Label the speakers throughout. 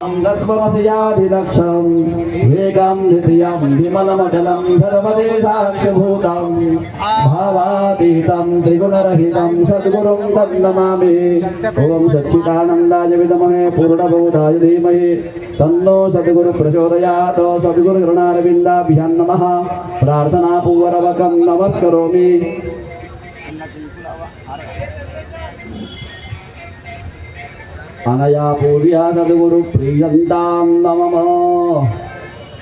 Speaker 1: तत्त्वमस्याधिदक्षं वेगं द्वितीयं विमलमचलं सर्वदेशाक्षभूतं भावातीतं त्रिगुणरहितं सद्गुरुं तन्नमामि। ॐ सच्चिदानन्दाय विद्महे पूर्णबोधाय धीमहि तन्नो सद्गुरु प्रचोदयात्। सद्गुरुचरणारविन्दाभ्यां नमः। प्रार्थनापूर्वकं नमस्करोमि। अनया पूर्या सद्गुरु प्रियन्तां नमः।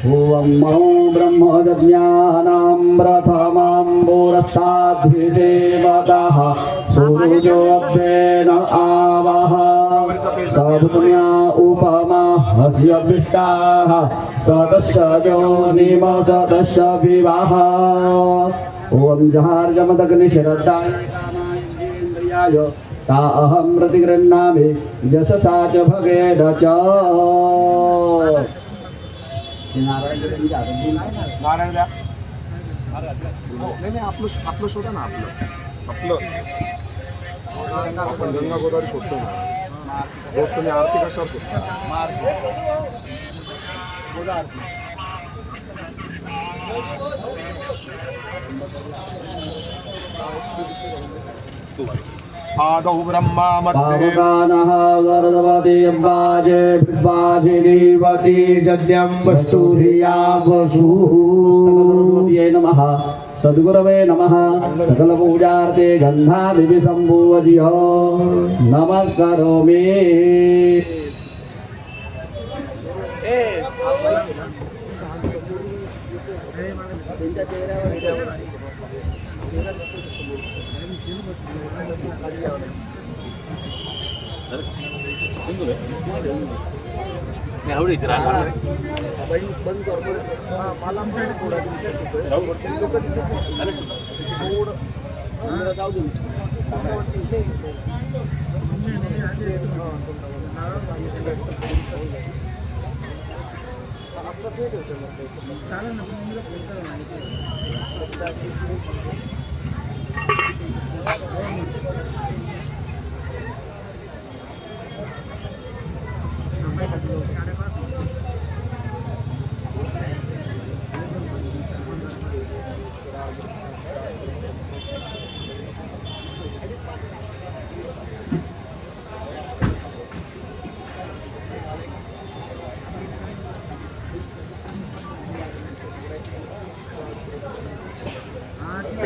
Speaker 1: ॐ मनो ब्रह्मज्ञानां प्रथमां पुरस्ताद्विसेवतः सूर्योऽभ्येन आवः सभुज्ञा उपमा हस्य विष्टाः सदस्य योनिम सदस्य विवाह। ॐ जहार्जमदग्निश्रद्धाय कामाय ता अहं प्रतिगृह्णामि यशसा च भगेद च।
Speaker 2: नारायण द्या. नाही आपलं शोधा ना. आपलं आपण गंगा गोदावरी शोधतो ना. रोज तुम्ही आरती कशावर शोधता? आदौ ब्रह्मा मध्ये
Speaker 1: गर्दवती बाजे बाजिनीवती जद्यं वस्तुरिया वसुये नमः। सद्गुरवे नमः। सकल पूजार्थे गंधादिवि संपूज्य नमस्करोमि।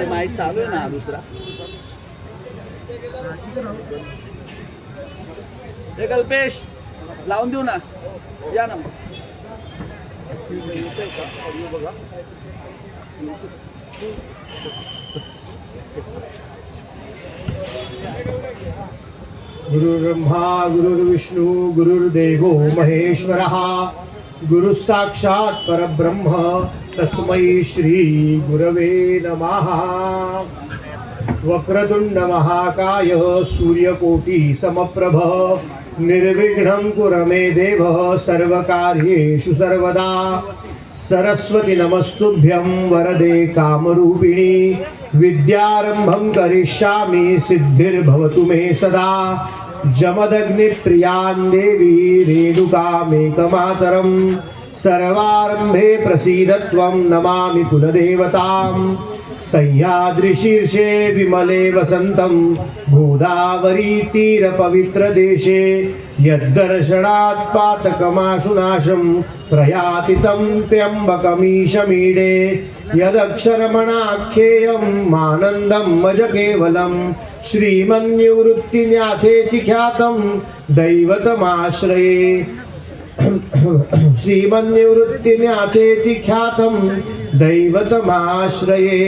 Speaker 1: माईक चालू आहे ना दुसरा. हे कल्पेश लावून देऊ ना. या ना
Speaker 2: गुरुर्ब्रह्मा गुरुर्विष्णू गुरुर्देवो महेश्वरः गुरु साक्षात् परब्रह्म तस्मै श्री गुरवे नमः। वक्रतुंड महाकाय सूर्यकोटि समप्रभ निर्विघ्नं कुरु मे देव सर्वकार्येषु सर्वदा। सरस्वती नमस्तुभ्यं वरदे कामरूपिणी विद्यारंभं करिष्यामि सिद्धिर्भवतु मे सदा। जमदग्निप्रियां देवी रेणुकामेकमातरं सर्वारंभे प्रसीदत्वं नमामि कुलदेवतां। सह्याद्रिशीर्षे विमले वसन्तं गोदावरी तीरपवित्रदेशे यद्दर्शनात् पातकमाशुनाशं प्रयाति तं त्र्यम्बकमीशमीडे। यदक्षरमणाख्येयं मानन्दं मज केवलं श्रीमन्निवृत्तिन्याथेति ख्यातं दैवतमाश्रये। श्रीमन्निवृत्तिन्याथेति ख्यातं दैवतमाश्रये।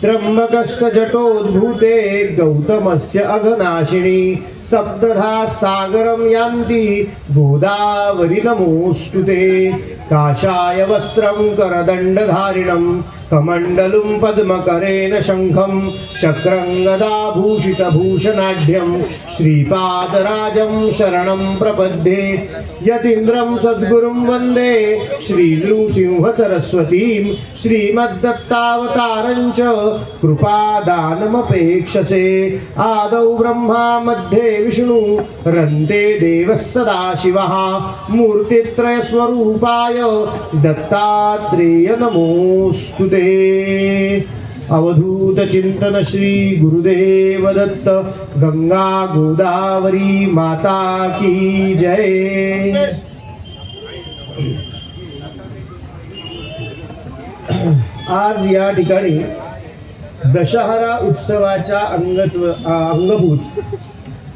Speaker 2: त्र्यम्बकस्य जटोद्भूते गौतमस्य अघनाशिनी सप्तधा सागरं यान्ति गोदावरी नमोऽस्तुते। काषाय वस्त्रं करदण्डधारिणं कमण्डलुं पद्मकरेण शङ्खं चक्रं गदाभूषितभूषणाढ्यं श्रीपादराजं शरणं प्रपद्ये। यतीन्द्रं सद्गुरुं वन्दे श्रीनृसिंहसरस्वतीं श्रीमद्दत्तावतारं च कृपादानमपेक्षसे। आदौ ब्रह्मा मध्ये
Speaker 3: विष्णु रन्ते देवः सदाशिवः मूर्तित्रयस्वरूपाय दत्तात्रेय नमोऽस्तु ते। अवधूत चिंतन श्री गुरुदेव दत्त। गंगा गोदावरी माता की जय। आज या ठिकाणी दशहरा उत्सवाच्या अंगभूत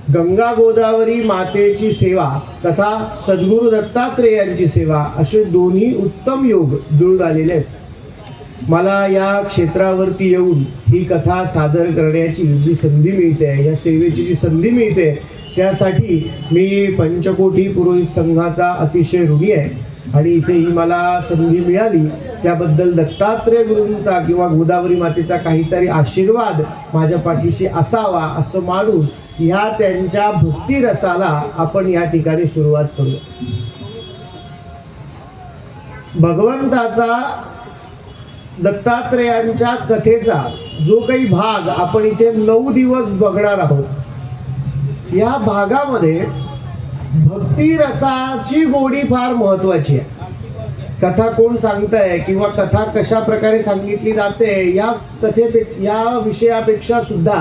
Speaker 3: गंगा गोदावरी मातेची सेवा तथा सद्गुरु दत्तात्रेयांची सेवा असे दोन्ही उत्तम योग जुळून आलेले आहेत। मला या क्षेत्रावरती येऊन ही कथा सादर करण्याची जी संधी मिळते, या सेवेची जी संधी मिळते, त्यासाठी मी पंचकोटी पुरोहित संघाचा अतिशय ऋणी आहे आणि इथे ही मला संधी मिळाली त्याबद्दल दत्तात्रेय गुरूंचा किंवा गोदावरी मातेचा काहीतरी आशीर्वाद माझ्या पाठीशी असावा असं मानून ह्या त्यांच्या भक्ती रसाला आपण या ठिकाणी सुरुवात करूया। भगवंताचा दत्तात्रेयांच्या कथेचा जो काही भाग आपण इथे 9 दिवस बघणार आहोत, या भागामध्ये भक्ती रसाची गोडी फार महत्वाची आहे। कथा कोण सांगतंय किंवा कथा कशा प्रकारे सांगितली जाते या विषयापेक्षा सुद्धा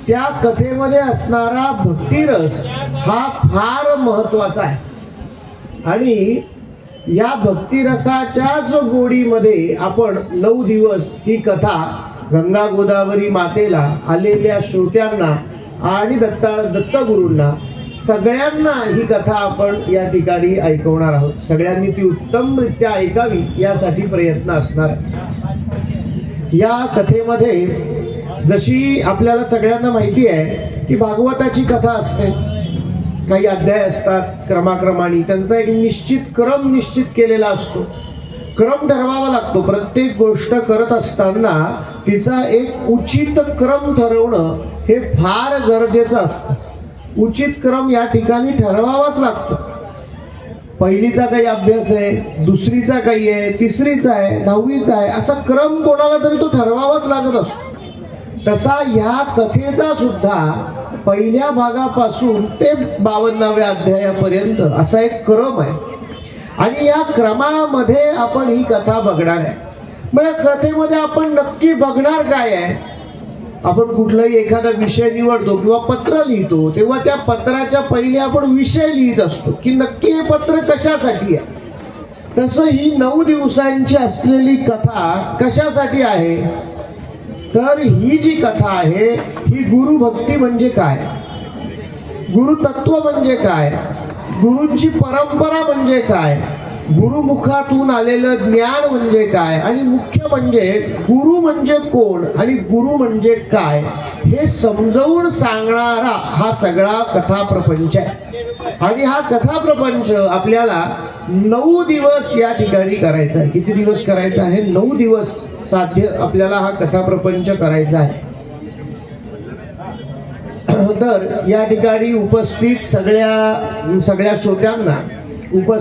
Speaker 3: त्या कथेमध्ये असणारा भक्तिरस हा फार महत्वाचा आहे। आणि या भक्तिरसाच्याच गोडीमध्ये आपण 9 दिवस ही कथा गंगा गोदावरी मातेला आलेल्या श्रोत्यांना आणि दत्तगुरूंना सगळ्यांना ही कथा आपण या ठिकाणी ऐकवणार आहोत। सगळ्यांनी ती उत्तमरित्या ऐकावी यासाठी प्रयत्न असणार आहे। या कथेमध्ये जशी आपल्याला सगळ्यांना माहिती आहे की भागवताची कथा असते, काही अध्याय असतात क्रमाक्रमाने, त्यांचा एक निश्चित क्रम निश्चित केलेला असतो, क्रम ठरवावा लागतो। प्रत्येक गोष्ट करत असताना तिचा एक उचित क्रम ठरवणं हे फार गरजेचं असतं। उचित क्रम या ठिकाणी ठरवावाच लागतो। पहिलीचा काही अभ्यास आहे, दुसरीचा काही आहे, तिसरीचा आहे, 10वीचा आहे, असा क्रम कोणाला तरी तो ठरवावाच लागत असतो। तसा ह्या कथेचा सुद्धा पहिल्या भागापासून ते 52व्या अध्यायापर्यंत असा एक क्रम आहे आणि या क्रमामध्ये आपण ही कथा बघणार आहे। मग या कथेमध्ये आपण नक्की बघणार काय आहे? आपण कुठलाही एखादा विषय निवडतो किंवा पत्र लिहितो तेव्हा त्या पत्राच्या पहिले आपण विषय लिहित असतो की नक्की हे पत्र कशासाठी आहे। तसं ही 9 दिवसांची असलेली कथा कशासाठी आहे? तर ही जी कथा आहे ही गुरुभक्ती म्हणजे काय, गुरुतत्व म्हणजे काय, गुरूंची परंपरा म्हणजे काय, गुरुमुखातून आलेलं ज्ञान म्हणजे काय, आणि मुख्य म्हणजे गुरु म्हणजे कोण आणि गुरु म्हणजे काय हे समजावून सांगणारा हा सगळा कथा प्रपंच आहे। आणि हा कथा प्रपंच आपल्याला 9 दिवस या ठिकाणी करायचा आहे। किती दिवस करायचा आहे? 9 दिवस साध्य आपल्याला हा कथा प्रपंच करायचा आहे। तर या ठिकाणी उपस्थित सगळ्या श्रोत्यांना,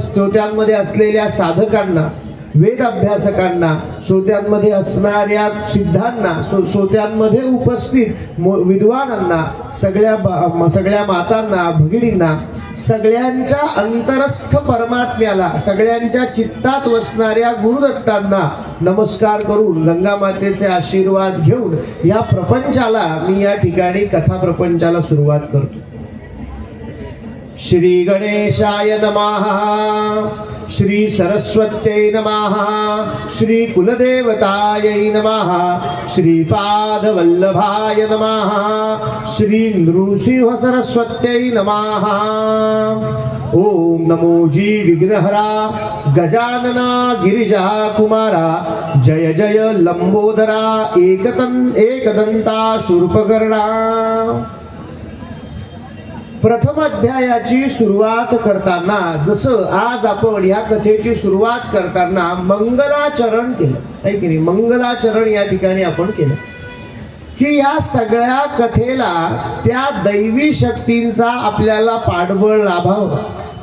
Speaker 3: श्रोत्यांमध्ये असलेल्या साधकांना, वेद अभ्यासकांना, श्रोत्यांमध्ये असणाऱ्या सिद्धांना, श्रोत्यांमध्ये उपस्थित विद्वानांना, सगळ्या मातांना, भगिनींना, सगळ्यांच्या अंतरस्थ परमात्म्याला, सगळ्यांच्या चित्तात वसणाऱ्या गुरुदत्तांना नमस्कार करून गंगा मातेचे आशीर्वाद घेऊन या प्रपंचाला मी या ठिकाणी कथा प्रपंचाला सुरुवात करतो। श्री गणेशाय नमः, श्री सरस्वत्यै नमः, श्री कुलदेवतायै नमः, श्रीपादवल्लभाय नमः, श्री नृसिंह सरस्वत्यै नमः। ओम नमो जी विघ्नहरा गजानना गिरिजा कुमारा, जय जय लंबोदरा एकदंता शूर्पकर्णा। प्रथम अध्यायाची सुरुवात करताना, जसं आज आपण या कथेची सुरुवात करताना मंगलाचरण केलं आहे की नाही, मंगलाचरण या ठिकाणी आपण केलं की या सगळ्या कथेला त्या दैवी शक्तींचा आपल्याला पाठबळ लाभावं,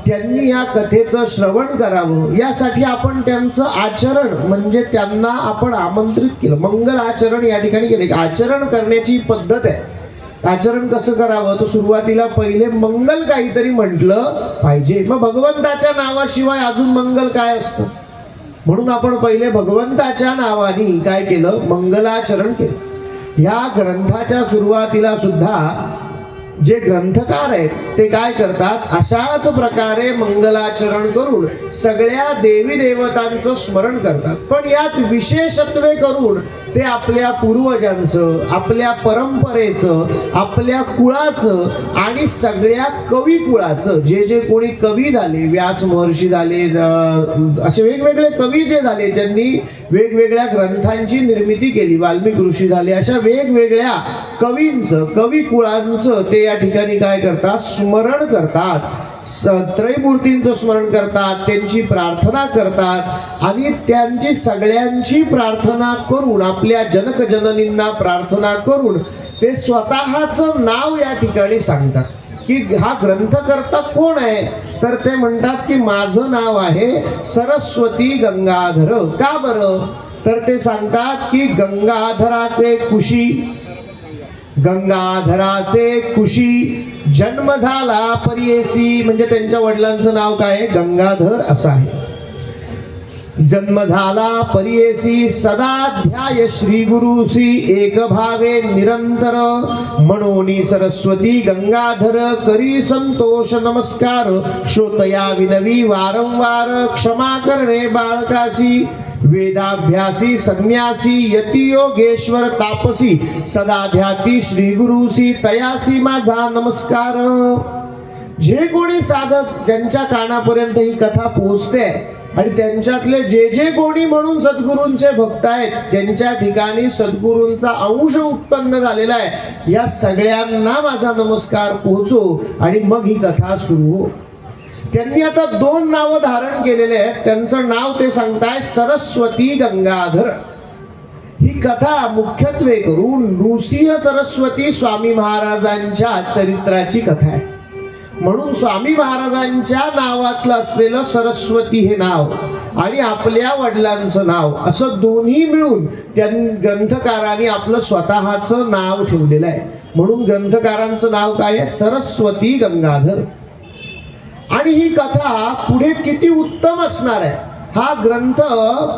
Speaker 3: त्यांनी या कथेचं श्रवण करावं, यासाठी आपण त्यांचं आचरण म्हणजे त्यांना आपण आमंत्रित केलं। मंगल आचरण या ठिकाणी केलं, आचरण करण्याची पद्धत आहे। आचरण कसं करावं, तर सुरुवातीला पहिले मंगल काहीतरी म्हटलं पाहिजे. मग भगवंताच्या नावाशिवाय अजून मंगल काय असतं, म्हणून आपण पहिले भगवंताच्या नावाने काय केलं, मंगलाचरण केलं. या ग्रंथाच्या सुरुवातीला सुद्धा जे ग्रंथकार आहेत ते काय करतात, अशाच प्रकारे मंगलाचरण करून सगळ्या देवी देवतांचं स्मरण करतात. पण यात विशेषत्वे करून ते आपल्या पूर्वजांचं, आपल्या परंपरेचं, आपल्या कुळाचं आणि सगळ्या कवी कुळाचं, जे जे कोणी कवी झाले, व्यास महर्षी झाले, असे वेगवेगळे कवी जे झाले, ज्यांनी वेगवेगळ्या ग्रंथांची निर्मिती केली, वाल्मिकी ऋषी झाले, अशा वेगवेगळ्या कवींचं, कवी कुळांचं ते या ठिकाणी काय करतात, स्मरण करतात. त्रयमूर्तींचं स्मरण करतात, त्यांची प्रार्थना करतात आणि त्यांची सगळ्यांची प्रार्थना करून, आपल्या जनक जननींना प्रार्थना करून ते स्वतःचं नाव या ठिकाणी सांगतात. की हा ग्रंथकर्ता कोण आहे, तर ते म्हणतात की माझं नाव आहे सरस्वती गंगाधर. का बरं, तर ते सांगतात की गंगाधराचे कुशी जन्म झाला परियेसी, म्हणजे त्यांच्या वडिलांचं नाव काय आहे, गंगाधर असं आहे. जन्म झाला परियेसी सदा ध्याय श्री गुरुसी एक भावे निरंतर, म्हणून सरस्वती गंगाधर करी संतोष नमस्कार, श्रोतया विनवी वारंवार क्षमा करणे बाळकासी, वेदाभ्यासी संन्यासी यती योगेश्वर तापसी, सदा ध्याती श्री गुरुसी तयासी माझा नमस्कार. जे कोणी साधक ज्यांच्या कानापर्यंत ही कथा पोहोचते आणि त्यांच्यातले जे जे कोणी म्हणून सद्गुरूंचे भक्त आहेत, ज्यांच्या ठिकाणी सद्गुरूंचा अंश उत्पन्न झालेला आहे, या सगळ्यांना माझा नमस्कार पोहोचो आणि मग ही कथा सुरू हो. त्यांनी आता 2 नावं धारण केलेले आहेत. त्यांचं नाव ते सांगताय सरस्वती गंगाधर. ही कथा मुख्यत्वे करून नृसिंह सरस्वती स्वामी महाराजांच्या चरित्राची कथा आहे. म्हणून स्वामी महाराजांच्या नावातलं असलेलं सरस्वती हे नाव आणि आपल्या वडिलांचं नाव असं दोन्ही मिळून त्या ग्रंथकारांनी आपलं स्वतःचं नाव ठेवलेलं आहे. म्हणून ग्रंथकारांचं नाव काय आहे, सरस्वती गंगाधर. आणि ही कथा पुढे किती उत्तम असणार आहे, हा ग्रंथ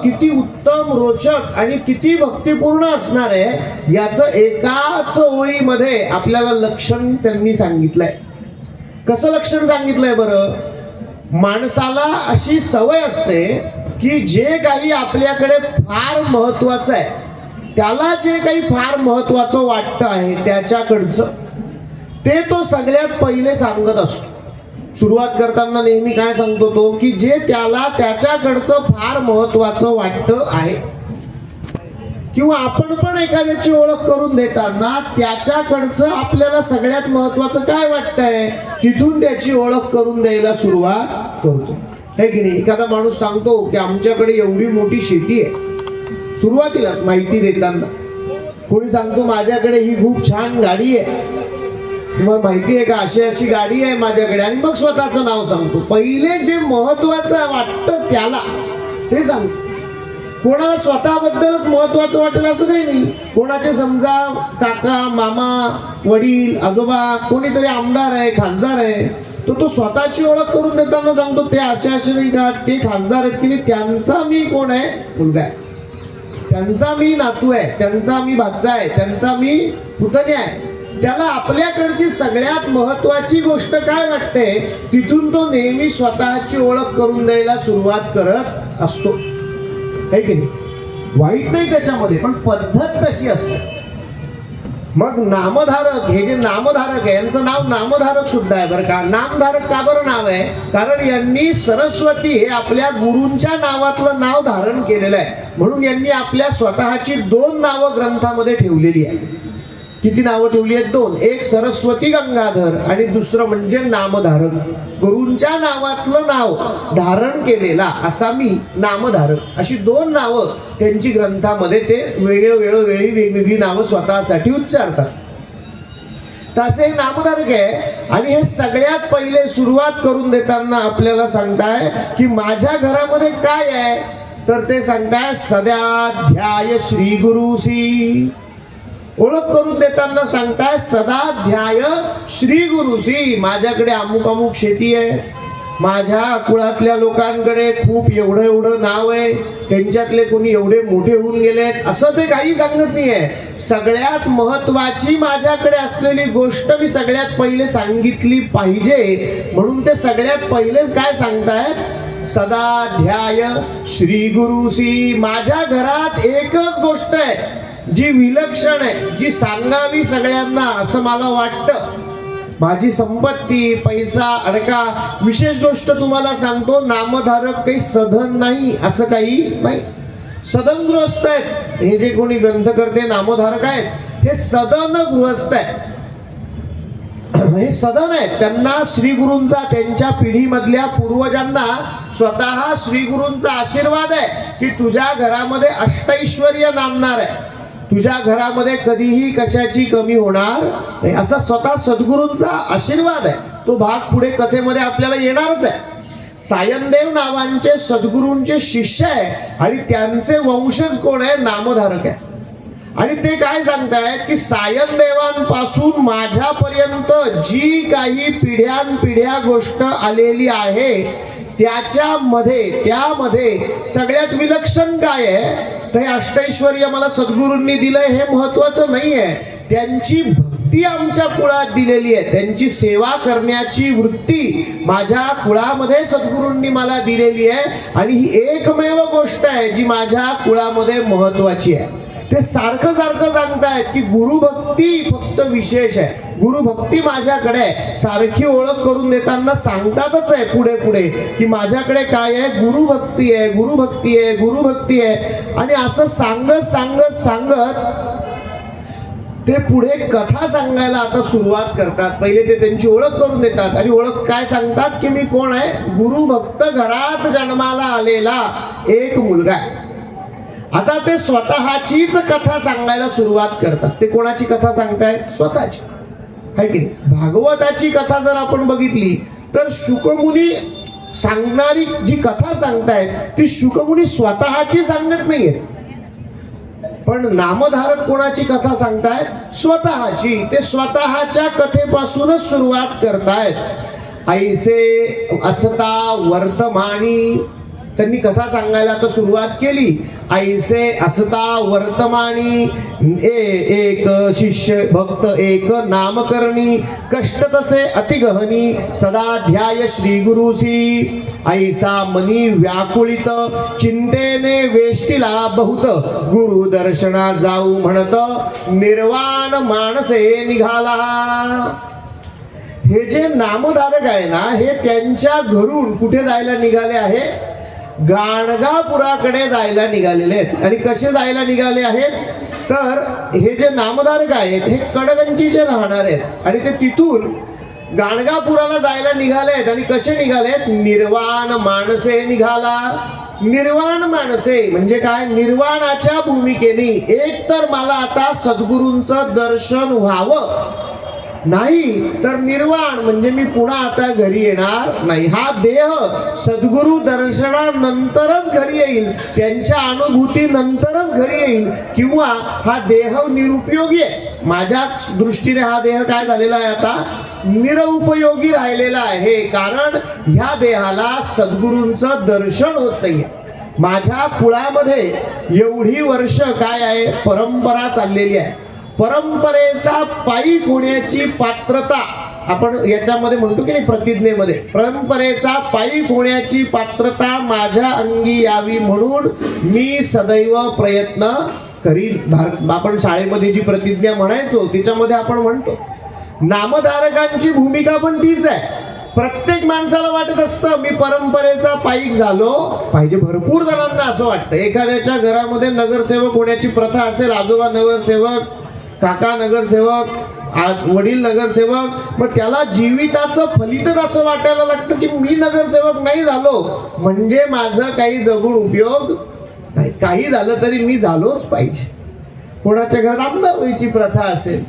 Speaker 3: किती उत्तम, रोचक आणि किती भक्तिपूर्ण असणार आहे, याचं एकाच ओळीमध्ये आपल्याला लक्षण त्यांनी सांगितलंय. कसं लक्षण सांगितलंय बरं, माणसाला अशी सवय असते की जे काही आपल्याकडे फार महत्वाचं आहे, त्याला जे काही फार महत्वाचं वाटतं आहे त्याच्याकडचं ते तो सगळ्यात पहिले सांगत असतो. सुरुवात करताना नेहमी काय सांगतो तो, की जे त्याला त्याच्याकडचं फार महत्वाचं वाटतं आहे, किंवा आपण पण एखाद्याची ओळख करून देताना त्याच्याकडचं आपल्याला सगळ्यात महत्वाचं काय वाटतंय, तिथून त्याची ओळख करून द्यायला सुरुवात करतो, है की नाही. एखादा माणूस सांगतो की आमच्याकडे एवढी मोठी शेती आहे, सुरुवातीला माहिती देताना. कोणी सांगतो माझ्याकडे ही खूप छान गाडी आहे, मग माहिती आहे का अशी अशी गाडी आहे माझ्याकडे, आणि मग स्वतःचं नाव सांगतो. पहिले जे महत्वाचं वाटतं त्याला ते सांगतो. कोणाला स्वतःबद्दलच महत्वाचं वाटेल असं काही नाही. कोणाचे समजा काका, मामा, वडील, आजोबा, कोणीतरी आमदार आहे, खासदार आहे, तो स्वतःची ओळख करून देताना सांगतो ते असे असे नाही का, ते खासदार आहेत की नाही, त्यांचा मी कोण आहे, मुलगा आहे, त्यांचा मी नातू आहे, त्यांचा मी भाचा आहे, त्यांचा मी पुतण्या आहे. त्याला आपल्याकडची सगळ्यात महत्वाची गोष्ट काय वाटते, तिथून तो नेहमी स्वतःची ओळख करून द्यायला सुरुवात करत असतो, है की नाही. वाईट नाही त्याच्यामध्ये, पण पद्धत तशी असते. मग नामधारक, हे जे नामधारक आहे यांचं नाव नामधारक सुद्धा आहे बरं का. नामधारक का बरं नाव आहे, कारण यांनी सरस्वती हे आपल्या गुरूंच्या नावातलं नाव धारण केलेलं आहे. म्हणून यांनी आपल्या स्वतःची 2 नावं ग्रंथामध्ये ठेवलेली आहे. किती नावं ठेवली आहेत, 2. एक सरस्वती गंगाधर आणि दुसरं म्हणजे नामधारक. गुरूंच्या नावातलं नाव धारण केलेला असा मी नामधारक, अशी 2 नावं त्यांची ग्रंथामध्ये ते वेळोवेळी वेगवेगळी नावं स्वतःसाठी उच्चारतात. तसे नामधारक आहे. आणि हे सगळ्यात पहिले सुरुवात करून देताना आपल्याला सांगताय की माझ्या घरामध्ये काय आहे, तर ते सांगताय सदा ध्याय श्री गुरुसी. ओळख करून देताना सांगताय सदा ध्याय श्री गुरुसी. माझ्याकडे अमुक अमुक शेती आहे, माझ्या कुळातल्या लोकांकडे खूप एवढं एवढं नाव आहे, त्यांच्यातले कोणी एवढे मोठे होऊन गेलेत, असं ते काही सांगत नाहीये. सगळ्यात महत्वाची माझ्याकडे असलेली गोष्ट मी सगळ्यात पहिले सांगितली पाहिजे, म्हणून ते सगळ्यात पहिलेच काय सांगतायत, सदा ध्याय श्री गुरुसी. माझ्या घरात एकच गोष्ट आहे जी विलक्षण आहे, जी सांगावी सगळ्यांना असं मला वाटतं. माझी संपत्ती, पैसा, अडका, विशेष गोष्ट तुम्हाला सांगतो, नामधारक काही सधन नाही, असं काही नाही. सदन गृहस्थ आहेत हे जे कोणी ग्रंथकर्ते नामधारक आहेत, हे सदन गृहस्थ आहेत, हे सदन आहेत. त्यांना श्री गुरूंचा, त्यांच्या पिढीमधल्या पूर्वजांना स्वतः श्री गुरूंचा आशीर्वाद आहे की तुझ्या घरामध्ये अष्टैश्वर्य नांदणार आहे, तुझ्या घरामध्ये कधीही कशाची कमी होणार नाही, असा स्वतः सद्गुरूंचा आशीर्वाद आहे. तो भाग पुढे कथेमध्ये आपल्याला येणारच आहे. सायनदेव नावांचे सद्गुरूंचे शिष्य आहे आणि त्यांचे वंशज कोण आहे, नामधारक आहे. आणि ते काय सांगतायत की सायनदेवांपासून माझ्यापर्यंत जी काही पिढ्यानपिढ्या गोष्ट आलेली आहे त्यामध्ये सगळ्यात विलक्षण काय आहे, तर हे अष्टैश्वर्य मला सद्गुरूंनी दिलंय हे महत्वाचं नाहीये, त्यांची भक्ती आमच्या कुळात दिलेली आहे, त्यांची सेवा करण्याची वृत्ती माझ्या कुळामध्ये सद्गुरूंनी मला दिलेली आहे. आणि ही एकमेव गोष्ट आहे जी माझ्या कुळामध्ये महत्वाची आहे. ते सारखं सारखं सांगतायत की गुरुभक्ती फक्त विशेष आहे, गुरुभक्ती माझ्याकडे आहे. सारखी ओळख करून देताना सांगतातच आहे पुढे पुढे की माझ्याकडे काय आहे, गुरुभक्ती आहे, गुरुभक्ती आहे, गुरुभक्ती आहे. आणि असं सांगत सांगत सांगत ते पुढे कथा सांगायला आता सुरुवात करतात. पहिले ते त्यांची ओळख करून देतात आणि ओळख काय सांगतात की मी कोण आहे, गुरुभक्त घरात जन्माला आलेला एक मुलगा आहे. आता ते स्वतःचीच कथा सांगायला सुरुवात करतात. ते कोणाची कथा सांगतायत, स्वतःची, है की नाही. भागवताची कथा जर आपण बघितली तर शुकमुनी सांगणारी जी कथा सांगतायत ती शुकमुनी स्वतःची सांगत नाहीये, पण नामधारक कोणाची कथा सांगतायत, स्वतःची. ते स्वतःच्या कथेपासूनच सुरुवात करतायत. ऐसे असता वर्तमानी, त्यांनी कथा सांगायला तर सुरुवात केली. ऐसे असता वर्तमानी एक शिष्य भक्त एक नामकरणी, कष्ट तसे अतिगहनी सदा ध्याय श्री गुरुसी. ऐसा मनी व्याकुळित चिंतेने वेष्टिला बहुत, गुरु दर्शना जाऊ म्हणत निर्वाण माणसे निघाला. हे जे नामधारक आहे ना, हे त्यांच्या घरून कुठे जायला निघाले आहे, गाणगापुराकडे जायला निघालेले आहेत. आणि कसे जायला निघाले आहेत, तर हे जे नामधारक आहेत हे कडगंजीचे राहणार आहेत आणि ते तिथून गाणगापुराला जायला निघाले आहेत. आणि कसे निघाले आहेत, निर्वाण माणसे निघाला. निर्वाण माणसे म्हणजे काय, निर्वाणाच्या भूमिकेने. एक तर मला आता सद्गुरूंचं दर्शन व्हावं, नाही तर निर्वाण म्हणजे मी पुन्हा आता घरी येणार नाही. हा देह सद्गुरु दर्शनानंतरच घरी येईल, त्यांच्या अनुभूती नंतरच घरी येईल, किंवा हा देह निरुपयोगी आहे. माझ्या दृष्टीने हा देह काय झालेला आहे, आता निरुपयोगी राहिलेला आहे, कारण ह्या देहाला सद्गुरूंचं दर्शन होत नाहीये. माझ्या कुळामध्ये एवढी वर्ष काय आहे, परंपरा चाललेली आहे. परंपरेचा पायी होण्याची पात्रता आपण याच्यामध्ये म्हणतो की प्रतिज्ञेमध्ये, परंपरेचा पायी होण्याची पात्रता माझ्या अंगी यावी म्हणून मी सदैव प्रयत्न करीन. आपण शाळेमध्ये जी प्रतिज्ञा म्हणायचो तिच्यामध्ये आपण म्हणतो, नामधारकांची भूमिका पण तीच आहे. प्रत्येक माणसाला वाटत असतं मी परंपरेचा पायी झालो पाहिजे. भरपूर जणांना असं वाटतं. एखाद्याच्या घरामध्ये नगरसेवक होण्याची प्रथा असेल, आजोबा नगरसेवक, काका नगरसेवक, वडील नगरसेवक, मग त्याला जीविताचं फलितच असं वाटायला लागतं की मी नगरसेवक नाही झालो म्हणजे माझं काही जगून उपयोग नाही, काही झालं तरी मी झालोच पाहिजे. कोणाच्या घरात आमदार व्हायची प्रथा असेल,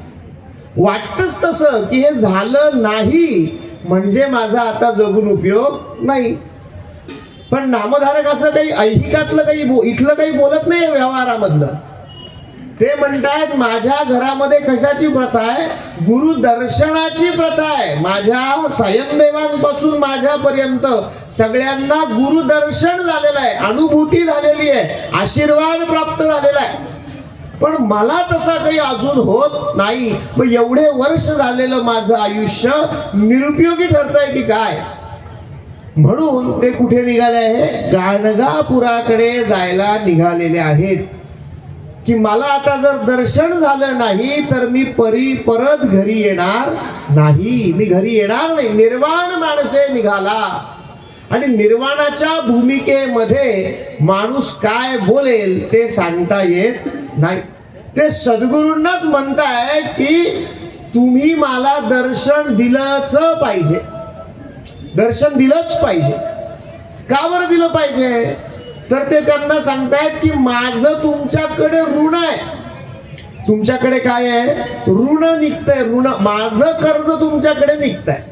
Speaker 3: वाटतच तसं की हे झालं नाही म्हणजे माझा आता जगून उपयोग नाही. पण नामधारक असं काही ऐहिकातलं काही इथलं काही बोलत नाही व्यवहारामधलं. ते म्हणतायत माझ्या घरामध्ये कशाची प्रथा आहे? गुरु दर्शनाची प्रथा आहे. माझ्या स्वयंदेवांपासून माझ्यापर्यंत सगळ्यांना गुरु दर्शन झालेलं आहे, अनुभूती झालेली आहे, आशीर्वाद प्राप्त झालेला आहे. पण मला तसा काही अजून होत नाही. मग एवढे वर्ष झालेलं माझं आयुष्य निरुपयोगी ठरतंय की काय? म्हणून ते कुठे निघाले आहे? गाणगापुराकडे जायला निघालेले आहेत की मला आता जर दर्शन झालं नाही तर मी परत घरी येणार नाही. मी घरी येणार नाही. निर्वाण माणसे निघाला. आणि निर्वाणाच्या भूमिकेमध्ये माणूस काय बोलेल ते सांगता येत नाही. ते सद्गुरूंनाच म्हणताय की तुम्ही मला दर्शन दिलंच पाहिजे. दर्शन दिलंच पाहिजे. का बरं दिलं पाहिजे? तर ते त्यांना सांगतायत की माझं तुमच्याकडे ऋण आहे. तुमच्याकडे काय आहे? ऋण निघतंय. ऋण, माझं कर्ज तुमच्याकडे निघतंय.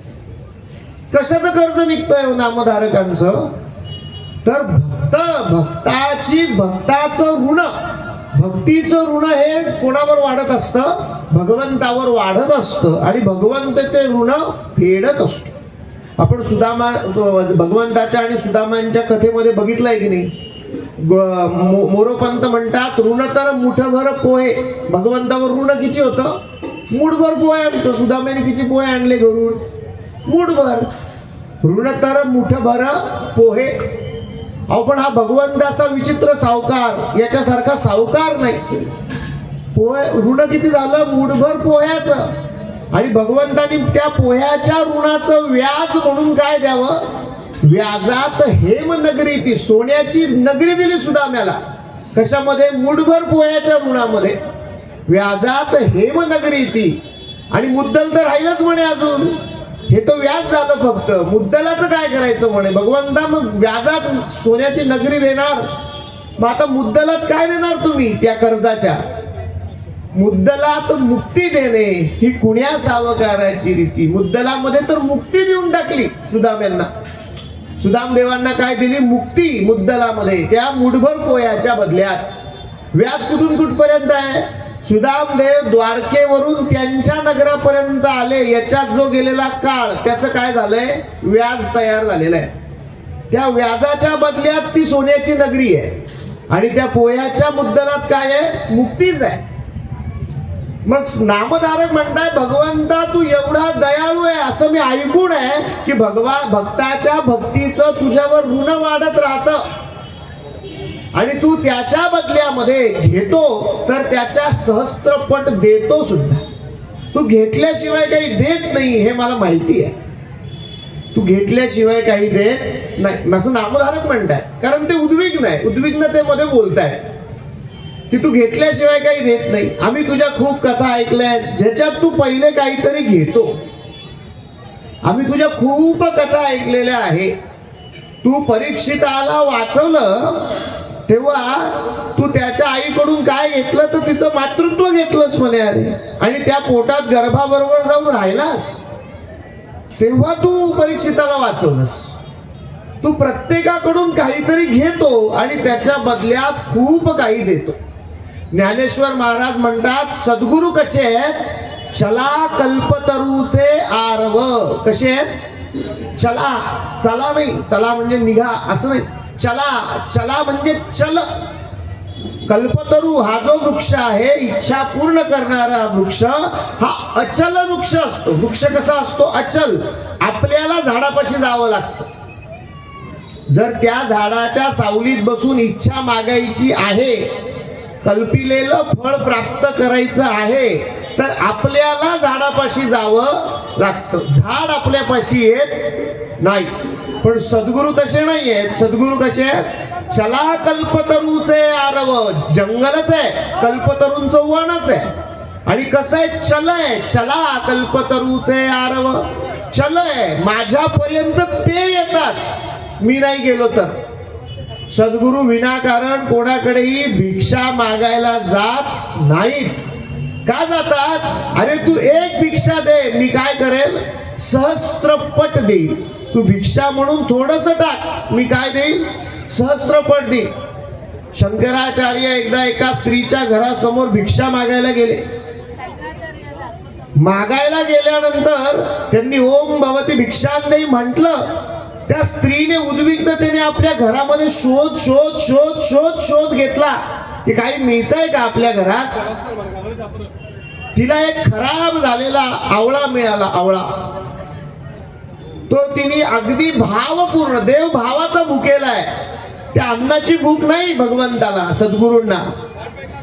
Speaker 3: कशाचं कर्ज निघतंय नामधारकांचं? तर भक्ताचं ऋण, भक्तीचं ऋण हे कोणावर वाढत असतं? भगवंतावर वाढत असतं. आणि भगवंत ते ऋण फेडत असतो. आपण सुदामा, भगवंताच्या आणि सुदामांच्या कथेमध्ये बघितलंय की नाही? मोरोपंत म्हणतात ऋण तर मुठभर पोहे. भगवंतावर ऋण किती होतं? मूठभर पोहे आणतो. सुदामाने किती पोहे आणले घरून? मूठभर. ऋण तर मुठभर पोहे. अहो पण हा भगवंताचा विचित्र सावकार, याच्यासारखा सावकार नाही. पोहे ऋण किती झालं? मूठभर पोह्याचं. आणि भगवंतानी त्या पोह्याच्या ऋणाचं व्याज म्हणून काय द्यावं? व्याजात हेम नगरी, ती सोन्याची नगरी दिली सुदाम्याला. कशामध्ये? मूठभर पोह्याच्या ऋणामध्ये. व्याजात हेम नगरी ती. आणि मुद्दल तर राहिलंच म्हणे अजून. हे तो व्याज झालं फक्त. मुद्दलाचं काय करायचं म्हणे? भगवंता मग व्याजात सोन्याची नगरी देणार, मग आता मुद्दलात काय देणार तुम्ही त्या कर्जाच्या? मुद्दलात मुक्ती देणे ही कुण्या सावकाराची रीती. मुद्दलामध्ये तर मुक्ती देऊन टाकली सुदाम्यांना. सुदामदेवांना काय दिली? मुक्ती मुद्दलामध्ये, त्या मुठभर पोह्याच्या बदल्यात. व्याज कुठून कुठपर्यंत आहे? सुदामदेव द्वारकेवरून त्यांच्या नगरापर्यंत आले, याच्यात जो गेलेला काळ त्याचं काय झालंय? व्याज तयार झालेलं आहे. त्या व्याजाच्या बदल्यात ती सोन्याची नगरी आहे. आणि त्या पोह्याच्या मुद्दलात काय आहे? मुक्तीच आहे. मग नामधारक म्हणताय भगवंता तू एवढा दयाळू आहे असं मी ऐकून आहे की भक्ताच्या भक्तीचं तुझ्यावर ऋण वाढत राहतं. आणि तू त्याच्या बदल्यामध्ये घेतो तर त्याच्या सहस्त्रपट देतो सुद्धा. तू घेतल्याशिवाय काही देत नाही हे मला माहिती आहे. तू घेतल्याशिवाय काही देत नाही असं नामधारक म्हणताय. कारण ते उद्विग्न आहे. उद्विग्नतेमध्ये बोलताय की तू घेतल्याशिवाय काही देत नाही. आम्ही तुझ्या खूप कथा ऐकल्या ज्याच्यात तू पहिले काहीतरी घेतो. आम्ही तुझ्या खूप कथा ऐकलेल्या आहे. तू परीक्षिताला वाचवलं तेव्हा तू त्याच्या आईकडून काय घेतलं? तर तिचं मातृत्व घेतलंस म्हणे. अरे, आणि त्या पोटात गर्भाबरोबर जाऊन राहिलास तेव्हा तू परीक्षिताला वाचवलंस. तू प्रत्येकाकडून काहीतरी घेतो आणि त्याच्या बदल्यात खूप काही देतो. ज्ञानेश्वर महाराज म्हणतात सद्गुरू कसे आहेत? चला कल्पतरूचे आरव. कसे आहेत? चला, चला नाही, चला म्हणजे निघा असं नाही. चला, चला म्हणजे चल. कल्पतरू हा जो वृक्ष आहे, इच्छा पूर्ण करणारा वृक्ष, हा अचल वृक्ष असतो. वृक्ष कसा असतो? अचल. आपल्याला झाडापाशी जावं लागतं. जर त्या झाडाच्या सावलीत बसून इच्छा मागायची आहे, कल्पिलेलं फळ प्राप्त करायचं आहे, तर आपल्याला झाडापाशी जावं लागतं. झाड आपल्यापाशी येत नाही. पण सद्गुरू तसे नाही आहेत. सद्गुरू कसे आहेत? चला कल्पतरूचे आरव. जंगलच आहे, कल्पतरूंचं वनच आहे. आणि कसं आहे? चल आहे. चला कल्पतरूचे आरव. चल आहे, माझ्यापर्यंत ते येतात मी नाही गेलो तर. सद्गुरू विनाकारण कोणाकडेही भिक्षा मागायला जात नाहीत. का जातात? अरे तू एक भिक्षा दे, मी काय करेल? सहस्त्रपट देईल. तू भिक्षा म्हणून थोडस टाक, मी काय देईल? सहस्त्रपट देईल. शंकराचार्य एकदा एका स्त्रीच्या घरासमोर भिक्षा मागायला गेले. मागायला गेल्यानंतर त्यांनी ओम भवती भिक्षांदेही म्हटलं. त्या स्त्रीने उद्विग्नतेने आपल्या घरामध्ये शोध शोध शोध शोध शोध घेतला की काही मिळतंय का आपल्या घरात. तिला एक खराब झालेला आवळा मिळाला. आवळा तो तिने अगदी भावपूर्ण, देव भावाचा भुकेला आहे. त्या अन्नाची भूक नाही भगवंताला, सद्गुरूंना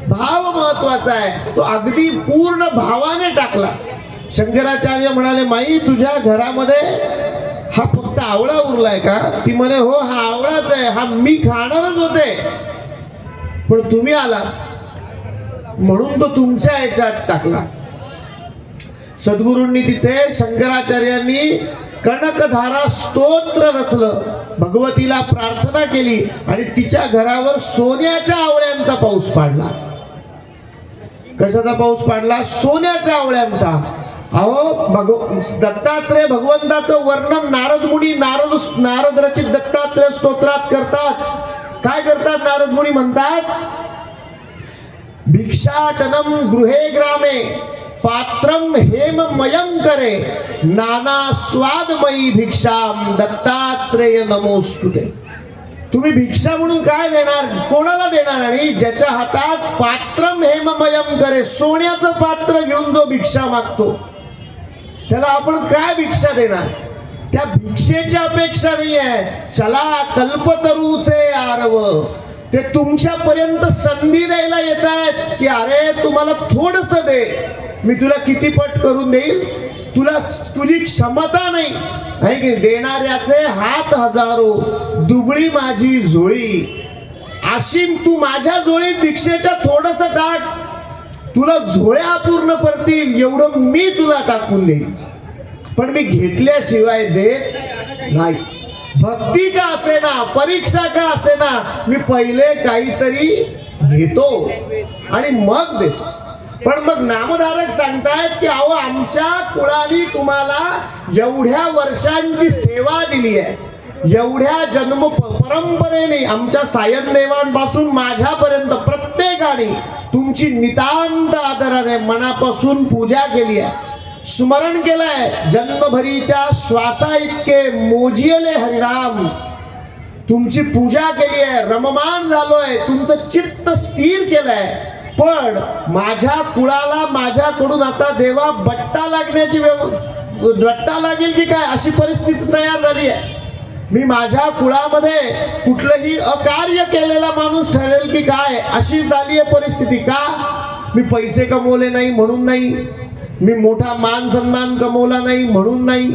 Speaker 3: भाव महत्वाचा आहे. तो अगदी पूर्ण भावाने टाकला. शंकराचार्य म्हणाले, माई तुझ्या घरामध्ये हा फक्त आवळा उरलाय का. ती म्हणे, हो हा आवळाच आहे, हा मी खाणारच होते, पण तुम्ही आला म्हणून तो तुमच्या याच्यात टाकला. सद्गुरूंनी तिथे शंकराचार्यांनी कनकधारा स्तोत्र रचलं, भगवतीला प्रार्थना केली आणि तिच्या घरावर सोन्याच्या आवळ्यांचा पाऊस पाडला. कशाचा पाऊस पाडला. सोन्याच्या आवळ्यांचा. अहो दत्तात्रय भगवंताचं वर्णन नारद मुनी नारद रचित दत्तात्रय स्तोत्रात करतात. काय करतात नारद मुनी म्हणतात, भिक्षाटनम गृहे ग्रामे पात्रम हेममयं करे नाना स्वादमयी भिक्षाम दत्तात्रेय नमोस्तुते. तुम्ही भिक्षा म्हणून काय देणार, कोणाला देणार. आणि ज्याच्या हातात पात्रम हेममयं करे, सोन्याचं पात्र घेऊन जो भिक्षा मागतो त्याला आपण काय भिक्षा देणार. त्या भिक्षेची अपेक्षा नाही आहे. चला कल्पतरूचे आरव, ते तुमच्यापर्यंत संधी द्यायला येत आहेत की अरे तुम्हाला थोडस दे, मी तुला किती पट करून देईल. तुला तुझी क्षमता नाही आहे की. देणाऱ्याचे हात हजारो, दुबळी माझी झोळी. आशिम तू माझ्या झोळीत भिक्षेच्या थोडस टाक, तुला झोळ्या पूर्ण पडतील एवढं मी तुला टाकून देईन, पण मी घेतल्याशिवाय देत नाही. भक्ती का असेना, परीक्षा का असेना, मी पहिले काहीतरी घेतो आणि मग देतो. पण मग नामधारक सांगतायत की अहो आमच्या कुळाने तुम्हाला एवढ्या वर्षांची सेवा दिली आहे, एवढ्या जन्म परंपरेने आमच्या सायनदेवांपासून माझ्यापर्यंत प्रत्येकाने तुमची नितांत आदराने मनापासून पूजा केली आहे, स्मरण केलंय. जन्मभरीच्या श्वासा इतके मोजियले हरिनाम तुमची पूजा केली आहे, रममान झालोय, तुमचं चित्त स्थिर केलंय. पण माझ्या कुळाला माझ्याकडून आता देवा बट्टा लागण्याची बट्टा लागेल की काय अशी परिस्थिती तयार झाली आहे. मी माझ्या कुळामध्ये कुठलंही अकार्य केलेला माणूस ठरेल की काय अशी झाली आहे परिस्थिती. का, मी पैसे कमवले नाही म्हणून नाही, मी मोठा मान सन्मान कमवला नाही म्हणून नाही,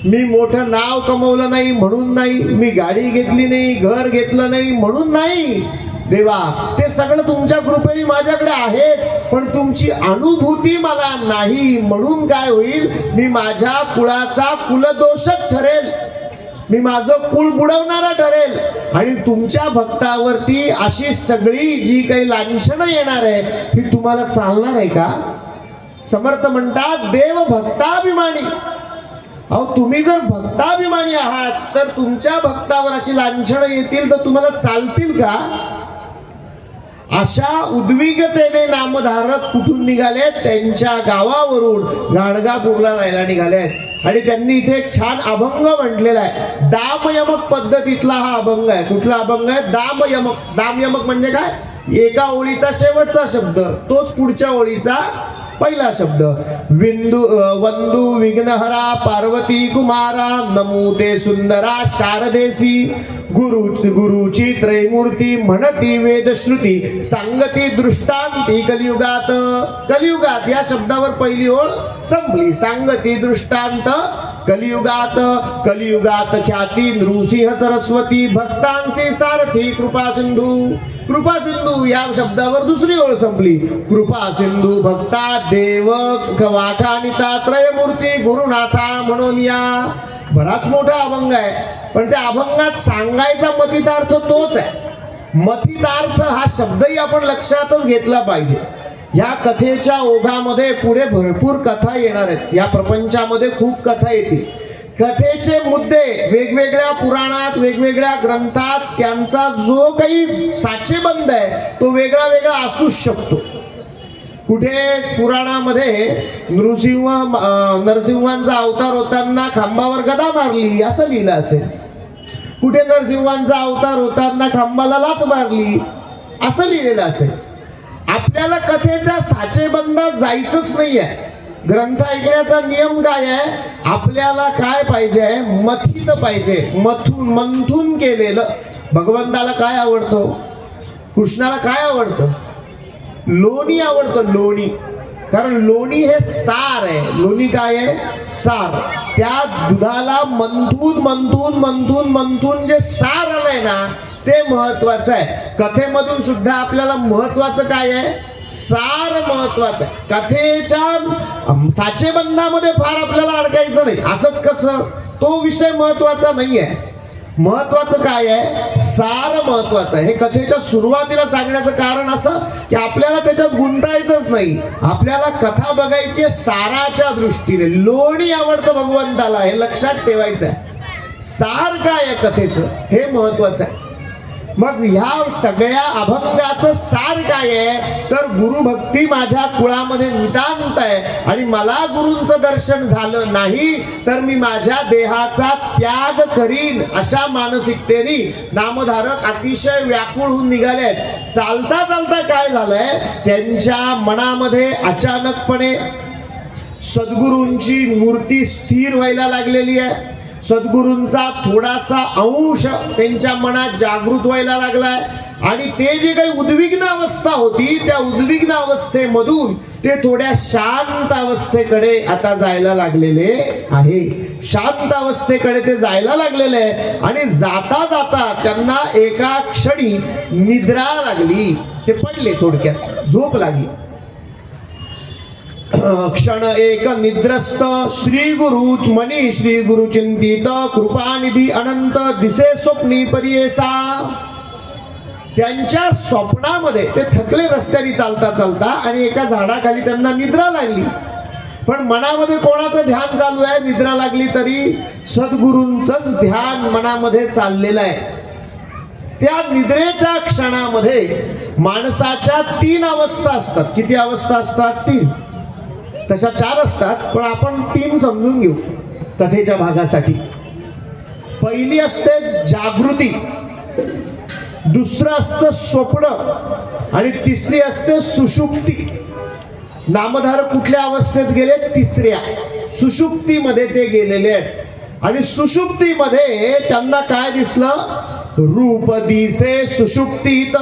Speaker 3: मी मोठं नाव कमवलं नाही म्हणून नाही, मी गाडी घेतली नाही, घर घेतलं नाही म्हणून नाही. देवा ते सगळं तुमच्या कृपेने माझ्याकडे आहे, पण तुमची अनुभूती मला नाही. म्हणून काय होईल, मी माझ्या कुळाचा कुलदोषक ठरेल, मी माझं कुळ बुडवणारा ठरेल. आणि तुमच्या भक्तावरती अशी सगळी जी काही लांछनं येणार आहे ही तुम्हाला चालणार आहे का. समर्थ म्हणतात देव भक्ताभिमानी. अहो तुम्ही जर भक्ताभिमानी आहात तर तुमच्या भक्तावर अशी लांछनं येतील तर तुम्हाला चालतील का. अशा उद्विग्नतेने नामधारक कुठून निघाले, त्यांच्या गावावरून गाणगापूरला राहायला निघाले. आणि त्यांनी इथे एक छान अभंग म्हटलेला आहे. दामयमक पद्धतीतला हा अभंग आहे. कुठला अभंग आहे, दामयमक. दामयमक म्हणजे काय, एका ओळीचा शेवटचा शब्द तोच पुढच्या ओळीचा पहिला शब्द. वंदू विघ्नहरा पार्वती कुमारा नमूते सुंदरा शारदेसी. गुरुची त्रैमूर्ती म्हणती वेदश्रुती सांगती दृष्टांती कलियुगात. कलियुगात या शब्दावर पहिली ओळ संपली. सांगती दृष्टांत कलियुगात. कलियुगात ख्याती नृसिंह सरस्वती भक्तांची सारथी कृपा सिंधू. कृपा सिंधू या शब्दावर दुसरी ओळ संपली. कृपा सिंधू भक्ता देव वाखानिता त्रयमूर्ती गुरुनाथा म्हणून या. बराच मोठा अभंग आहे, पण त्या अभंगात सांगायचा मतितार्थ तोच आहे. मतितार्थ हा शब्दही आपण लक्षातच घेतला पाहिजे. या कथेच्या ओघामध्ये पुढे भरपूर कथा येणार आहेत. या प्रपंचामध्ये खूप कथा येतील. कथेचे मुद्दे वेगवेगळ्या पुराणात वेगवेगळ्या ग्रंथात त्यांचा जो काही साचेबंद आहे तो वेगळा वेगळा असूच शकतो. कुठे पुराणामध्ये नरसिंहांचा अवतार होताना खांबावर गदा मारली असं लिहिलं असेल. कुठे नरसिंहांचा अवतार होताना खांबाला लाथ मारली असं लिहिलेलं असेल. आपल्याला कथेच्या साचेबंदात जायचंच नाहीये. ग्रंथ ऐकण्याचा नियम काय आहे? आपल्याला काय पाहिजे? मथित पाहिजे, मंथून केलेलं. भगवंताला काय आवडतं? कृष्णाला काय आवडतं? लोणी आवडतं, लोणी. कारण लोणी हे सार आहे. लोणी काय आहे? सार. त्या दुधाला मंथून जे सार आलंय ना ते महत्वाचं आहे. कथेमधून सुद्धा आपल्याला महत्वाचं काय आहे? सार महत्वाचं आहे. कथेच्या साचेबंदामध्ये फार आपल्याला अडकायचं नाही. असंच कसं? तो विषय महत्वाचा नाहीये. महत्वाचं काय आहे? सार महत्वाचं आहे. हे कथेच्या सुरुवातीला सांगण्याचं कारण असं की आपल्याला त्याच्यात गुंतायचंच नाही. आपल्याला कथा बघायची साराच्या दृष्टीने. लोणी आवडतं भगवंताला हे लक्षात ठेवायचं आहे. सार काय आहे कथेचं हे महत्वाचं आहे. मग ह्या सगळ्या अभंगाचं सार काय आहे? तर गुरुभक्ती माझ्या कुळामध्ये नितांत आहे आणि मला गुरूंचं दर्शन झालं नाही तर मी माझ्या देहाचा त्याग करीन अशा मानसिकतेने नामधारक अतिशय व्याकुळ होऊन निघाले आहेत. चालता चालता काय झालंय? त्यांच्या मनामध्ये अचानकपणे सद्गुरूंची मूर्ती स्थिर व्हायला लागलेली आहे. सद्गुरूंचा थोडासा अंश त्यांच्या मनात जागृत व्हायला लागलाय आणि ते जे काही उद्विग्न अवस्था होती त्या उद्विग्न अवस्थेमधून ते थोड्या शांत अवस्थेकडे आता जायला लागलेले आहे. शांत अवस्थेकडे ते जायला लागलेले आहे आणि जाता जाता त्यांना एका क्षणी निद्रा लागली. ते पडले, थोडक्यात झोप लागली. क्षण एक निद्रस्त श्री गुरु मनी श्री गुरु चिंतित कृपानिधी अनंत दिसे स्वप्नी परियेसा. त्यांच्या स्वप्नामध्ये ते थकले रस्त्याने चालता चालता आणि एका झाडाखाली त्यांना निद्रा लागली. पण मनामध्ये कोणाचं ध्यान चालू आहे? निद्रा लागली तरी सद्गुरूंचंच ध्यान मनामध्ये चाललेलं आहे. त्या निद्रेच्या क्षणामध्ये माणसाच्या 3 अवस्था असतात. किती अवस्था असतात? 3. तशा 4 असतात पण आपण 3 समजून घेऊ कथेच्या भागासाठी. पहिली असते जागृती, दुसरं असतं स्वप्न आणि तिसरी असते सुषुप्ती. नामधारक कुठल्या अवस्थेत गेले? 3ऱ्या सुषुप्तीमध्ये ते गेलेले आहेत. आणि सुषुप्तीमध्ये त्यांना काय दिसलं? रूप दिसे सुषुप्तीत.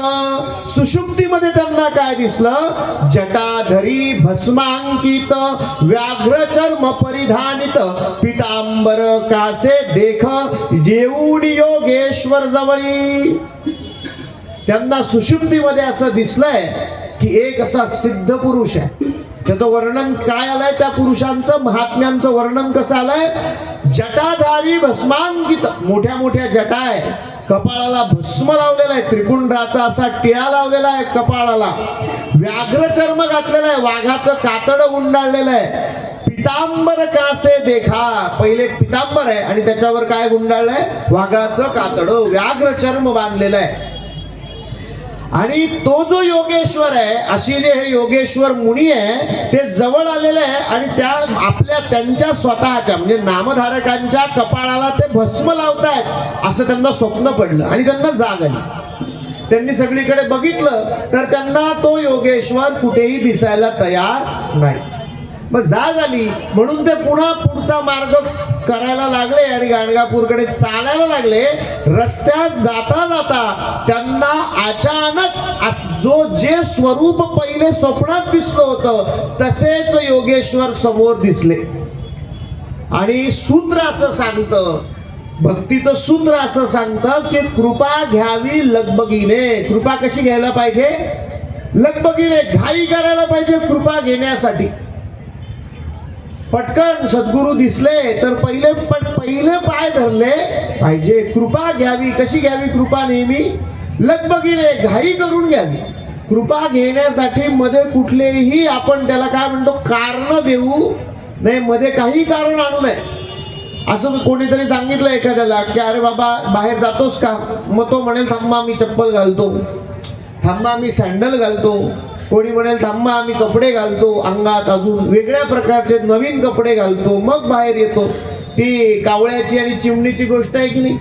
Speaker 3: सुषुप्तीमध्ये त्यांना काय दिसलं? जटाधरी भस्मांकित व्याघ्र चर्म परिधानित पितांबर कासे देख जेऊडी योगेश्वर जवळी. त्यांना सुषुप्तीमध्ये असं दिसलंय की एक असा सिद्ध पुरुष आहे. त्याचं वर्णन काय आलंय? त्या पुरुषांचं महात्म्यांचं वर्णन कसं आलंय? जटाधारी भस्मांकित, मोठ्या मोठ्या जटा आहे, कपाळाला भस्म लावलेला आहे, त्रिपुंडाचा असा टिळा लावलेला आहे कपाळाला, व्याघ्र चर्म घातलेला आहे, वाघाचं कातड गुंडाळलेलं आहे. पितांबर कासे देखा, पहिले पितांबर आहे आणि त्याच्यावर काय गुंडाळलंय? वाघाचं कातड, व्याघ्र चर्म बांधलेलं आहे. आणि तो जो योगेश्वर आहे, अशी जे हे योगेश्वर मुनी आहे ते जवळ आलेले आहे आणि त्यांच्या स्वतःच्या म्हणजे नामधारकांच्या कपाळाला ते भस्म लावतायत असं त्यांना स्वप्न पडलं आणि त्यांना जाग आली. त्यांनी सगळीकडे बघितलं तर त्यांना तो योगेश्वर कुठेही दिसायला तयार नाही. मग जाग आली म्हणून ते पुन्हा पुढचा मार्ग करायला लागले आणि गाणगापूरकडे चालायला लागले. रस्त्यात जाता जाता त्यांना अचानक जे स्वरूप पहिले स्वप्नात दिसलं होतं तसेच योगेश्वर समोर दिसले. आणि सूत्र असं सांगतं, भक्तीचं सूत्र असं सांगतं की कृपा घ्यावी लगबगीने. कृपा कशी घ्यायला पाहिजे? लगबगीने, घाई करायला पाहिजे कृपा घेण्यासाठी. पटकन सद्गुरू दिसले तर पहिले पाय धरले पाहिजे. कृपा घ्यावी, कशी घ्यावी कृपा? नेहमी लगबगीने, घाई करून घ्यावी. कृपा घेण्यासाठी मध्ये कुठलेही आपण त्याला काय म्हणतो कारण देऊ नये. मध्ये काही कारण आणू नये. असं कोणीतरी सांगितलं एखाद्याला की अरे बाबा बाहेर जातोस का, मग तो म्हणेल थांबा मी चप्पल घालतो, थांबा मी सँडल घालतो, कोणी म्हणेल थांबा मी कपडे घालतो, अंगात अजून वेगळ्या प्रकारचे नवीन कपडे घालतो, मग बाहेर येतो. ती कावळ्याची आणि चिमणीची गोष्ट आहे की नाही.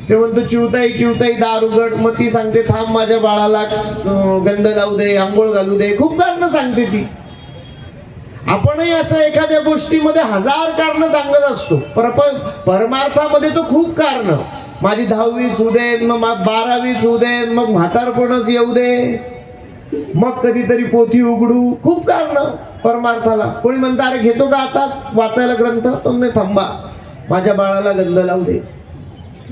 Speaker 3: ते म्हणतो चिवताई दार उघड, मग ती सांगते थांब माझ्या बाळाला गंध लावू दे, आंघोळ घालू दे, खूप कारणं सांगते ती. आपणही असं एखाद्या गोष्टीमध्ये 1000 कारणं सांगत असतो, परमार्थामध्ये तो खूप कारणं. माझी 10वीच होऊ दे, मग 12वीच होऊ दे, मग म्हातारपणच येऊ दे, मग कधीतरी पोथी उघडू, खूप कारणं परमार्थाला. कोणी म्हणतं अरे घेतो का आता वाचायला ग्रंथ, तो नाही थांबा माझ्या बाळाला गंध लावू दे.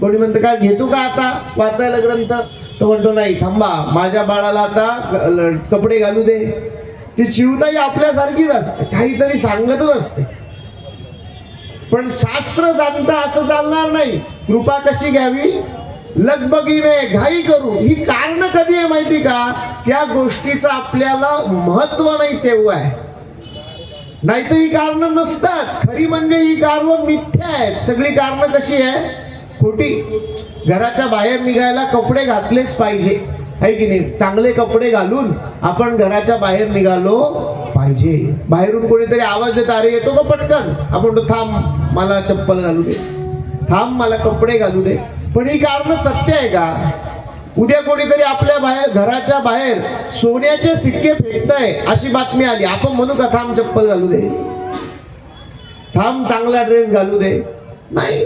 Speaker 3: कोणी म्हणतं काय घेतो का आता वाचायला ग्रंथ, तो म्हणतो नाही थांबा माझ्या बाळाला आता कपडे घालू दे. ती चिवताई आपल्यासारखीच असते, काहीतरी सांगतच असते. पण शास्त्र सांगतं असं चालणार नाही. कृपा कशी घ्यावी, लगबगीने घाई करून. ही कारण कधी आहे माहिती का, त्या गोष्टीचं आपल्याला महत्व नाही तेव्हा आहे. नाहीतर ही कारण नसतात. खरी म्हणजे ही कारण मिथ्या आहेत. सगळी कारण कशी आहे, खोटी. घराच्या बाहेर निघायला कपडे घातलेच पाहिजे, आहे की नाही. चांगले कपडे घालून आपण घराच्या बाहेर निघालो पाहिजे. बाहेरून कोणीतरी आवाज देत अरे येतो का पटकन, आपण तो थांब मला चप्पल घालू दे, थांब मला कपडे घालू दे. पण ही कारण सत्य आहे का. उद्या कोणीतरी आपल्या बाहेर घराच्या बाहेर सोन्याचे सिक्के फेकताय अशी बातमी आली, आपण म्हणू का थांब चप्पल घालू दे, थांब चांगला ड्रेस घालू दे. नाही,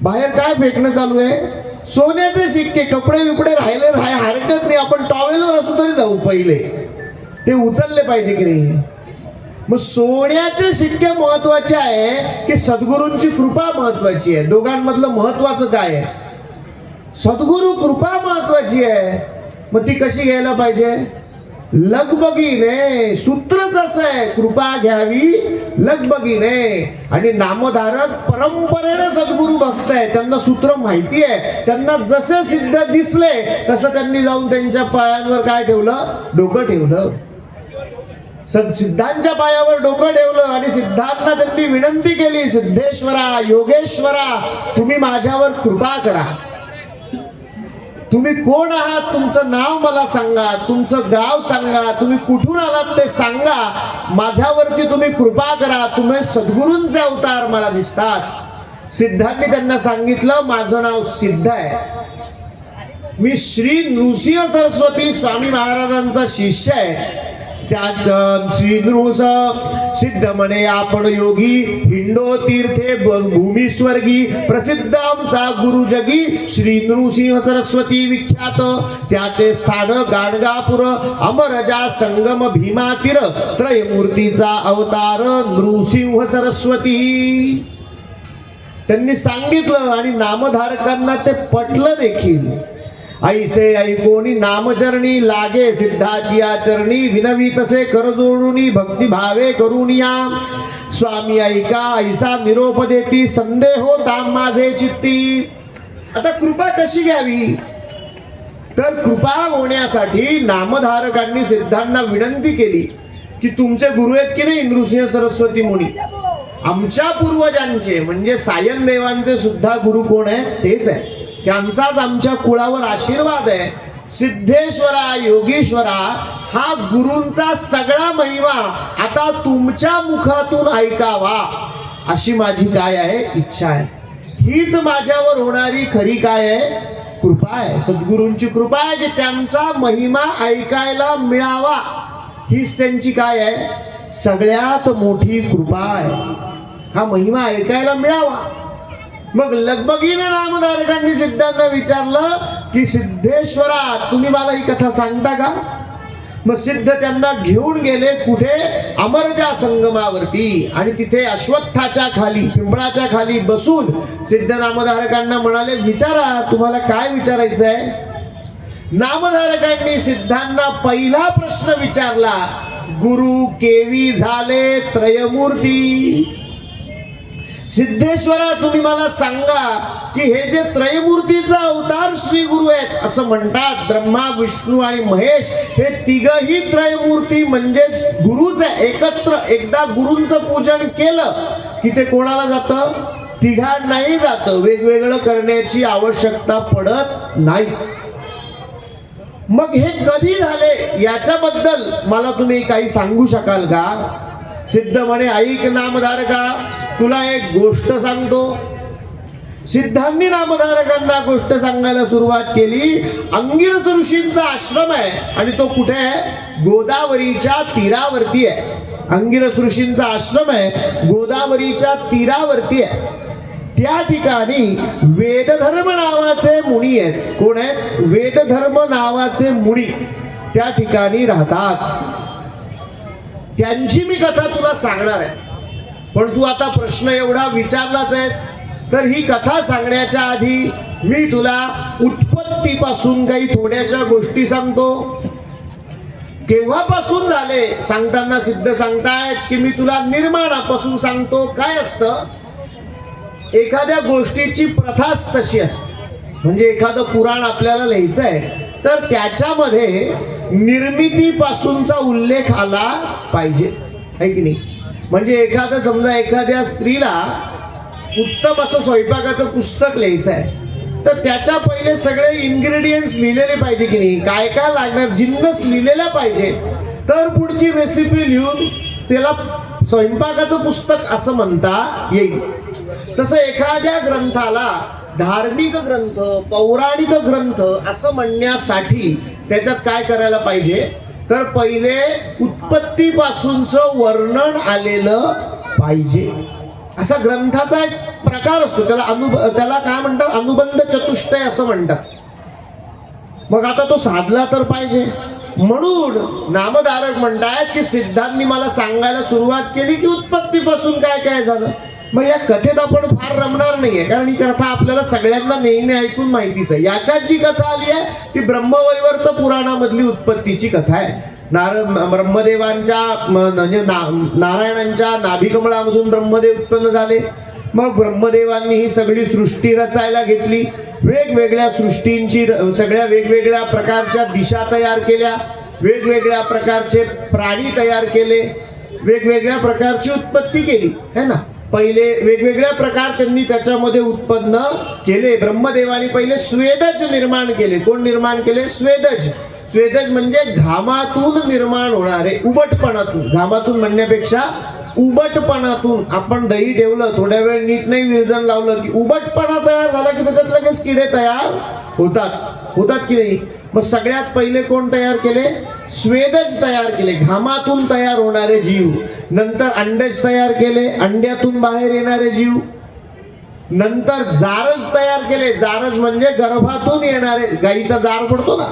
Speaker 3: बाहेर काय फेकणं चालू आहे, सोन्याचे सिक्के. कपडे बिपडे राहिले हरकत नाही, आपण टॉवेलवर असं तरी जाऊ, पहिले ते उचलले पाहिजे की नाही. मग सोन्याचे सिक्के महत्वाचे आहे की सद्गुरूंची कृपा महत्वाची आहे. दोघांमधलं महत्वाचं काय आहे, सद्गुरु कृपा महत्वाची आहे. मग ती कशी घ्यायला पाहिजे, लगबगीने. सूत्रच असं आहे, कृपा घ्यावी लगबगीने. आणि नामधारक परंपरेने सद्गुरु भक्त आहे, त्यांना सूत्र माहिती आहे. त्यांना जसे सिद्ध दिसले तसं त्यांनी जाऊन त्यांच्या पायांवर काय ठेवलं, डोकं ठेवलं. सिद्धांच्या पायावर डोकं ठेवलं आणि सिद्धांना त्यांनी विनंती केली, सिद्धेश्वरा योगेश्वरा तुम्ही माझ्यावर कृपा करा. तुम्ही कोण आहात, तुमचं नाव मला सांगा, तुमचं गाव सांगा, तुम्ही कुठून आलात ते सांगा, माझ्यावरती तुम्ही कृपा करा. तुम्ही सद्गुरूंचे अवतार मला दिसतात. सिद्धांनी त्यांना सांगितलं माझं नाव सिद्ध आहे, मी श्री नृसिंह सरस्वती स्वामी महाराजांचा शिष्य आहे. त्यात श्री नृस सिद्ध म्हणे आपण योगी, हिंडो तीर्थे भूमीस्वर्गी, प्रसिद्ध आमचा गुरु जगी, श्री नृसिंह सरस्वती विख्यात. त्याचे स्थान गाणगापूर, अमरजा संगम भीमा तीर, त्रयमूर्तीचा अवतार नृसिंह सरस्वती. त्यांनी सांगितलं आणि नामधारकांना ते पटलं देखील. ऐसे ऐकोनी नामचरणी, लागे सिद्धाची आचरणी, विनवी तसे कर जोडूनी, भक्ती भावे करूनिया. स्वामी ऐका ऐसा निरोप देती, संदेहो दाम माझे चित्ती. आता कृपा कशी घ्यावी, तर कृपा होण्यासाठी नामधारकांनी सिद्धांना विनंती केली की तुमचे गुरु आहेत की नाही नृसिंह सरस्वती मुनी, आमच्या पूर्वजांचे म्हणजे सायन देवांचे सुद्धा गुरु कोण आहे, तेच आहे. त्यांचाच आमच्या कुळावर आशीर्वाद आहे. सिद्धेश्वरा योगेश्वरा हा गुरूंचा सगळा महिमा आता तुमच्या मुखातून ऐकावा अशी माझी काय आहे, इच्छा आहे. हीच माझ्यावर होणारी खरी काय आहे, कृपा आहे. सद्गुरूंची कृपा आहे की त्यांचा महिमा ऐकायला मिळावा. हीच त्यांची काय आहे, सगळ्यात मोठी कृपा आहे. हा महिमा ऐकायला मिळावा. मग लगबगीने नामधारकांनी सिद्धांना विचारलं की सिद्धेश्वरा तुम्ही मला ही कथा सांगता का. मग सिद्ध त्यांना घेऊन गेले कुठे, अमरजा संगमावरती. आणि तिथे अश्वत्थाच्या खाली, पिंपळाच्या खाली बसून सिद्ध नामधारकांना म्हणाले विचारा तुम्हाला काय विचारायचं आहे. नामधारकांनी सिद्धांना पहिला प्रश्न विचारला, गुरु केवी झाले त्रयमूर्ती. सिद्धेश्वरा तुम्ही मला सांगा की हे जे त्रयमूर्तीचा अवतार श्री गुरु आहेत असं म्हणतात, ब्रह्मा विष्णू आणि महेश हे तिघही त्रयमूर्ती म्हणजेच गुरुच आहे. एकत्र एकदा गुरूंचं पूजन केलं की ते कोणाला जातं, तिघांनाही जातं, वेगवेगळं करण्याची आवश्यकता पडत नाही. मग हे कधी झाले याच्याबद्दल मला तुम्ही काही सांगू शकाल का? सिद्ध म्हणे, ऐक नामधारका, तुला एक गोष्ट सांगतो. सिद्धांनी नामधारकांना गोष्ट सांगायला सुरुवात केली. अंगिरस ऋषींचा आश्रम आहे आणि तो कुठे आहे? गोदावरीच्या तीरावरती आहे. अंगिरस ऋषींचा आश्रम आहे, गोदावरीच्या तीरावरती आहे. त्या ठिकाणी वेदधर्म नावाचे मुनी आहेत. कोण आहेत? वेदधर्म नावाचे मुनी त्या ठिकाणी राहतात. त्यांची मी कथा तुला सांगणार आहे. पण तू आता प्रश्न एवढा विचारलाच आहेस, तर ही कथा सांगण्याच्या आधी मी तुला उत्पत्तीपासून काही थोड्याशा गोष्टी सांगतो. केव्हापासून झाले सांगताना सिद्ध सांगतायत की मी तुला निर्माणापासून सांगतो. काय असतं, एखाद्या गोष्टीची प्रथाच तशी असते. म्हणजे एखादं पुराण आपल्याला लिहायचं आहे तर त्याच्यामध्ये निर्मितीपासूनचा उल्लेख आला पाहिजे, है की नाही? म्हणजे एखादं समजा एखाद्या स्त्रीला उत्तम असं स्वयंपाकाचं पुस्तक लिहायचं आहे तर त्याच्या पहिले सगळे इन्ग्रेडियंट्स लिहिलेले पाहिजे की नाही? काय काय लागणार जिन्नस लिहिलेला पाहिजे, तर पुढची रेसिपी लिहून त्याला स्वयंपाकाचं पुस्तक असं म्हणता येईल. तसं एखाद्या ग्रंथाला धार्मिक ग्रंथ, पौराणिक ग्रंथ असं म्हणण्यासाठी त्याच्यात काय करायला पाहिजे, तर पहिले उत्पत्तीपासूनचं वर्णन आलेलं पाहिजे. असा ग्रंथाचा एक प्रकार असतो, त्याला काय म्हणतात? अनुबंध चतुष्टय असं म्हणतात. मग आता तो साधला तर पाहिजे. म्हणून नामधारक म्हणतायत की सिद्धांनी मला सांगायला सुरुवात केली की उत्पत्तीपासून काय काय झालं. मग या कथेत आपण फार रमणार नाहीये, कारण ही कथा आपल्याला सगळ्यांना नेहमी ऐकून माहितीच आहे. याच्यात जी कथा आली आहे ती ब्रह्मवैवर्त पुराणामधली उत्पत्तीची कथा आहे. ब्रह्मदेवांच्या म्हणजे नारायणांच्या नाभिकमळामधून ब्रह्मदेव उत्पन्न झाले. मग ब्रह्मदेवांनी ही सगळी सृष्टी रचायला घेतली. वेगवेगळ्या सृष्टींची, सगळ्या वेगवेगळ्या प्रकारच्या दिशा तयार केल्या, वेगवेगळ्या प्रकारचे प्राणी तयार केले, वेगवेगळ्या प्रकारची उत्पत्ती केली, है ना? पहिले वेगवेगळ्या प्रकार त्यांनी त्याच्यामध्ये उत्पन्न केले. ब्रह्मदेवानी पहिले स्वेदज निर्माण केले. कोण निर्माण केले? स्वेदज. स्वेदज म्हणजे घामातून निर्माण होणारे, उबटपणातून, घामातून म्हणण्यापेक्षा उबटपणातून. आपण दही ठेवलं, थोड्या वेळ नीट नाही विरजण लावलं की उबटपणा तयार झाला की त्याच्यात लगेच किडे तयार होतात की नाही? मग सगळ्यात पहिले कोण तयार केले? स्वेदज तयार केले, घामातून तयार होणारे जीव. नंतर अंडज तयार केले, अंड्यातून बाहेर येणारे जीव. नंतर जारज तयार केले. जारज म्हणजे गर्भातून येणारे, गाईचा जार पडतो ना,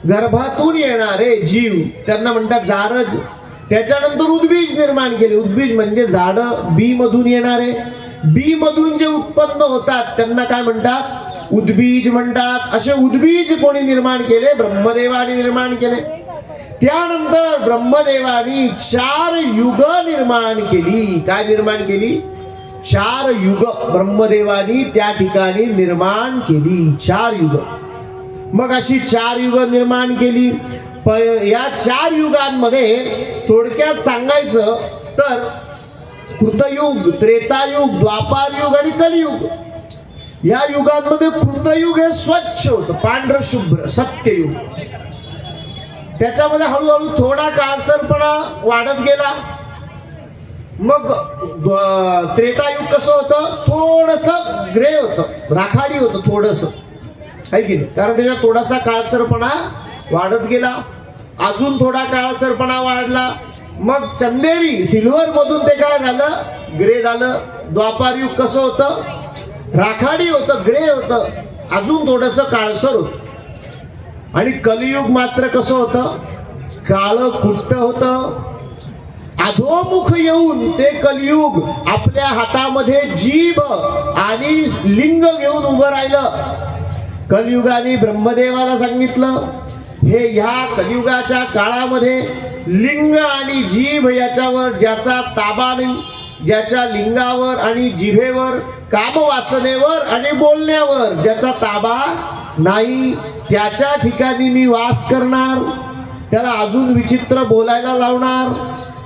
Speaker 3: गर्भातून येणारे जीव, त्यांना म्हणतात जारज. त्याच्यानंतर उद्बीज निर्माण केले. उद्बीज म्हणजे झाडं, बी मधून येणारे. बी मधून जे उत्पन्न होतात त्यांना काय म्हणतात? उद्बीज म्हणतात. असे उद्बीज कोणी निर्माण केले? ब्रह्मदेवानी निर्माण केले. त्यानंतर ब्रह्मदेवानी 4 युग निर्माण केली. काय निर्माण केली? 4 युग ब्रह्मदेवानी त्या ठिकाणी निर्माण केली. 4 युग. मग अशी 4 युग निर्माण केली. या 4 युगांमध्ये थोडक्यात सांगायचं तर कृतयुग, त्रेतायुग, द्वापारयुग आणि कलियुग. या युगांमध्ये कृतयुग हे स्वच्छ होतं, पांढर शुभ्र सत्ययुग. त्याच्यामध्ये हळूहळू थोडा काळसरपणा वाढत गेला. मग त्रेतायुग कसं होतं? थोडस ग्रे होतं, राखाडी होतं थोडस, आहे की नाही? कारण त्याच्यात थोडासा काळसरपणा वाढत गेला. अजून थोडा काळसरपणा वाढला. मग चंदेरी, सिल्वर मधून ते काय झालं? ग्रे झालं. द्वापारयुग कसं होतं? राखाडी होतं, ग्रे होतं, अजून थोडस काळसर होतं. आणि कलियुग मात्र कसं होतं? काळं कुट्ट होतं. अधोमुख येऊन ते कलियुग आपल्या हातामध्ये जीभ आणि लिंग घेऊन उभं राहिलं. कलियुगाने ब्रह्मदेवाला सांगितलं, हे ह्या कलियुगाच्या काळामध्ये लिंग आणि जीभ याच्यावर ज्याचा ताबा नाही, ज्याच्या लिंगावर आणि जिभेवर, कामवासनेवर आणि बोलण्यावर ज्याचा ताबा नाही, त्याच्या ठिकाणी मी वास करणार, त्याला अजून विचित्र बोलायला लावणार,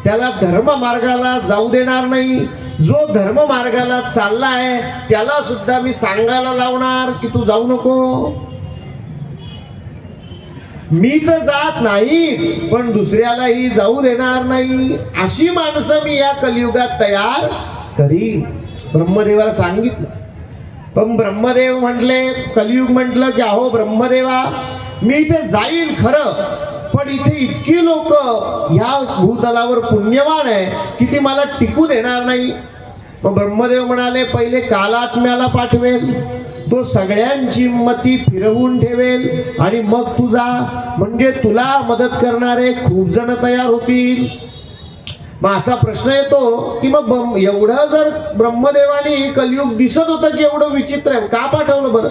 Speaker 3: त्याला धर्म मार्गाला जाऊ देणार नाही, जो धर्म मार्गाला चाललाय त्याला सुद्धा मी सांगायला लावणार की तू जाऊ नको. मी तर जात नाहीच पण दुसऱ्यालाही जाऊ देणार नाही, अशी माणसं मी या कलियुगात तयार करीन. ब्रह्मदेवाला सांगितलं. पण ब्रह्मदेव म्हटले, कलियुग म्हटलं की अहो ब्रह्मदेवा, मी इथे जाईल खरं, पण इथे इतकी लोक ह्या भूतलावर पुण्यवान आहे की ती मला टिकू देणार नाही. मग ब्रह्मदेव म्हणाले, पहिले कालात्म्याला पाठवेल, तो सगळ्यांची मती फिरवून ठेवेल आणि मग तुझा, म्हणजे तुला मदत करणारे खूप जण तयार होतील. मग असा प्रश्न येतो की मग एवढं जर ब्रह्मदेवानी कलियुग दिसत होतं की एवढं विचित्र आहे, का पाठवलं बरं?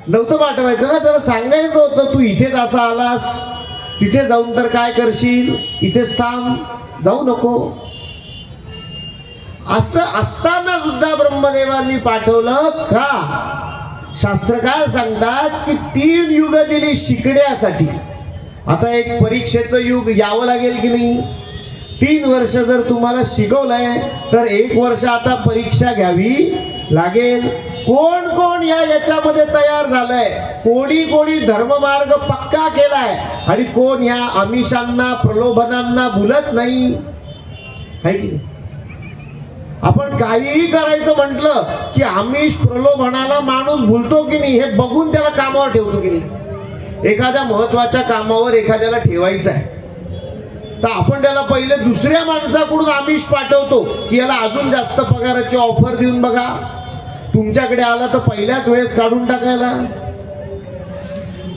Speaker 3: नव्हतं पाठवायचं ना, त्याला सांगायचं होतं तू इथेच असा आलास, तिथे जाऊन तर काय करशील, इथेच थांब, जाऊ नको. असं असताना सुद्धा ब्रह्मदेवांनी पाठवलं का? शास्त्रकार सांगतात की 3 युग दिली शिकण्यासाठी. आता एक परीक्षेचं युग यावं लागेल की नाही? 3 वर्ष जर तुम्हाला शिकवलंय तर 1 वर्ष आता परीक्षा घ्यावी लागेल. कोण कोण याच्यामध्ये तयार झालंय, कोणी धर्ममार्ग पक्का केलाय आणि कोण या आमिषांना प्रलोभनांना भुलत नाही, है की? आपण काहीही करायचं म्हटलं की आमिष प्रलोभनाला माणूस भुलतो की नाही हे बघून त्याला कामावर ठेवतो की नाही. एखाद्या महत्वाच्या कामावर एखाद्याला ठेवायचं आहे तर आपण त्याला पहिले दुसऱ्या माणसाकडून आमिष पाठवतो की याला अजून जास्त पगाराची ऑफर देऊन बघा, तुमच्याकडे आला तर पहिल्याच वेळेस काढून टाकायला.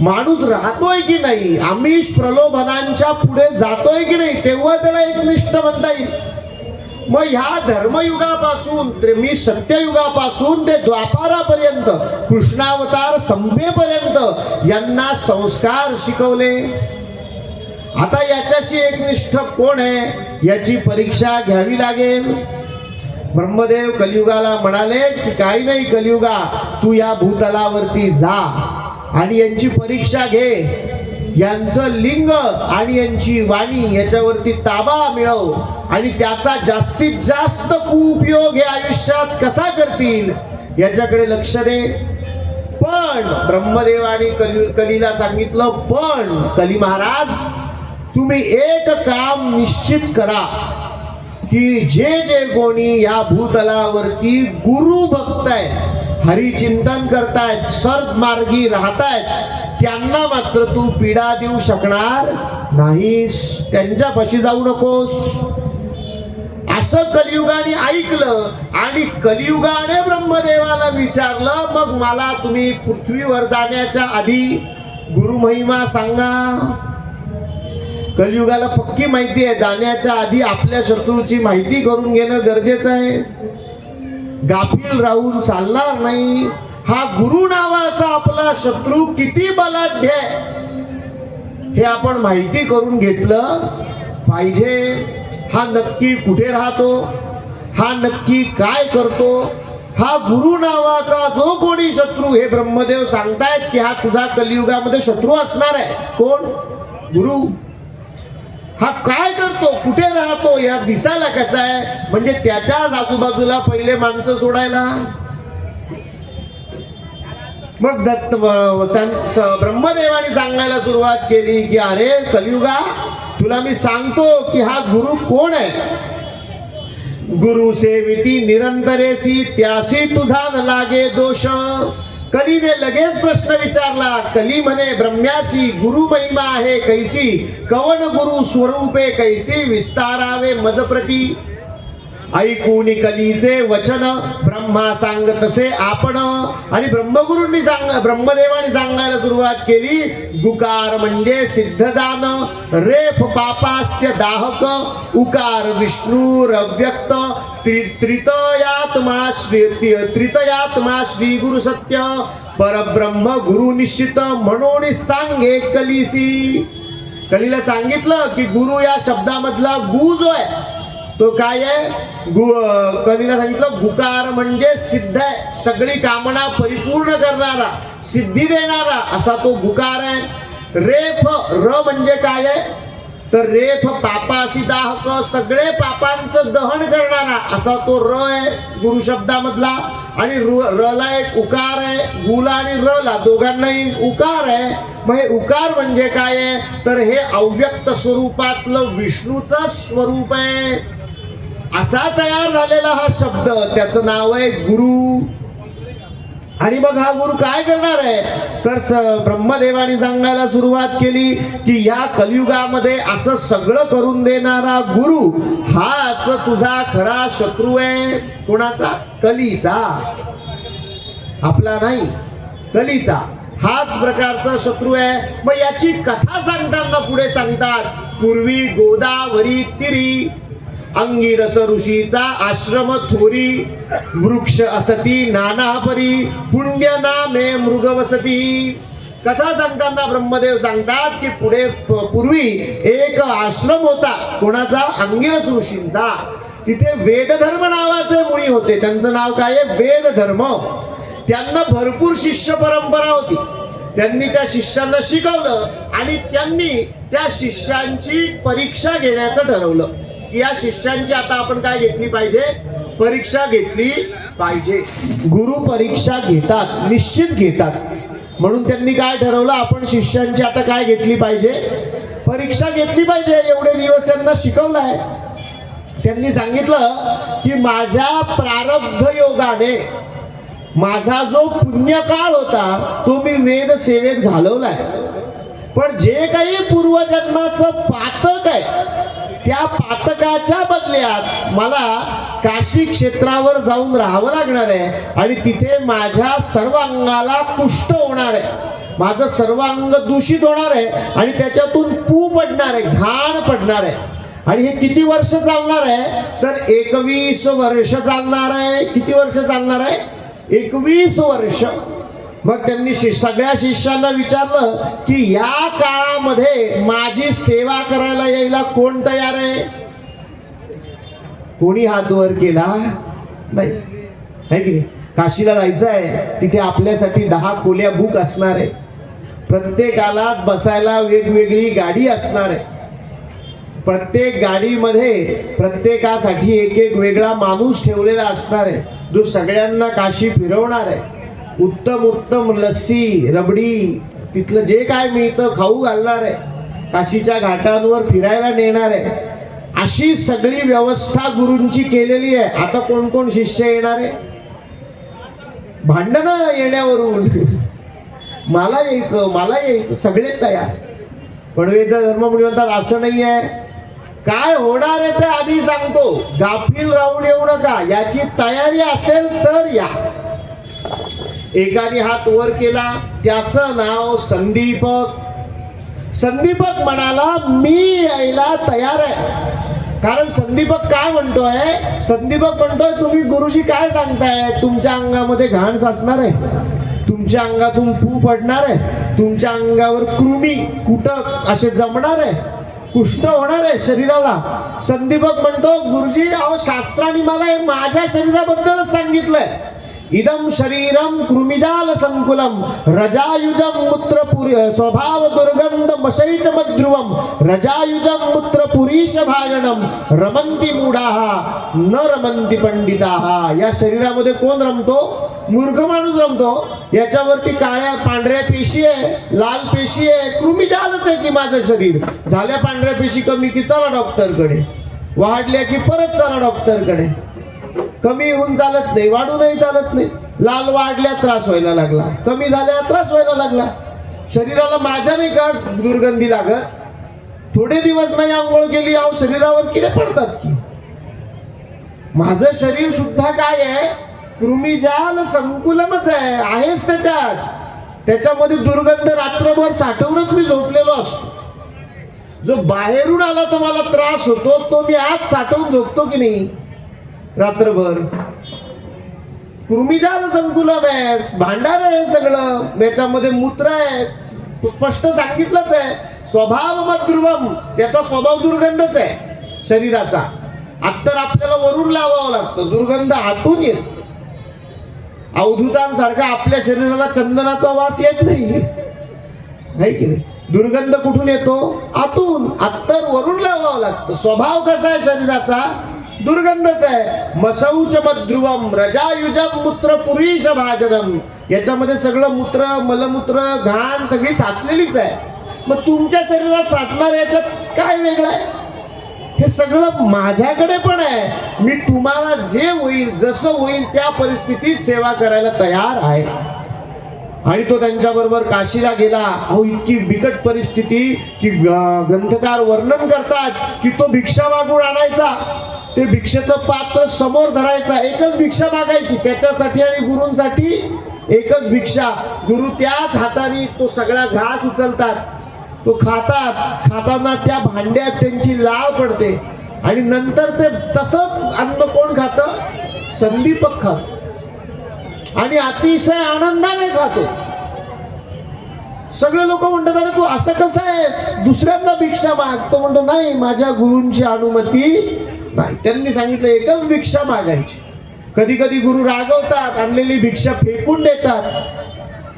Speaker 3: माणूस राहतोय की नाही, आमिष प्रलोभनांच्या पुढे जातोय की नाही, तेव्हा त्याला एकनिष्ठ म्हणता येईल. मग ह्या धर्मयुगापासून मी सत्ययुगापासून ते द्वापारापर्यंत कृष्णावतार संपेपर्यंत यांना संस्कार शिकवले. आता याच्याशी एकनिष्ठ कोण आहे याची परीक्षा घ्यावी लागेल. ब्रह्मदेव कलियुगाला म्हणाले की काही नाही कलियुगा, तू या भूतलावरती जा आणि यांची परीक्षा घे, यांचं लिंग आणि यांची वाणी याच्यावरती ताबा मिळव आणि त्याचा जास्तीत जास्त कुउपयोग हे आयुष्यात कसा करतील याच्याकडे लक्ष दे. पण ब्रह्मदेवाने कलीला सांगितलं, पण कली महाराज तुम्ही एक काम निश्चित करा की जे कोणी या भूतलावरती गुरु भक्त आहेत, हरिचिंतन करतायत, सद्मार्गी राहतायत, त्यांना मात्र तू पीडा देऊ शकणार नाहीस, त्यांच्यापाशी जाऊ नकोस. असं कलियुगाने ऐकलं आणि कलियुगाने ब्रह्मदेवाला विचारलं, मग मला तुम्ही पृथ्वीवर जाण्याच्या आधी गुरुमहिमा सांगा. कलियुगाला पक्की माहिती आहे, जाण्याच्या आधी आपल्या शत्रूची माहिती करून घेणं गरजेचं आहे. गाफील राहून चालणार नाही. हा गुरु नावाचा आपला शत्रू किती बलाढ्य आहे हे आपण माहिती करून घेतलं पाहिजे. हा नक्की कुठे राहतो, हा नक्की काय करतो, हा गुरु नावाचा जो कोणी शत्रू, हे ब्रह्मदेव सांगतायत की हा तुझा कलियुगामध्ये शत्रू असणार आहे. कोण? गुरु. हा काय करतो, कुठे राहतो, या दिसायला कसा आहे, म्हणजे त्याच्या आजूबाजूला पहिले माणसं सोडायला. मग ब्रह्मदेवाने सांगायला सुरुवात केली की अरे कलियुगा, तुला मी सांगतो की हा गुरु कोण आहे. गुरु सेविती निरंतरेसी, त्यासी तुझा न लागे दोष. कलीने लगेच प्रश्न विचारला. कली म्हणे, ब्रह्म्यासी गुरु महिमा आहे कैसी, कवन गुरु स्वरूपे कैसी, विस्तारावे मदप्रती. ऐकून कलीचे वचन ब्रह्मा सांगतसे आपण. आणि ब्रह्मदेवाने सांगायला सुरुवात केली, गुकार म्हणजे सिद्ध जाण, रेफ पापास्य दाहक, उकार विष्णूर अव्यक्त, त्रितयात्मा श्री गुरु सत्य, परब्रह्म गुरु निश्चित, म्हणून सांगे कलीसी. कलीला सांगितलं की गुरु या शब्दामधला गु जो आहे तो काय आहे. कलीला सांगितलं गुकार म्हणजे सिद्ध आहे, सगळी कामना परिपूर्ण करणारा, सिद्धी देणारा असा तो गुकार आहे. रेफ र म्हणजे काय आहे, तर रेफ पापासी दाहक, सगळे पापांचं दहन करणारा असा तो र आहे गुरु शब्दामधला. आणि रला एक उकार आहे, गुला आणि रला दोघांनाही उकार आहे. मग हे उकार म्हणजे काय आहे तर हे अव्यक्त स्वरूपातलं विष्णूचं स्वरूप आहे. असा तयार झालेला हा शब्द, त्याचं नाव आहे गुरु. आणि मग हा गुरु काय करणार आहे तर ब्रह्मदेवाने सांगायला सुरुवात केली की या कलियुगामध्ये असं सगळं करून देणारा गुरु हाच तुझा खरा शत्रू आहे. कोणाचा? कलीचा, आपला नाही, कलीचा हाच प्रकारचा शत्रू आहे. मग याची कथा सांगताना पुढे सांगतात, पूर्वी गोदावरी तिरी अंगिरस ऋषीचा आश्रम थोरी, वृक्ष असती नाना परी, पुण्य नामे मृग वसती. कथा सांगताना ब्रह्मदेव सांगतात की पुढे पूर्वी एक आश्रम होता. कोणाचा? अंगिरस ऋषींचा. तिथे वेदधर्म नावाचे मुनी होते. त्यांचं नाव काय आहे? वेदधर्म. त्यांना भरपूर शिष्य परंपरा होती. त्यांनी त्या शिष्यांना शिकवलं आणि त्यांनी त्या शिष्यांची परीक्षा घेण्याचं ठरवलं की या शिष्यांची आता आपण काय घेतली पाहिजे? परीक्षा घेतली पाहिजे. गुरु परीक्षा घेतात, निश्चित घेतात. म्हणून त्यांनी काय ठरवलं, आपण शिष्यांची आता काय घेतली पाहिजे? परीक्षा घेतली पाहिजे. एवढे दिवस त्यांना शिकवलं आहे. त्यांनी सांगितलं की माझ्या प्रारब्ध योगाने माझा जो पुण्यकाळ होता तो मी वेद सेवेत घालवलाय. पण जे काही पूर्वजन्माचं पातक आहे त्या पातकाच्या बदल्यात मला काशी क्षेत्रावर जाऊन राहावं लागणार आहे आणि तिथे माझ्या सर्व अंगाला कुष्ठ होणार आहे, माझं सर्व अंग दूषित होणार आहे आणि त्याच्यातून पू पडणार आहे, घाण पडणार आहे. आणि हे किती वर्ष चालणार आहे तर 21 वर्ष चालणार आहे. किती वर्ष चालणार आहे? 21 वर्ष. मग त्यांनी सगळ्या शिष्यांना विचारलं की या काळामध्ये माझी सेवा करायला यायला कोण तयार आहे? कोणी हात वर केला नाही, है की नाही? काशीला जायचं आहे, तिथे आपल्यासाठी 10 खोल्या बुक असणार आहे. प्रत्येकाला बसायला वेगवेगळी गाडी असणार आहे. प्रत्येक गाडीमध्ये प्रत्येकासाठी एक एक वेगळा माणूस ठेवलेला असणार आहे जो सगळ्यांना काशी फिरवणार आहे. उत्तम उत्तम लस्सी, रबडी, तिथलं जे काय मिळतं खाऊ घालणार आहे. काशीच्या घाटांवर फिरायला नेणार आहे. अशी सगळी व्यवस्था गुरूंची केलेली आहे. आता कोण कोण शिष्य येणार आहे? भांडण येण्यावरून मला यायचं, मला यायचं, सगळे तयार. पण वेद धर्म म्हणतात असं नाही आहे. काय होणार आहे ते आधी सांगतो, गाफील राहून येऊ नका. याची तयारी असेल तर या. एकाने हात वर केला, त्याचं नाव संदीपक. संदीपक म्हणाला मी यायला तयार आहे. कारण संदीपक काय म्हणतोय? संदीपक म्हणतोय तुम्ही गुरुजी काय सांगताय? तुमच्या अंगामध्ये घाण साचणार आहे, तुमच्या अंगातून पू पडणार आहे, तुमच्या अंगावर कृमी कुटक असे जमणार आहे, कुष्ठ होणार आहे शरीराला. संदीपक म्हणतो गुरुजी अहो शास्त्राने मला हे माझ्या शरीराबद्दलच सांगितलंय. इदम शरीरम कृमिजाल संकुलम रजायुजम मूत्रपुरी स्वभाव दुर्गंध मशैच मध्रुवम रजायुजम मूत्रपुरीश भाजनम रमंती मूढाहा न रमंती पंडिताहा. या शरीरामध्ये कोण रमतो? मूर्ख माणूस रमतो. याच्यावरती काळ्या पांढऱ्या पेशी आहे, लाल पेशी आहे, कृमिजालच आहे की माझं शरीर. झाल्या पांढऱ्या पेशी कमी की चला डॉक्टरकडे, वाढल्या की परत चला डॉक्टरकडे. कमी होऊन चालत नाही, वाढूनही चालत नाही. लाल वाढल्या त्रास व्हायला लागला, कमी झाल्या त्रास व्हायला लागला. शरीराला माझ्या नाही का दुर्गंधी लागत? थोडे दिवस नाही आंघोळ केली अहो शरीरावर किडे पडतात की. माझं शरीर सुद्धा काय आहे? कृमिजाल संकुलमच आहे, आहेच त्याच्यात. त्याच्यामध्ये दुर्गंध रात्रभर साठवूनच मी झोपलेलो असतो. जो बाहेरून आला तर मला त्रास होतो तो मी आज साठवून झोपतो की नाही रात्रभर. कृमिजाल संकुलम आहे, भांडार आहे सगळं. याच्यामध्ये मूत्र आहे, स्पष्ट सांगितलंच आहे. स्वभाव मध्रुवम, त्याचा स्वभाव दुर्गंधच आहे शरीराचा. अत्तर आपल्याला वरून लावावं लागतं, दुर्गंध हातून येत. अवधूतांसारखा आपल्या शरीराला चंदनाचा वास येत नाही. आहे की नाही? दुर्गंध कुठून येतो? आतून. अत्तर वरून लावावं लागतं. स्वभाव कसा आहे शरीराचा? दुर्गंधच आहे. मशौच मध्रुवम रजायुजम मूत्र पुरीश भाजनम. याच्यामध्ये सगळं मूत्र, मलमूत्र, घाण सगळी साचलेलीच आहे. मग तुमच्या शरीरात साचणार याच्यात काय वेगळं आहे? हे सगळं माझ्याकडे पण आहे. मी तुम्हाला जे होईल, जसं होईल त्या परिस्थितीत सेवा करायला तयार आहे. आणि तो त्यांच्याबरोबर काशीला गेला. अहो, इतकी बिकट परिस्थिती की ग्रंथकार वर्णन करतात की तो भिक्षा मागून आणायचा. ते भिक्षेचं पात्र समोर धरायचा. एकच भिक्षा मागायची त्याच्यासाठी आणि गुरूंसाठी एकच भिक्षा. गुरु त्याच हाताने तो सगळा घास उचलतात, तो खातात. खाताना त्या भांड्यात त्यांची लाळ पडते आणि नंतर ते तसंच अन्न कोण खातं? संदीपक खातो आणि अतिशय आनंदाने खातो. सगळे लोक म्हणतात, अरे तू असं कसं आहेस? दुसऱ्यांना भिक्षा माग. तो म्हणतो, नाही, माझ्या गुरूंची अनुमती नाही. त्यांनी सांगितलं एकच भिक्षा मागायची. कधी कधी गुरु रागवतात, आणलेली भिक्षा फेकून देतात.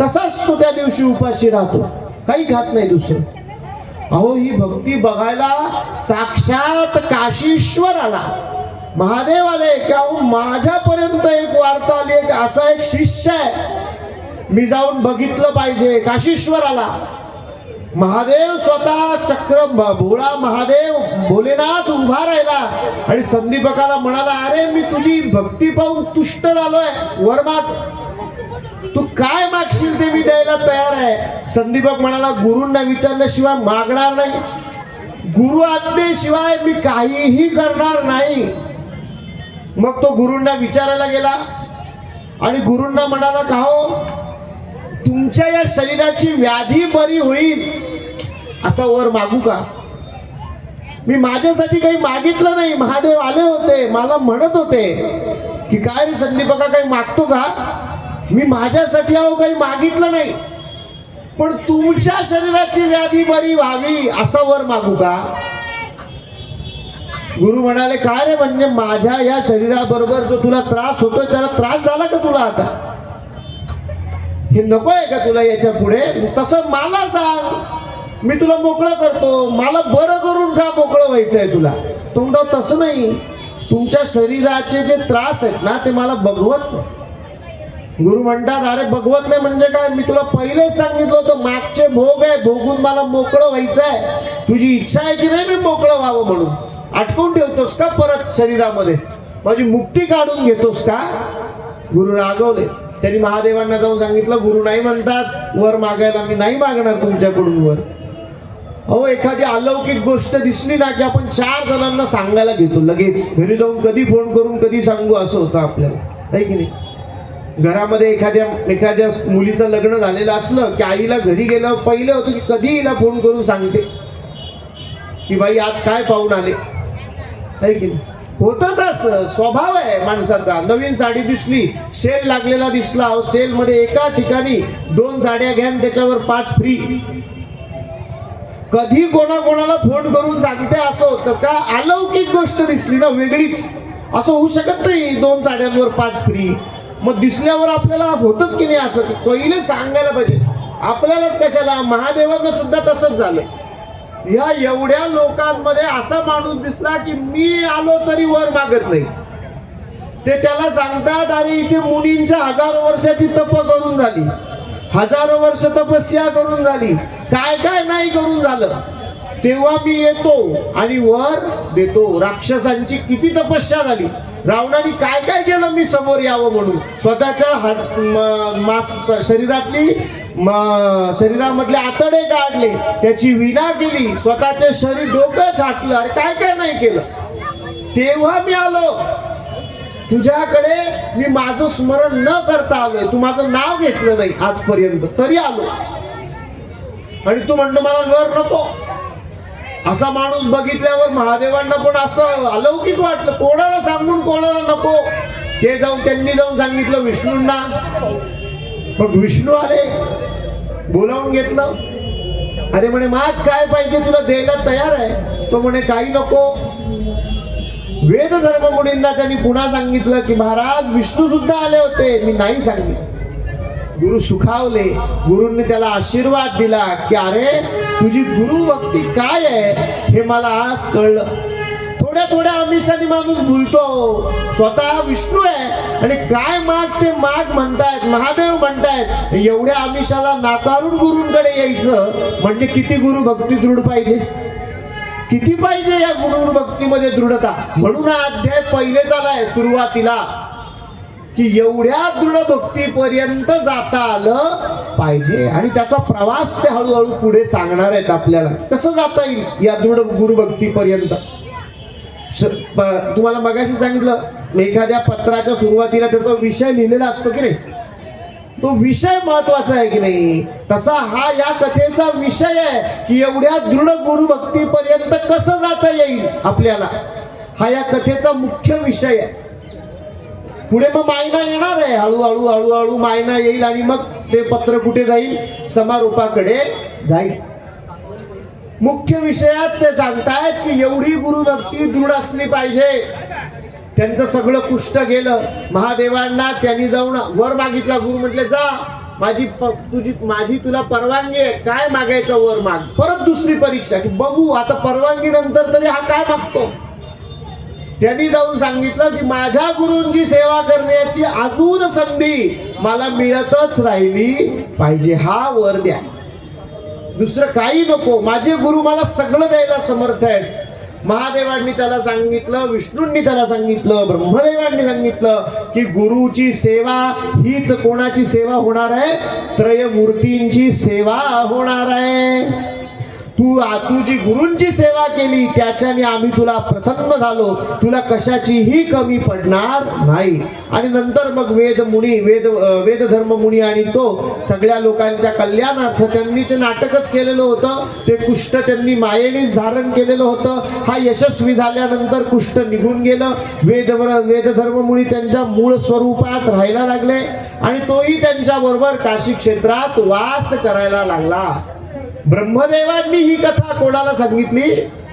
Speaker 3: तसाच तो त्या दिवशी उपाशी राहतो, काही खात नाही दुसरं. अहो, ही भक्ती बघायला साक्षात काशीश्वर आला, महादेव आले. की अहो, माझ्यापर्यंत एक वार्ता आली, एक असा एक शिष्य आहे, मी जाऊन बघितलं पाहिजे. काशीश्वर आला. महादेव स्वतः चक्र भोळा महादेव भोलेनाथ उभा राहिला आणि संदीपकाला म्हणाला, अरे मी तुझी भक्ती पाहून तुष्ट झालोय, वर माग. तू काय मागशील ते मी द्यायला तयार आहे. संदीपक म्हणाला, गुरूंना विचारल्याशिवाय मागणार नाही. गुरु आज्ञेशिवाय मी काहीही करणार नाही. मग तो गुरूंना विचारायला गेला आणि गुरूंना म्हणाला, का हो, तुमच्या या शरीराची व्याधी बरी होईल असं वर मागू का? मी माझ्यासाठी काही मागितलं नाही. महादेव आले होते, मला म्हणत होते की काय रे संदीपका, काही मागतो का? मी माझ्यासाठी अहो काही मागितलं नाही, पण तुमच्या शरीराची व्याधी बरी व्हावी असं वर मागू का? गुरु म्हणाले, काय रे, म्हणजे माझ्या या शरीराबरोबर जो तुला त्रास होतोय त्याला त्रास झाला का तुला? आता हे नको आहे का तुला याच्या पुढे? तसं मला सांग, मी तुला मोकळं करतो. मला बरं करून का मोकळं व्हायचंय तुला? तो म्हणतो, तसं नाही, तुमच्या शरीराचे जे त्रास आहेत ना ते मला बघवत नाही. गुरु म्हणतात, अरे बघवत नाही म्हणजे काय? मी तुला पहिलेच सांगितलं होतं, मागचे भोग आहे, भोगून मला मोकळं व्हायचं आहे. तुझी इच्छा आहे की नाही मी मोकळं व्हावं म्हणून? अटकून ठेवतोस का परत शरीरामध्ये? माझी मुक्ती काढून घेतोस का? गुरु रागवले. त्यांनी महादेवांना जाऊन सांगितलं, गुरु नाही म्हणतात वर मागायला, मी नाही मागणार तुमच्याकडून वर. अहो, एखादी अलौकिक गोष्ट दिसली ना की आपण 4 जणांना सांगायला घेतो लगेच. घरी जाऊन कधी फोन करून कधी सांगू असं होतं आपल्याला, आहे की नाही? घरामध्ये एखाद्या मुलीचं लग्न झालेलं असलं की आईला घरी गेलं पहिले होतं की कधी हिला फोन करून सांगते की बाई आज काय पाहून आले, आहे की नाही? होतं तसं, स्वभाव आहे माणसाचा. नवीन साडी दिसली, सेल लागलेला दिसला, सेल मध्ये एका ठिकाणी 2 साड्या घ्या आणि त्याच्यावर 5 फ्री. कधी कोणाकोणाला फोन करून सांगते असं होतं का? अलौकिक गोष्ट दिसली ना वेगळीच, असं होऊ शकत नाही 2 साड्यांवर 5 फ्री. मग दिसल्यावर आपल्याला होतच की नाही असं? पहिले सांगायला पाहिजे. आपल्यालाच कशाला? महादेवांना सुद्धा तसंच झालं. या एवढ्या लोकांमध्ये असा माणूस दिसला की मी आलो तरी वर मागत नाही. ते त्याला सांगतात, अरे इथे मुनींच्या 1000 वर्षाची तप करून झाली, 1000 वर्ष तपस्या करून झाली, काय काय नाही करून झालं, तेव्हा मी येतो आणि वर देतो. राक्षसांची किती तपस्या झाली, रावणाने काय काय केलं मी समोर यावं म्हणून. स्वतःच्या शरीरामधले आतडे काढले, त्याची विना केली, स्वतःचे शरीर डोकं छाटलं, अरे काय काय नाही केलं. तेव्हा मी आलो तुझ्याकडे. मी माझं स्मरण न करता आलोय, तू माझं नाव घेतलं नाही आजपर्यंत, तरी आलो. आणि तू म्हणतो मला वर नको. असा माणूस बघितल्यावर महादेवांना पण असं अलौकिक वाटलं. कोणाला सांगून कोणाला नको. ते त्यांनी जाऊन सांगितलं विष्णूंना. मग विष्णू आले, बोलावून घेतलं. अरे म्हणे, माग काय पाहिजे तुला द्यायला तयार आहे. तो म्हणे काही नको. वेद धर्ममुनींना त्यांनी पुन्हा सांगितलं की महाराज विष्णू सुद्धा आले होते, मी नाही सांगितलं. गुरु सुखावले. गुरूंनी त्याला आशीर्वाद दिला की अरे तुझी गुरु भक्ती काय आहे हे मला आज कळलं. थोड्या थोड्या आमिषाने माणूस भुलतो. स्वतः विष्णू आहे आणि काय माग ते माग म्हणतायत, महादेव म्हणतायत. एवढ्या आमिषाला नाकारून गुरूंकडे यायचं म्हणजे किती गुरु भक्ती दृढ पाहिजे, किती पाहिजे या गुरु भक्तीमध्ये दृढता. म्हणून हा अध्याय पहिले झालाय सुरुवातीला की एवढ्या दृढ भक्तीपर्यंत जाता आलं पाहिजे आणि त्याचा प्रवास ते हळूहळू पुढे सांगणार आहेत आपल्याला कसं जाता येईल या दृढ गुरुभक्तीपर्यंत. तुम्हाला मगाशी सांगितलं एखाद्या पत्राच्या सुरुवातीला त्याचा विषय लिहिलेला असतो की नाही, तो विषय महत्वाचा आहे की नाही, तसा हा या कथेचा विषय आहे की एवढ्या दृढ गुरुभक्तीपर्यंत कसं जाता येईल आपल्याला. हा या कथेचा मुख्य विषय आहे. पुढे मग मायना येणार आहे, हळूहळू हळूहळू मायना येईल आणि मग ते पत्र कुठे जाईल, समारोपाकडे जाईल. मुख्य विषयात ते सांगतायत की एवढी गुरुभक्ती दृढ असली पाहिजे. त्यांचं सगळं कुष्ट गेलं. महादेवांना त्यांनी जाऊन वर मागितला. गुरु म्हटले जा माझी तुला परवानगी आहे, काय मागायचं वर माग. परत दुसरी परीक्षा की बघू आता परवानगी नंतर तरी हा काय मागतो. त्यांनी जाऊन सांगितलं की माझ्या गुरूंची सेवा करण्याची अजून संधी मला मिळतच राहिली पाहिजे, हा वर द्या, दुसरं काही नको. माझे गुरु मला सगळं द्यायला समर्थ आहेत. महादेवांनी त्याला सांगितलं, विष्णूंनी त्याला सांगितलं, ब्रह्मदेवांनी सांगितलं की गुरुची सेवा हीच कोणाची सेवा होणार आहे, त्रयमूर्तींची सेवा होणार आहे. तू जी गुरूंची सेवा केली त्याच्याने आम्ही तुला प्रसन्न झालो, तुला कशाचीही कमी पडणार नाही. आणि नंतर मग वेदधर्म मुनी आणि तो सगळ्या लोकांच्या कल्याणार्थ त्यांनी ते नाटकच केलेलं होतं. ते कुष्ठ त्यांनी मायेनेच धारण केलेलं होतं. हा यशस्वी झाल्यानंतर कुष्ठ निघून गेलं. वेदधर्म मुनी त्यांच्या मूळ स्वरूपात राहायला लागले आणि तोही त्यांच्या बरोबर काशी क्षेत्रात वास करायला लागला. ब्रह्मदेवांनी ही कथा कोणाला सांगितली,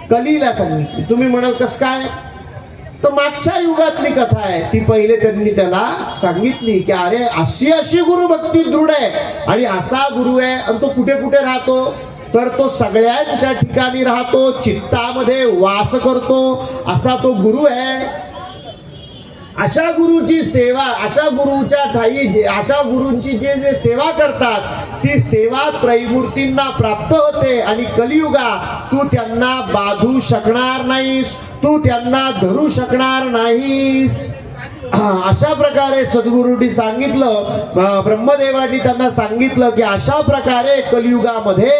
Speaker 3: कलीला सांगितली. तुम्ही म्हणाल कस काय, तो मागच्या युगातली कथा आहे. ती पहिले त्यांनी त्याला सांगितली की अरे अशी गुरुभक्ती दृढ आहे आणि असा गुरु आहे आणि तो कुठे कुठे राहतो, तर तो सगळ्यांच्या ठिकाणी राहतो, चित्तामध्ये वास करतो, असा तो गुरु आहे. अशा गुरुची सेवा, अशा गुरुच्या ठाई अशा गुरूंची जे सेवा करतात ती सेवा त्रैमूर्तींना प्राप्त होते. आणि कलियुगा तू त्यांना बाधू शकणार नाहीस, तू त्यांना धरू शकणार नाहीस. अशा प्रकारे सद्गुरूंनी सांगितलं, ब्रह्मदेवांनी त्यांना सांगितलं की अशा प्रकारे कलियुगामध्ये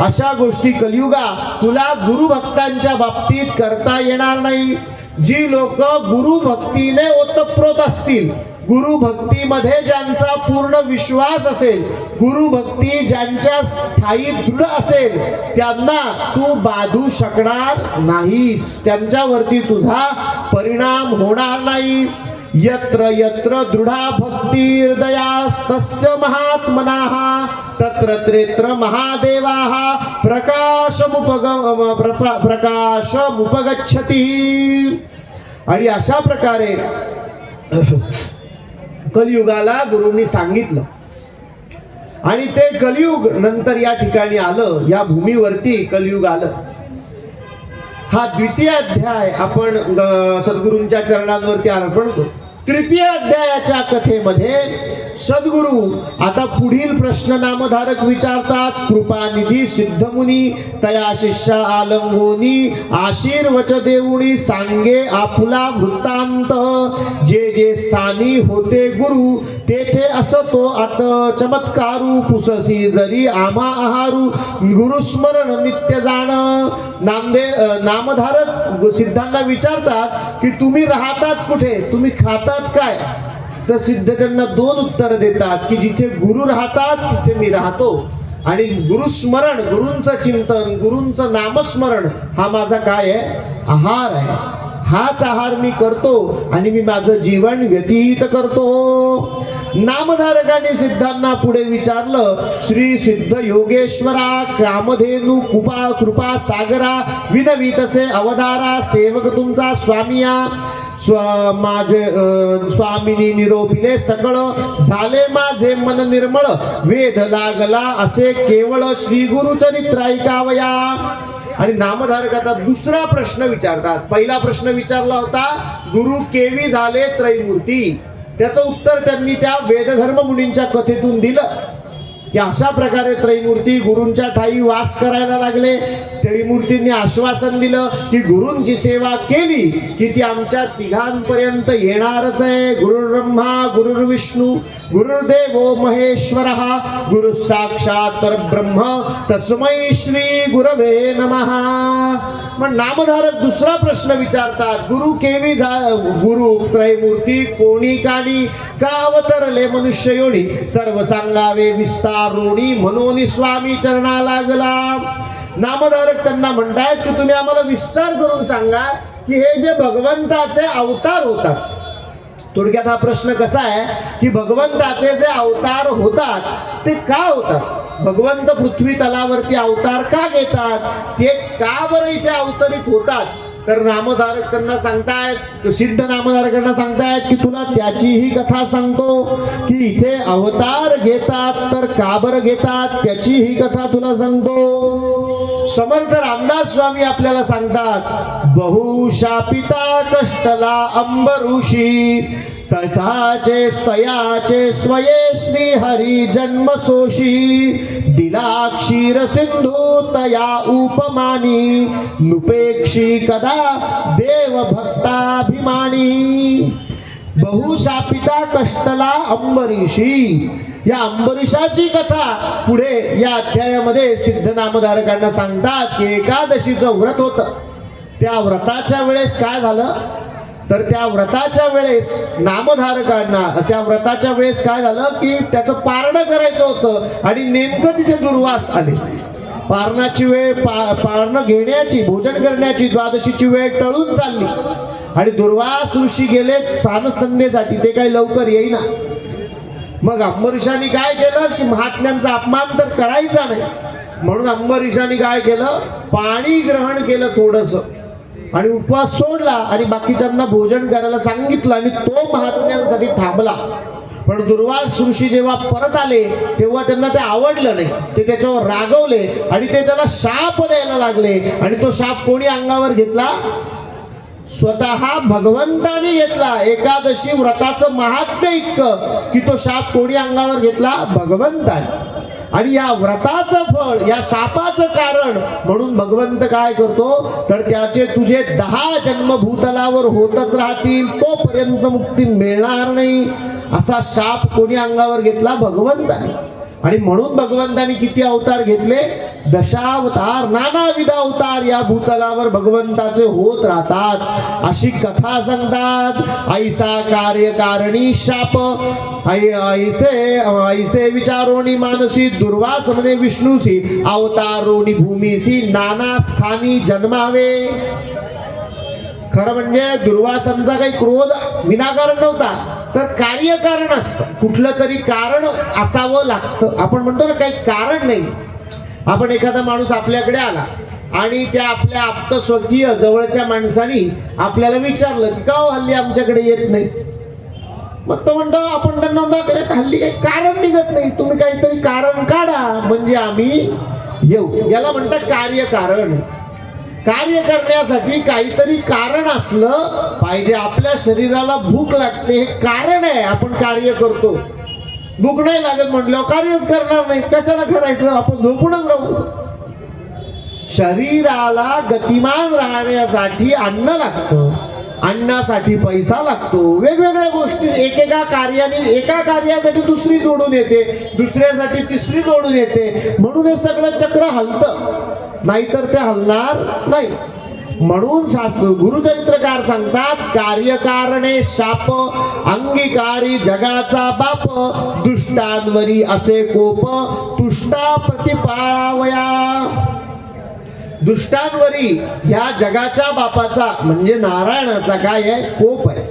Speaker 3: अशा गोष्टी कलियुगा तुला गुरुभक्तांच्या बाबतीत करता येणार नाही. जी लोक गुरु भक्तीने ओतप्रोत असतील, गुरु भक्तीमध्ये ज्यांचा पूर्ण विश्वास असेल, गुरु भक्ती ज्यांच्या ठाई दृढ असेल, त्यांना तू बाधू शकणार नाहीस, त्यांच्यावरती तुझा परिणाम होणार नाही. यत्र यत्र दृढा भक्ती हृदयास्तस्य महात्मनाः तत्र त्रेत्र महादेवाः प्रकाशमुपगच्छति. आणि अशा प्रकारे कलियुगाला गुरूंनी सांगितलं आणि ते कलियुग नंतर या ठिकाणी आलं, या भूमीवरती कलियुग आलं. हा द्वितीय अध्याय आपण सद्गुरूंच्या चरणांवरती अर्पण करू. तृतीय अध्यायाच्या कथेमध्ये सद्गुरु आता पुढील प्रश्न नामधारक विचारतात. कृपानिधी सिद्धमुनी तया शिष्या आलंगोनी आशीर्वच देऊनी सांगे आपुला वृत्तांत. जे जे स्थानी होते गुरु तेथे असतो आत चमत्कारू पुससी जरी आम्हा आहारू गुरुस्मरण नित्य जाण. नामधारक सिद्धांना विचारतात की तुम्ही राहतात कुठे, तुम्ही खातात काय. तर सिद्ध त्यांना दोन उत्तर देतात की जिथे गुरु राहतात तिथे मी राहतो आणि गुरुस्मरण, गुरूंचं चिंतन, गुरूंचं नामस्मरण हा माझा काय आहे, आहार आहे. हाच आहार मी करतो आणि मी माझं जीवन व्यतीत करतो. नामधारकाने सिद्धांना पुढे विचारलं, श्री सिद्ध योगेश्वरा कामधेनु कृपा सागरा विनवितसे अवधारा सेवक तुमचा स्वामिया. माझे स्वामिनी निरोपिले सकळ झाले माझे मन निर्मळ वेध लागला असे केवळ श्री गुरु चरित्र ऐकावया. आणि नामधारकाचा दुसरा प्रश्न विचारतात. पहिला प्रश्न विचारला होता गुरु केवी झाले त्रैमूर्ती, त्याचं उत्तर त्यांनी त्या वेदधर्म मुनींच्या कथेतून दिलं की अशा प्रकारे त्रैमूर्ती गुरूंच्या ठाई वास करायला लागले. त्रिमूर्तींनी आश्वासन दिलं की गुरूंची सेवा केली की ती आमच्या तिघांपर्यंत येणारच आहे. गुरुर्ब्रह्मा गुरुर्विष्णू गुरुर्देवो महेश्वरः गुरु साक्षात परब्रह्म तस्मै श्री गुरवे नमः. मग नामधारक दुसरा प्रश्न विचारतात गुरु केवी गुरु त्रैमूर्ती कोणी कानी का अवतरले मनुष्य योनी सर्व सांगावे विस्तारोणी म्हणून स्वामी चरणा लागला. नामधारक त्यांना म्हणतायत की तुम्ही आम्हाला विस्तार करून सांगा की हे जे भगवंताचे अवतार होतात. थोडक्यात हा प्रश्न कसा आहे की भगवंताचे जे अवतार होतात ते का होतात, भगवंत पृथ्वी तलावरती अवतार का घेतात, ते का बरं इथे अवतरित होतात. तर नामधारक त्यांना सांगतायत, सिद्ध नामधारकांना सांगतायत की तुला त्याचीही कथा सांगतो की इथे अवतार घेतात तर का बरं घेतात त्याचीही कथा तुला सांगतो. समर्थ रामदास स्वामी आपल्याला सांगतात बहुशापिता कष्टला अंबऋषी तथाचे स्वयाचे स्वये श्री हरी जन्म सोशी दिला क्षीर सिंधू तया उपमानी नुपेक्षी कदा देव भक्ताभिमानी. बहुशापिता कष्टला अंबरीशी, या अंबरीशाची कथा पुढे या अध्यायामध्ये सिद्ध नामधारकांना सांगतात की एकादशीचं व्रत होतं. त्या व्रताच्या वेळेस काय झालं तर त्या व्रताच्या वेळेस नामधारकांना त्या व्रताच्या वेळेस काय झालं की त्याचं पारणं करायचं होतं आणि नेमकं तिथे दुर्वास आले. पारणाची वेळ पारणं घेण्याची भोजन करण्याची द्वादशीची वेळ टळून चालली आणि दुर्वास ऋषी गेले सानसंध्येसाठी, ते काही लवकर येईना. मग अंबरीशाने काय केलं की महात्म्यांचा अपमान तर करायचा नाही म्हणून अंबरीशाने काय केलं पाणी ग्रहण केलं थोडस आणि उपवास सोडला आणि बाकीच्यांना भोजन करायला सांगितलं आणि तो महात्म्यांसाठी थांबला. पण दुर्वास ऋषी जेव्हा परत आले तेव्हा त्यांना ते आवडलं नाही, ते त्याच्यावर रागवले आणि ते त्याला शाप द्यायला लागले. आणि तो शाप कोणी अंगावर घेतला, स्वतः भगवंताने घेतला. एकादशी व्रताचं महात्म्य इतकं की तो शाप कोणी अंगावर घेतला, भगवंताने. आणि या व्रताचं फळ या शापाचं कारण म्हणून भगवंत काय करतो तर त्याचे तुझे 10 जन्म भूतलावर होतच राहतील, तोपर्यंत मुक्ती मिळणार नाही असा शाप कोणी अंगावर घेतला, भगवंताने. आणि म्हणून भगवंताने किती अवतार घेतले, दशावतार, नानाविध अवतार या भूतलावर भगवंताचे होत राहतात अशी कथा सांगतात. ऐसा कार्यकारणी शाप ऐसे विचारोनी मानसी दुर्वास म्हणे विष्णूसी अवतारोनी भूमीसी नाना स्थानी जन्मावे. खरं म्हणजे दुर्वासांचा काही क्रोध विनाकारण नव्हता, तर कार्यकारण असतं, कुठलं तरी कारण असावं लागतं. आपण म्हणतो ना काही कारण नाही. आपण एखादा माणूस आपल्याकडे आला आणि त्या आपल्या आप्त स्वकीय जवळच्या माणसानी आपल्याला विचारलं की का हल्ली आमच्याकडे येत नाही, मग तो म्हणतो आपण त्यांना हल्ली काही कारण निघत नाही, तुम्ही काहीतरी कारण काढा म्हणजे आम्ही येऊ. याला म्हणतात कार्यकारण. कार्य करण्यासाठी काहीतरी कारण असलं पाहिजे. आपल्या शरीराला भूक लागते हे कारण आहे, आपण कार्य करतो. भूक नाही लागत म्हटल्यावर कार्यच करणार नाही, कशाला करायचं, आपण झोपूनच राहू. शरीराला गतिमान राहण्यासाठी अन्न लागतं, अन्नासाठी पैसा लागतो, वेगवेगळ्या गोष्टी एका कार्यासाठी दुसरी जोडून येते, दुसऱ्यासाठी तिसरी जोडून येते. म्हणून हे सगळं चक्र हलतं, नाहीतर ते हलणार नाही. म्हणून शास्त्र गुरुचरित्रकार सांगतात कार्यकारणे शाप अंगीकारी जगाचा बाप दुष्टांवरी असे कोप तुष्टा प्रतिपाळावया. दुष्टांवरी ह्या जगाच्या बापाचा म्हणजे नारायणाचा काय आहे, कोप आहे.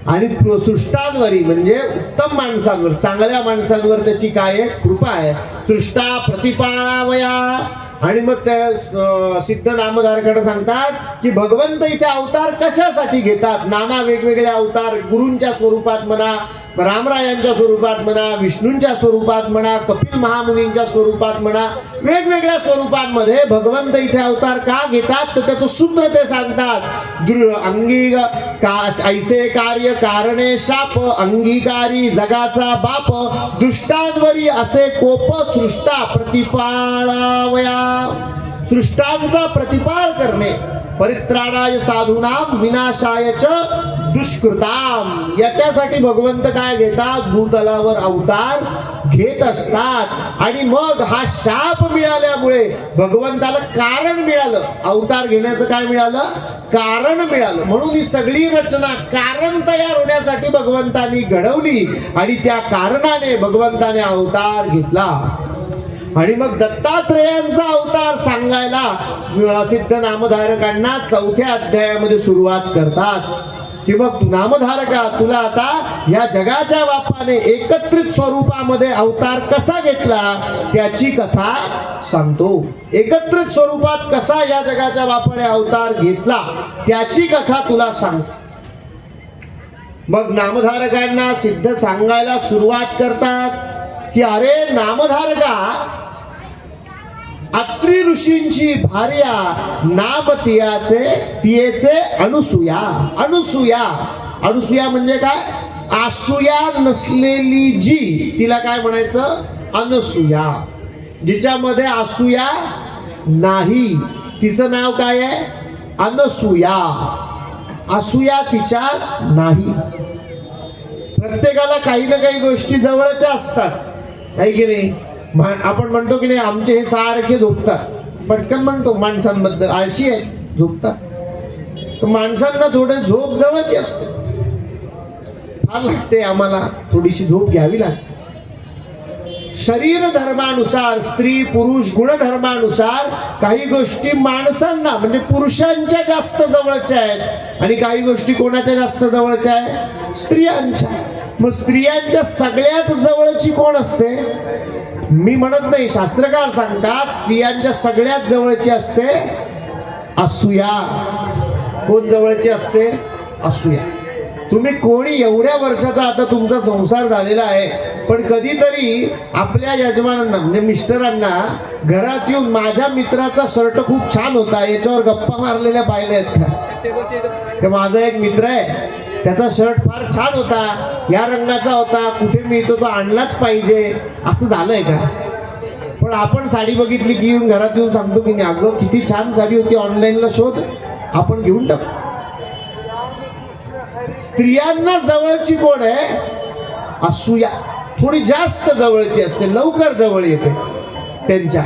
Speaker 3: आणि सृष्टांवरी म्हणजे उत्तम माणसांवर, चांगल्या माणसांवर त्याची काय आहे, कृपा आहे. सृष्टा प्रतिपाळावया. आणि मग त्या सिद्ध नामधारकांना सांगतात की भगवंत इथे अवतार कशासाठी घेतात. नाना वेगवेगळे अवतार, गुरूंच्या स्वरूपात म्हणा, रामरायांच्या स्वरूपात म्हणा, विष्णूंच्या स्वरूपात म्हणा, कपिल महामुनींच्या स्वरूपात म्हणा, वेगवेगळ्या स्वरूपांमध्ये भगवंत इथे अवतार का घेतात तर त्याचं सूत्र ते सांगतात. अंगी ऐसे कार्य कारणे शाप, अंगीकारी जगाचा बाप, दुष्टांवरी असे कोप सृष्टा प्रतिपाळावया. सृष्टांचा प्रतिपाळ करणे, परित्राणाय साधूनाम विनाशाय च दुष्कृताम, याच्यासाठी भगवंत काय घेतात, भूतलावर अवतार घेत असतात. आणि मग हा शाप मिळाल्यामुळे भगवंताला कारण मिळालं, अवतार घेण्याचं काय मिळालं, कारण मिळालं. म्हणून ही सगळी रचना कारण तयार होण्यासाठी भगवंतानी घडवली आणि त्या कारणाने भगवंताने अवतार घेतला. आणि मग दत्तात्रेयांचा अवतार सांगायला सिद्ध नामधारकांना 4थ्या अध्यायामध्ये सुरुवात करतात की मग नामधारका, तुला आता या जगाच्या बापाने एकत्रित स्वरूपामध्ये अवतार कसा घेतला त्याची कथा सांगतो. एकत्रित स्वरूपात कसा या जगाच्या बापाने अवतार घेतला त्याची कथा तुला सांग. मग नामधारकांना सिद्ध सांगायला सुरुवात करतात की अरे नामधारका, अत्रि ऋषींची भार्या नाम तियेचे अनुसूया. अनुसूया, अनुसूया म्हणजे काय, आसूया नसलेली जी, तिला काय म्हणायचं, अनुसूया. जिच्यामध्ये आसूया नाही तिचं नाव काय आहे, अनुसूया. असूया तिच्यात नाही. प्रत्येकाला काही ना काही गोष्टी जवळच्या असतात, आहे की नाही. आपण म्हणतो की नाही आमचे हे सारखे झोपतात, पटकन म्हणतो माणसांबद्दल, आळशी आहे झोपतात. तर माणसांना थोडे झोप जवळची असते, फार लागते, आम्हाला थोडीशी झोप घ्यावी लागते. शरीर धर्मानुसार, स्त्री पुरुष गुणधर्मानुसार काही गोष्टी माणसांना म्हणजे पुरुषांच्या जास्त जवळच्या आहेत आणि काही गोष्टी कोणाच्या जास्त जवळच्या आहेत, स्त्रियांच्या. मग स्त्रियांच्या सगळ्यात जवळची कोण असते, मी म्हणत नाही, शास्त्रकार सांगतात स्त्रियांच्या सगळ्यात जवळची असते असूया. कोण जवळची असते, असूया. तुम्ही कोणी एवढ्या वर्षाचा आता तुमचा संसार झालेला आहे, पण कधीतरी आपल्या यजमानांना म्हणजे मिस्टरांना घरात येऊन माझ्या मित्राचा शर्ट खूप छान होता याच्यावर गप्पा मारलेल्या पाहिल्या आहेत का? माझा एक मित्र आहे, त्याचा शर्ट फार छान होता, या रंगाचा होता, कुठे मिळतो तो आणलाच पाहिजे, असं झालंय का? पण आपण साडी बघितली की येऊन घरात येऊन सांगतो की नाही, अगं किती छान साडी होती, ऑनलाईनला शोध, आपण घेऊन टाकू. स्त्रियांना जवळची कोण आहे, असूया. थोडी जास्त जवळची असते, लवकर जवळ येते त्यांच्या,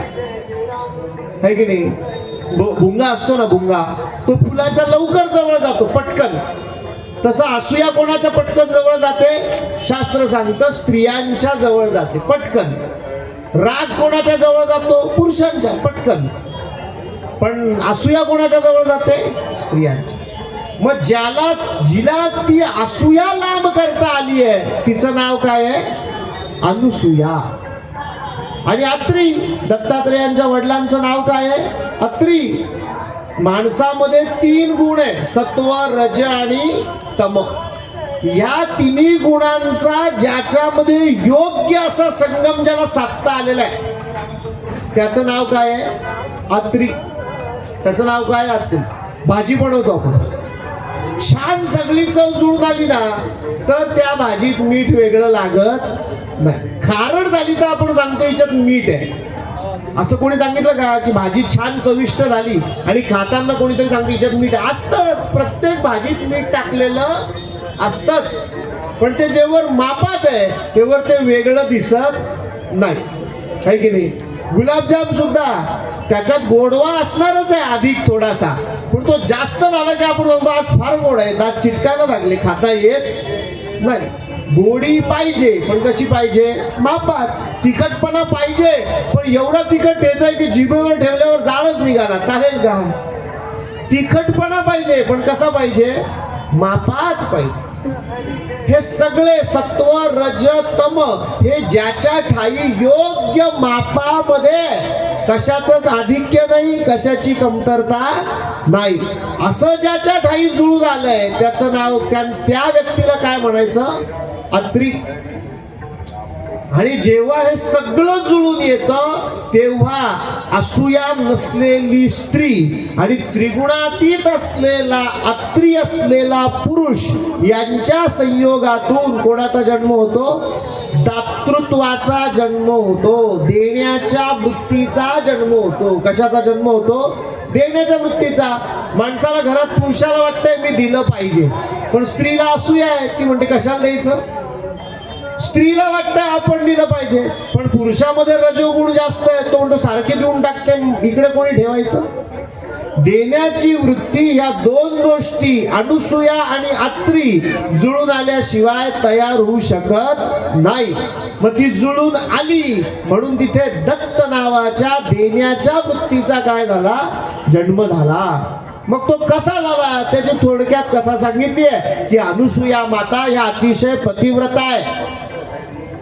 Speaker 3: है की नाही. भुंगा असतो ना, भुंगा तो फुलाच्या लवकर जवळ जातो पटकन. तसं असूया कोणाच्या पटकन जवळ जाते, शास्त्र सांगतं स्त्रियांच्या जवळ जाते पटकन. राग कोणाच्या जवळ जातो, पुरुषांच्या पटकन. पण असूया कोणाच्या जवळ जाते, स्त्रियांच्या. मग जिला ती असूया लांब करता आली आहे तिचं नाव काय आहे, अनुसूया. आणि अत्री, दत्तात्रेयांच्या वडिलांचं नाव काय आहे, अत्री. माणसामध्ये 3 गुण आहे, सत्व रज आणि तम. या तिन्ही गुणांचा ज्याच्यामध्ये योग्य असा संगम ज्याला साधता आलेला आहे त्याचं नाव काय आहे, अत्री. त्याचं नाव काय, अत्री. भाजी बनवतो आपण, छान सगळी चव जुळून आली ना तर त्या भाजीत मीठ वेगळं लागत नाही. खारट झाली तर आपण सांगतो याच्यात मीठ आहे. असं कोणी सांगितलं का की भाजी छान चविष्ट झाली आणि खाताना कोणीतरी सांगतो याच्यात मीठ असतंच. प्रत्येक भाजीत मीठ टाकलेलं असतंच, पण ते जेव्हा मापात आहे तेव्हा ते वेगळं दिसत नाही, आहे की नाही. गुलाबजाम सुद्धा त्याच्यात गोडवा असणारच आहे अधिक थोडासा, पण तो जास्त झाला की आपण म्हणतो आज फार गोड आहे, दात चिटकायला लागले, खाता येत नाही. गोडी पाहिजे पण कशी पाहिजे, मापात. तिखटपणा पाहिजे पण एवढा तिखट ठेचाय की जिभेवर ठेवल्यावर जाळच निघाला, चालेल का? तिखटपणा पाहिजे पण कसा पाहिजे, मापात पाहिजे. हे सगळे सत्व रज तम हे ज्याच्या ठाई योग्य मापामध्ये कशाचंच आधिक्य नाही, कशाची कमतरता नाही. असं ज्याच्या ठाई जुळून आलंय त्याचं नाव त्या व्यक्तीला काय म्हणायचं? अत्री. आणि जेव्हा हे सगळं जुळून येतं तेव्हा असूया नसलेली स्त्री आणि त्रिगुणातीत असलेला अत्री असलेला पुरुष यांच्या संयोगातून कोणाचा जन्म होतो? दातृत्वाचा जन्म होतो, देण्याच्या वृत्तीचा जन्म होतो. कशाचा जन्म होतो? देण्याच्या वृत्तीचा. माणसाला घरात पुरुषाला वाटतंय मी दिलं पाहिजे, पण स्त्रीला असूया आहे, ती म्हणते कशाला द्यायचं? स्त्रीला वाटतं आपण दिलं पाहिजे, पण पुरुषामध्ये रजोगुण जास्त आहे, तो म्हणतो सारखे देऊन टाकते, इकडे कोणी ठेवायचं? देण्याची वृत्ती ह्या दोन गोष्टी अनुसूया आणि अत्री जुळून आल्याशिवाय तयार होऊ शकत नाही. मग ती जुळून आली म्हणून तिथे दत्त नावाच्या देण्याच्या वृत्तीचा काय झाला? जन्म झाला. मग तो कसा झाला त्याची थोडक्यात कथा सांगितली आहे की अनुसूया माता या अतिशय पतिव्रता आहे.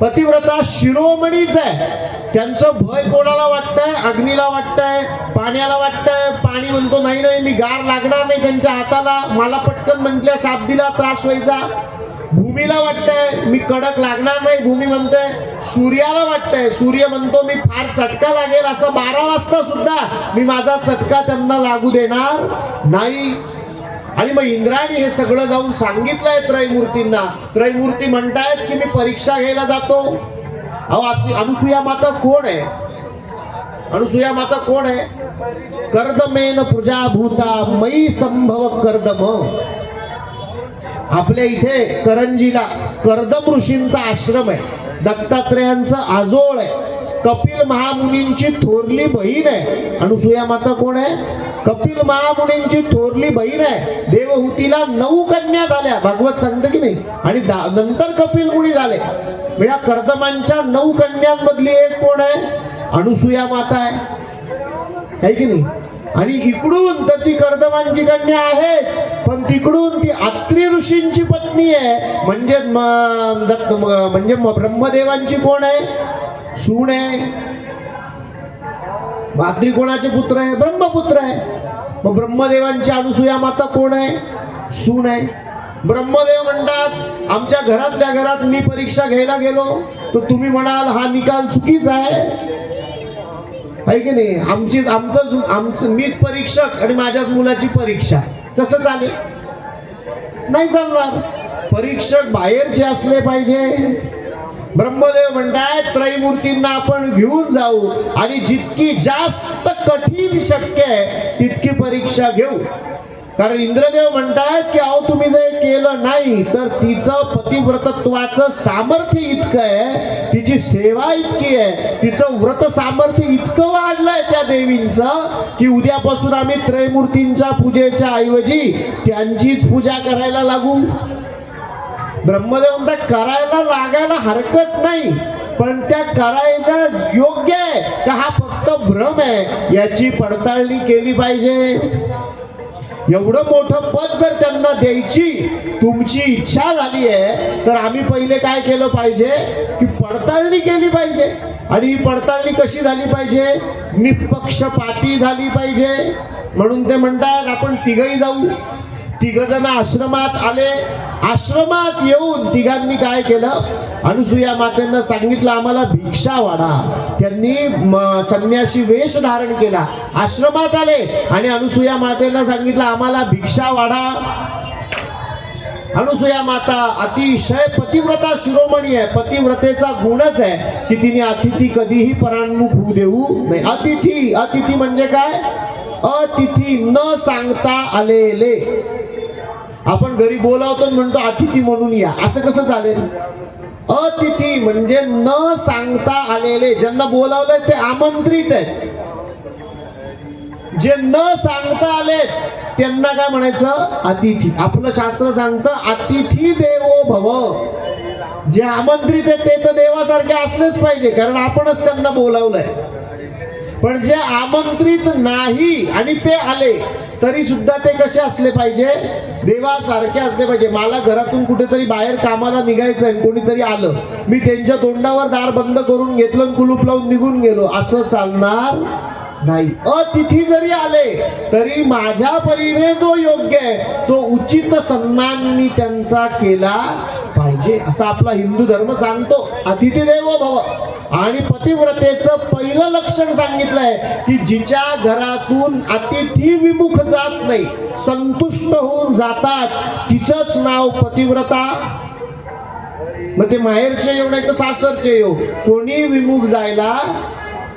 Speaker 3: पतिव्रता शिरोमणीच आहे. त्यांचं भय कोणाला वाटतंय? अग्नीला वाटतंय, पाण्याला वाटतंय. पाणी म्हणतो नाही नाही मी गार लागणार नाही त्यांच्या हाताला, मला पटकन म्हटल्या साबदीला त्रास व्हायचा. भूमीला वाटतंय मी कडक लागणार नाही, भूमी म्हणते. सूर्याला वाटतंय, सूर्य म्हणतो मी फार चटका लागेल, असं 12 वाजता सुद्धा मी माझा चटका त्यांना लागू देणार नाही. आणि मग इंद्राने हे सगळं जाऊन सांगितलंय त्रयमूर्तींना. त्रयमूर्ती म्हणतायत की मी परीक्षा घ्यायला जातो. अहो अनुसूया माता कोण आहे? अनुसूया माता कोण आहे? कर्दमेन प्रजाभूता मयी संभव कर्दम. आपल्या इथे करंजीला कर्दम ऋषींचा आश्रम आहे, दत्तात्रेयांचं आजोळ आहे, कपिल महामुनींची थोरली बहीण आहे. अनुसूया माता कोण आहे? कपिल महामुनींची थोरली बहीण आहे. देवहूतीला 9 कन्या झाल्या, भागवत सांगतं की नाही. आणि नंतर कपिल मुनी झाले. या कर्दमांच्या 9 कन्यांमधली एक कोण आहे? अनुसूया माता आहे की नाही. आणि इकडून तर ती कर्दमांची कन्या आहेच, पण तिकडून ती अत्री ऋषींची पत्नी आहे. म्हणजे ब्रह्मदेवांची कोण आहे? सून आहे. अत्री कोणाचे पुत्र आहे? ब्रह्मपुत्र आहे. मग ब्रह्मदेवांची अनुसूया माता कोण आहे? सून आहे. ब्रह्मदेव म्हणतात आमच्या घरातल्या घरात मी परीक्षा घ्यायला गेलो तर तुम्ही म्हणाल हा निकाल चुकीचा आहे की नाही. आमचं मीच परीक्षक आणि माझ्याच मुलाची परीक्षा, कसं चालेल? नाही चालणार. परीक्षक बाहेरचे असले पाहिजे. ब्रह्मदेव म्हणतात त्रयमूर्तींना आपण घेऊन जाऊ आणि जितकी जास्त कठीण शक्य आहे तितकी परीक्षा घेऊ. कारण इंद्रदेव म्हणतात की अहो तुम्ही जर केलं नाही तर तिचं पतिव्रतत्वाचं सामर्थ्य इतकं आहे, तिची सेवा इतकी आहे, तिचं व्रत सामर्थ्य इतकं वाढलंय त्या देवींचं की उद्यापासून आम्ही त्रयमूर्तींच्या पूजेच्या ऐवजी त्यांचीच पूजा करायला लागू. ब्रह्मदेव म्हणतात करायला लागायला हरकत नाही, पण त्या करायला योग्य आहे का हा फक्त भ्रम आहे याची पडताळणी केली पाहिजे. एवढं मोठं पद जर त्यांना द्यायची तुमची इच्छा झाली आहे तर आम्ही पहिले काय केलं पाहिजे की पडताळणी केली पाहिजे. आणि ही पडताळणी कशी झाली पाहिजे? निपक्षपाती झाली पाहिजे. म्हणून ते म्हणतात आपण तिघही जाऊ. 3 जण आश्रमात आले. आश्रमात येऊन तिघांनी काय केलं? अनुसूया मातेंना सांगितलं आम्हाला भिक्षा वाढा. त्यांनी संन्यासी वेश धारण केला, आश्रमात आले आणि अनुसूया मातेंना सांगितलं आम्हाला भिक्षा वाढा. अनुसूया माता अतिशय पतिव्रता शिरोमणी आहे. पतिव्रतेचा गुणच आहे की तिने अतिथी कधीही परांमुख होऊ देऊ नाही. अतिथी म्हणजे काय? अतिथी न सांगता आलेले. आपण घरी बोलावतो म्हणतो अतिथी म्हणून या, असं कसं चालेल? अतिथी म्हणजे न सांगता आलेले. ज्यांना बोलावलंय ते आमंत्रित आहेत. जे न सांगता आले त्यांना काय म्हणायचं? अतिथी. आपलं शास्त्र सांगतं अतिथी देवो भव. जे आमंत्रित आहेत ते तर देवासारखे असलेच पाहिजे कारण आपणच त्यांना बोलावलंय. पण जे आमंत्रित नाही आणि ते आले तरी सुद्धा ते कसे असले पाहिजे, देवासारखे असले पाहिजे. मला घरातून कुठेतरी बाहेर कामाला निघायचं आहे, कोणीतरी आलं, मी त्यांच्या तोंडावर दार बंद करून घेतलं, कुलूप लावून निघून गेलो, असं चालणार नाही. अतिथी जरी आले तरी माझ्या परीने जो योग्य आहे तो उचित सन्मान मी त्यांचा केला पाहिजे, असं आपला हिंदू धर्म सांगतो. अतिथी देवो भव. आणि पतिव्रतेचं पहिलं लक्षण सांगितलंय की जिच्या घरातून अतिथी विमुख जात नाही, संतुष्ट होऊन जातात, तिचंच नाव पतिव्रता. मग ते माहेरचे येऊ नाही तर सासरचे येऊ, कोणी विमुख जायला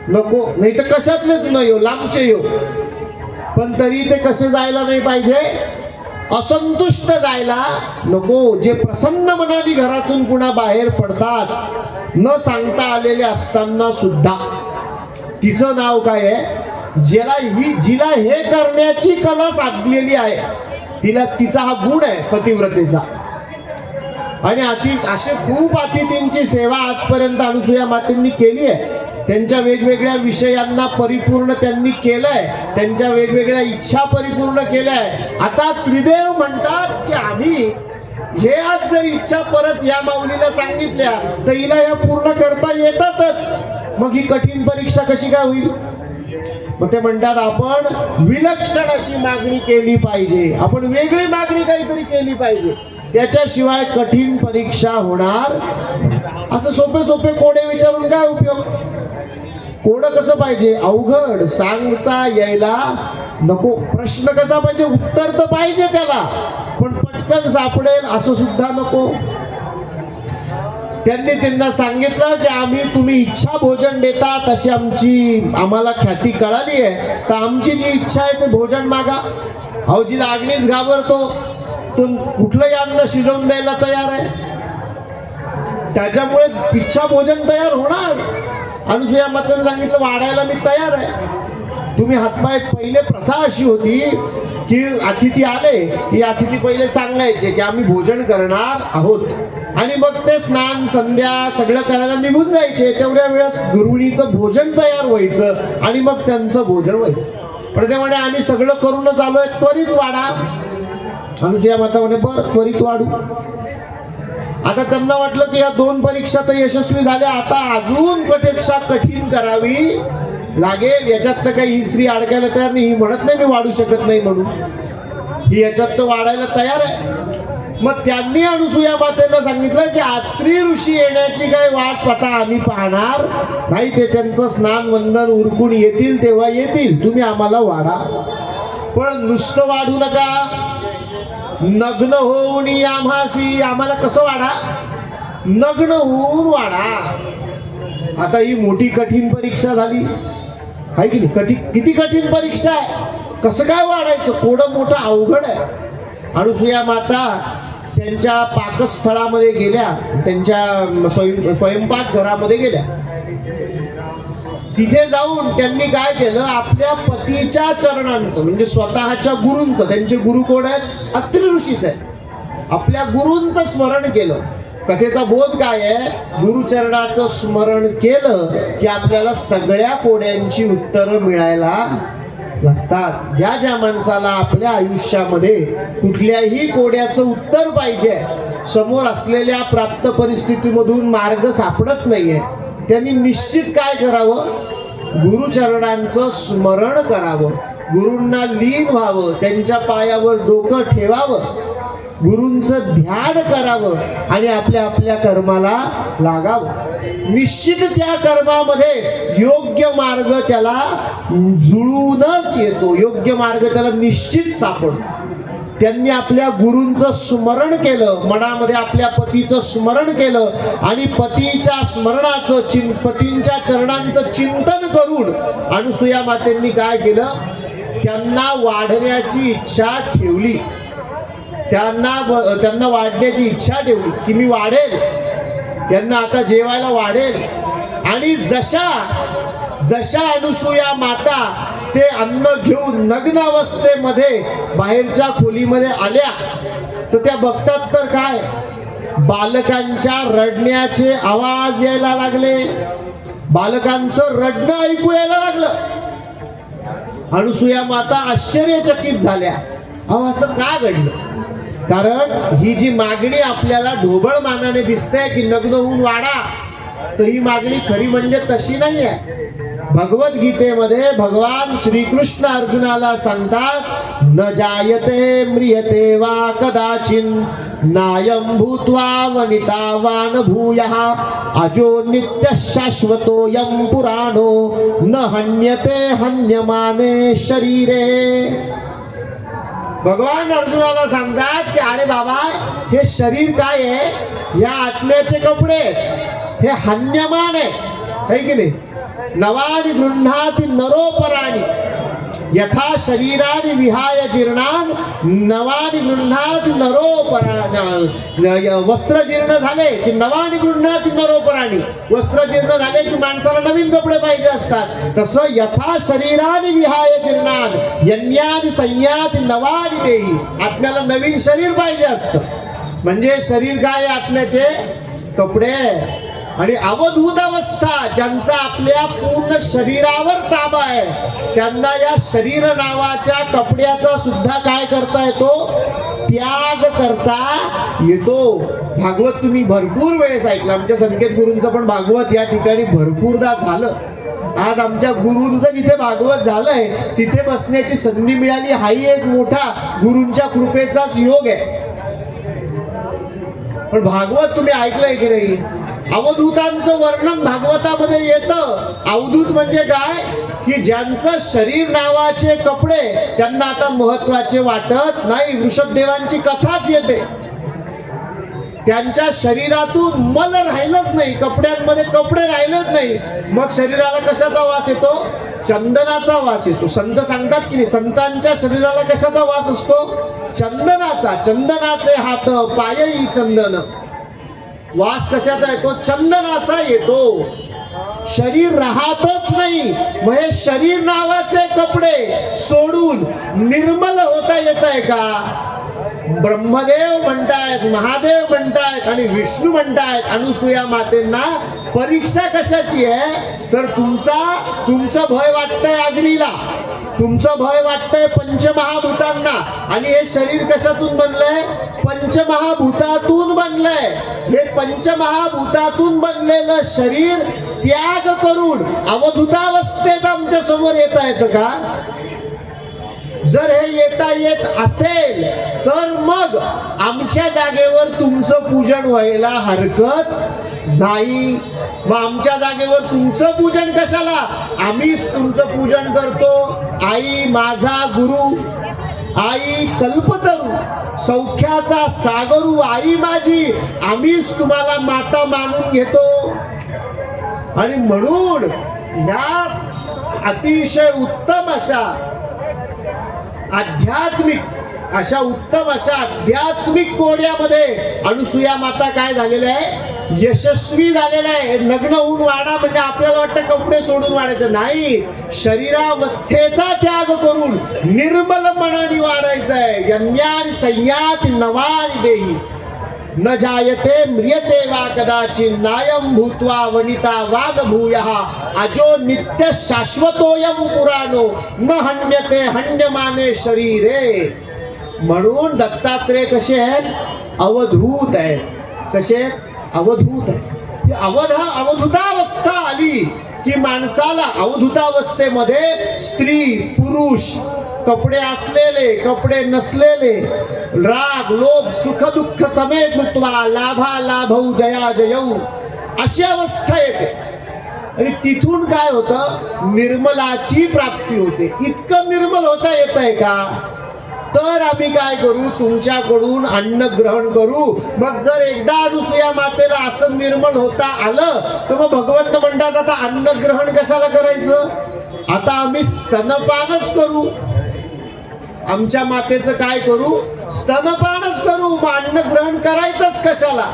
Speaker 3: नको. नाही तर कशातलेच न येऊ, लांबचे येऊ, पण तरी ते कसे जायला नाही पाहिजे, असंतुष्ट जायला नको. जे प्रसन्न मनाने घरातून पुन्हा बाहेर पडतात, न सांगता आलेले असताना सुद्धा, तिचं नाव काय आहे, जिला हे करण्याची कला साधलेली आहे, तिचा हा गुण आहे पतिव्रतेचा. आणि असे खूप अतिथींची सेवा आजपर्यंत अनुसूया मातेंनी केली आहे. त्यांच्या वेगवेगळ्या विषयांना परिपूर्ण त्यांनी केलंय, त्यांच्या वेगवेगळ्या इच्छा परिपूर्ण केल्याय. आता त्रिदेव म्हणतात की आम्ही हे आज जर इच्छा परत या माऊलीला सांगितल्या तर हिला या पूर्ण करता येतातच, मग ही कठीण परीक्षा कशी काय होईल. मग ते म्हणतात आपण विलक्षण अशी मागणी केली पाहिजे, आपण वेगळी मागणी काहीतरी केली पाहिजे, त्याच्याशिवाय कठीण परीक्षा होणार. असं सोपे सोपे कोडे विचारून काय उपयोग. कोड कसं पाहिजे, अवघड, सांगता यायला नको. प्रश्न कसा पाहिजे, उत्तर तर पाहिजे त्याला, पण पटकन सापडेल असं सुद्धा नको. त्यांना सांगितलं की तुम्ही इच्छा भोजन देता तशी आम्हाला ख्याती कळाली आहे, तर आमची जी इच्छा आहे ते भोजन मागा. जिला अग्नीच घाबरतो तो कुठलंही अन्न शिजवून द्यायला तयार आहे, त्याच्यामुळे इच्छा भोजन तयार होणार. अनुसूया मातेने सांगितलं वाढायला मी तयार आहे. तुम्ही हातपाय, पहिले प्रथा अशी होती की अतिथी आले की अतिथी पहिले सांगायचे की आम्ही भोजन करणार आहोत, आणि मग ते स्नान संध्या सगळं करायला निघून जायचे. तेवढ्या वेळात गृहिणीचं भोजन तयार व्हायचं आणि मग त्यांचं भोजन व्हायचं. पण ते म्हणे आम्ही सगळं करूनच आलोय, त्वरित वाढा. अनुसूया माता म्हणे बरं त्वरित वाढू. आता त्यांना वाटलं की या 2 परीक्षा तर यशस्वी झाल्या, आता अजून पेक्षा कठीण करावी लागेल. याच्यात तर काही ही स्त्री अडकायला तयार नाही, ही म्हणत नाही मी वाढू शकत नाही म्हणून, ही याच्यात तर वाढायला तयार आहे. मग त्यांनी अनुसूया मातेला सांगितलं की अत्री ऋषी येण्याची काही वाट पता आम्ही पाहणार नाही, ते त्यांचं स्नान वंदन उरकून येतील तेव्हा येतील, तुम्ही आम्हाला वाढा. पण नुसतं वाढू नका, नग्न होऊन आम्हासी, आम्हाला कसं वाढा, नग्न होऊन वाढा. आता ही मोठी कठीण परीक्षा झाली आहे की नाही, किती कठीण परीक्षा आहे, कसं काय वाढायचं, कोडं मोठं अवघड आहे. अनुसूया माता त्यांच्या पाकस्थळामध्ये गेल्या, त्यांच्या स्वयंपाक घरामध्ये गेल्या. तिथे जाऊन त्यांनी काय केलं, आपल्या पतीच्या चरणांचं म्हणजे स्वतःच्या गुरूंचं, त्यांचे गुरु कोण आहेत, अत्री ऋषीच आहे, आपल्या गुरूंचं स्मरण केलं. कथेचा बोध काय आहे, गुरुचरणाचं स्मरण केलं की आपल्याला सगळ्या कोड्यांची उत्तरं मिळायला लागतात. ज्या माणसाला आपल्या आयुष्यामध्ये कुठल्याही कोड्याचं उत्तर पाहिजे, समोर असलेल्या प्राप्त परिस्थितीमधून मार्ग सापडत नाहीये, त्यांनी निश्चित काय करावं, गुरुचरणांचं स्मरण करावं, गुरूंना लीन व्हावं, त्यांच्या पायावर डोकं ठेवावं, गुरूंचं ध्यान करावं आणि आपल्या कर्माला लागावं. निश्चित त्या कर्मामध्ये योग्य मार्ग त्याला जुळूनच येतो, योग्य मार्ग त्याला निश्चित सापडतो. त्यांनी आपल्या गुरूंचं स्मरण केलं, मनामध्ये आपल्या पतीचं स्मरण केलं आणि पतीच्या स्मरणाचं, पतींच्या चरणांचं चिंतन करून अनुसूया मातेंनी काय केलं, त्यांना वाढण्याची इच्छा ठेवली. त्यांना वाढण्याची इच्छा ठेवली की मी वाढेल, त्यांना आता जेवायला वाढेल. आणि जशा अनुसूया माता ते अन्न घेऊन नग्न अवस्थेमध्ये बाहेरच्या खोलीमध्ये आल्या तर त्या बघतात तर काय, बालकांच्या रडण्याचे आवाज यायला लागले, बालकांचं रडणं ऐकू यायला लागलं. अनुसूया माता आश्चर्यचकित झाल्या. अहो असं का घडलं? कारण ही जी मागणी आपल्याला ढोबळ मानाने दिसते की नग्न होऊन वाढा, तर ही मागणी खरी म्हणजे तशी नाही आहे. भगवद्गीतेमध्ये भगवान श्रीकृष्ण अर्जुनाला सांगतात, न जायते म्रियते वा कदाचिन नायं भूत्वा वनितावान भूयः अजो नित्य शाश्वतोऽयं पुराणो न हन्यते हन्यमाने शरीरे. भगवान अर्जुनाला सांगतात की अरे बाबा, हे शरीर काय आहे? या आत्म्याचे कपडे, हे हन्यमान आहे की नाही? नवानि गृह्णाति नरोपराणि यथा शरीरानि विहाय जीर्णान नवानि गृह्णाति नरोपराणि. वस्त्र जीर्ण झाले की नवानि गृह्णाति नरोपराणि. वस्त्र जीर्ण झाले की माणसाला नवीन कपडे पाहिजे असतात. तसं यथा शरीरानि विहाय जीर्णान यज्ञानि संयाति नवानि देही. आत्म्याला नवीन शरीर पाहिजे असतं. म्हणजे शरीर काय? आत्म्याचे कपडे. आणि अवधूत अवस्था, ज्यांचा आपल्या पूर्ण शरीरावर ताबा आहे, त्यांना या शरीर नावाच्या कपड्याचा सुद्धा काय करता येतो? त्याग करता येतो. भागवत तुम्ही भरपूर वेळेस ऐकलं. आमच्या संकेत गुरूंचं पण भागवत या ठिकाणी भरपूरदा झालं. आज आमच्या गुरूंचं जिथे भागवत झालंय तिथे बसण्याची संधी मिळाली. हाही एक मोठा गुरूंच्या कृपेचाच योग आहे. पण भागवत तुम्ही ऐकलंय की नाही? अवधूतांचं वर्णन भागवतामध्ये येतं. अवधूत म्हणजे काय? की ज्यांचं शरीर नावाचे कपडे त्यांना आता महत्वाचे वाटत नाही. वृषभदेवांची कथाच येते. त्यांच्या शरीरातून मल राहिलंच नाही, कपड्यांमध्ये कपडे राहिलेच नाही. मग शरीराला कशाचा वास येतो? चंदनाचा वास येतो. संत सांगतात की नाही, संतांच्या शरीराला कशाचा वास असतो? चंदनाचा. चंदनाचे हात पायही चंदन. वास कशाचा येतो? चंदनाचा येतो. शरीर राहतच नाही. मग हे शरीर नावाचे कपडे सोडून निर्मल होता येत आहे का? ब्रह्मदेव म्हणतायत, महादेव म्हणतायत आणि विष्णू म्हणतायत अनुसूया मातेंना परीक्षा कशाची आहे? तर तुमचं भय वाटतंय अग्नीला, तुमचं भय वाटतंय पंचमहाभूतांना. आणि हे शरीर कशातून बनलंय? पंचमहाभूतातून बनलंय. हे पंचमहाभूतातून बनलेलं शरीर त्याग करून अवधूतावस्थेत आमच्या समोर येता येतं का? जर हे येता येत असेल तर मग आमच्या जागेवर तुमचं पूजन व्हायला हरकत नाही. मग आमच्या जागेवर तुमचं पूजन कशाला? आम्हीच तुमचं पूजन करतो. आई माझा गुरु, आई कल्पतरू, सौख्याचा सागरू आई माझी, आम्हीच तुम्हाला माता मानून घेतो. आणि म्हणून ह्या अतिशय उत्तम अशा उत्तम अशा आध्यात्मिक कोड्यामध्ये अनुसूया माता काय झालेल्या आहे? यशस्वी झालेला आहे. नग्न होऊन वाढा म्हणजे आपल्याला वाटतं कपडे सोडून वाढायचं नाही. शरीरावस्थेचा त्याग करून निर्मल मनाने वाढायचं आहे. यज्ञान संयाति नवानि देही न जायते म्रियते वा कदाचिन नायं भूत्वा वनिता वान भूयः अजो नित्य शाश्वतोऽयं पुराणो न हन्यते हन्यमाने शरीरे. म्हणून दत्तात्रेय कसे आहेत? अवधूत आहेत. कसे? अवधूत आहेत. अवधूतावस्था आली की माणसाला अवधूतावस्थेमध्ये स्त्री पुरुष, कपडे असलेले कपडे नसलेले, राग लोभ सुख दुःख समेत कृत्वा लाभा लाभौ जया जयौ अशी अवस्था येते. आणि तिथून काय होतं? निर्मलाची प्राप्ती होते. इतकं निर्मल होता येत आहे का? तर आम्ही काय करू? तुमच्याकडून अन्न ग्रहण करू. मग जर एकदा अनुसूया मातेला असं निर्मल होता आलं तर मग भगवंत म्हणतात आता अन्न ग्रहण कशाला करायचं? आता आम्ही स्तनपानच करू. आमच्या मातेचं काय करू? स्तनपानच करू. मग अन्न ग्रहण करायचंच कशाला?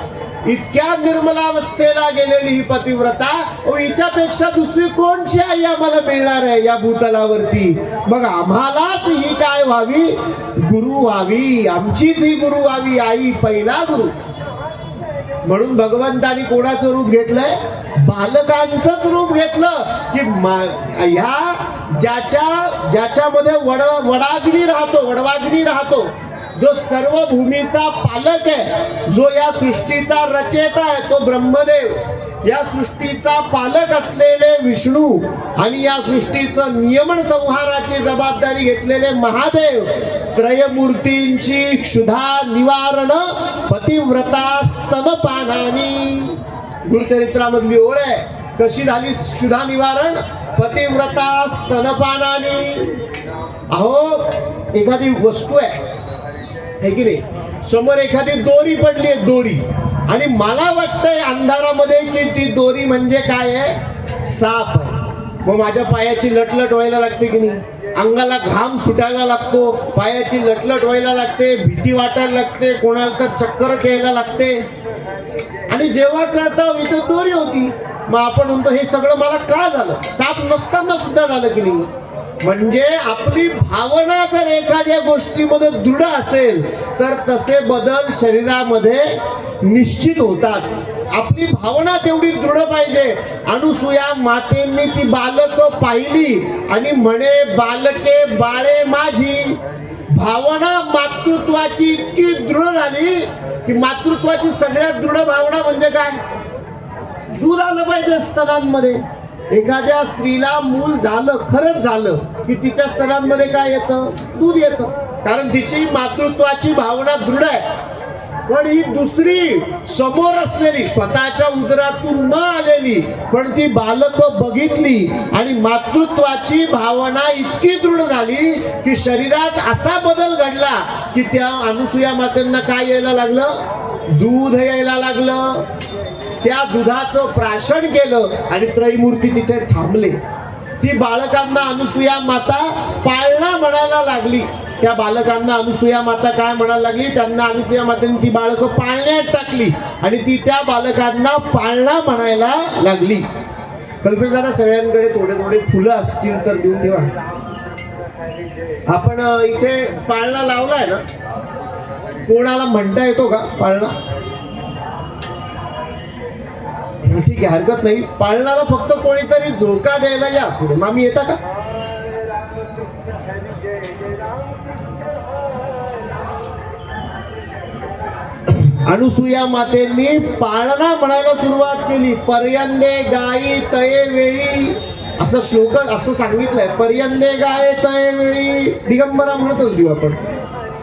Speaker 3: इतक्या निर्मलावस्थेला गेलेली ही पतिव्रता, हिच्यापेक्षा दुसरी कोणची आई आम्हाला मिळणार आहे या भूतलावरती? मग आम्हालाच ही काय व्हावी? गुरु व्हावी. आमचीच ही गुरु व्हावी. आई पहिला गुरु. म्हणून भगवंतानी कोणाचं रूप घेतलंय? बालकांचंच रूप घेतलं की ह्या ज्याच्यामध्ये वडाग्नी राहतो, जो सर्व भूमीचा पालक आहे, जो या सृष्टीचा रचयिता आहे, तो ब्रह्मदेव, या सृष्टीचा पालक असलेले विष्णू आणि या सृष्टीचं नियमन संहाराची जबाबदारी घेतलेले महादेव, त्रयमूर्तींची क्षुधा निवारण पतिव्रता स्तनपानानी. गुरुचरित्रामधली ओळ आहे. कशी झाली क्षुधा निवारण? पतिव्रता स्तनपानानी. अहो, एखादी वस्तू आहे की नाही, समोर एखादी दोरी पडली आहे, दोरी, आणि मला वाटतंय अंधारामध्ये की ती दोरी म्हणजे काय आहे? साप आहे. मग माझ्या पायाची लटलट व्हायला लागते की नाही, अंगाला घाम सुटायला लागतो, पायाची लटलट व्हायला लागते, भीती वाटायला लागते, कोणाला तर चक्कर घ्यायला लागते. आणि जेव्हा कळतं इथं दोरी होती, मग आपण म्हणतो हे सगळं मला का झालं? साप नसताना सुद्धा झालं की नाही? म्हणजे आपली भावना जर एखाद्या गोष्टीमध्ये दृढ असेल तर तसे बदल शरीरामध्ये निश्चित होतात. आपली भावना तेवढी दृढ पाहिजे. अनुसूया मातेंनी ती बालकं पाहिली आणि म्हणे, बालके बाळे माझी. भावना मातृत्वाची इतकी दृढ झाली की मातृत्वाची सगळ्यात दृढ भावना म्हणजे काय? दूध आलं पाहिजे स्तनांमध्ये. एखाद्या स्त्रीला मूल झालं, खरंच झालं, की तिच्या स्तनांमध्ये काय येतं? दूध येतं, कारण तिची मातृत्वाची भावना दृढ आहे. पण ही दुसरी समोर असलेली, स्वतःच्या उदरातून न आलेली, पण ती बालकं बघितली आणि मातृत्वाची भावना इतकी दृढ झाली की शरीरात असा बदल घडला की त्या अनुसूया मातेंना काय यायला लागलं? दूध यायला लागलं. त्या दुधाचं प्राशन केलं आणि त्रयमूर्ती तिथे थांबले. ती बालकांना अनुसूया माता पाळणा म्हणायला लागली. त्या बालकांना अनुसूया माता काय म्हणायला लागली? त्यांना अनुसूया मातेने ती बालकं पाळण्यात टाकली आणि ती त्या बालकांना पाळणा म्हणायला लागली. कल्पेश दादा, सगळ्यांकडे थोडे थोडे फुलं असतील तर देऊन ठेवा. आपण इथे पाळणा लावलाय ना, कोणाला म्हणता येतो का पाळणा? ठीक आहे, हरकत नाही. पाळणाला फक्त कोणीतरी झोका द्यायला या पुढे. मामी येता का? अनुसूया मातेंनी पाळणा म्हणायला सुरुवात केली. पर्यंदे गायी तये वेळी, असं श्लोक असं सांगितलंय. पर्यंदे गाय तये वेळी. दिगंबरा म्हणतच देऊ आपण.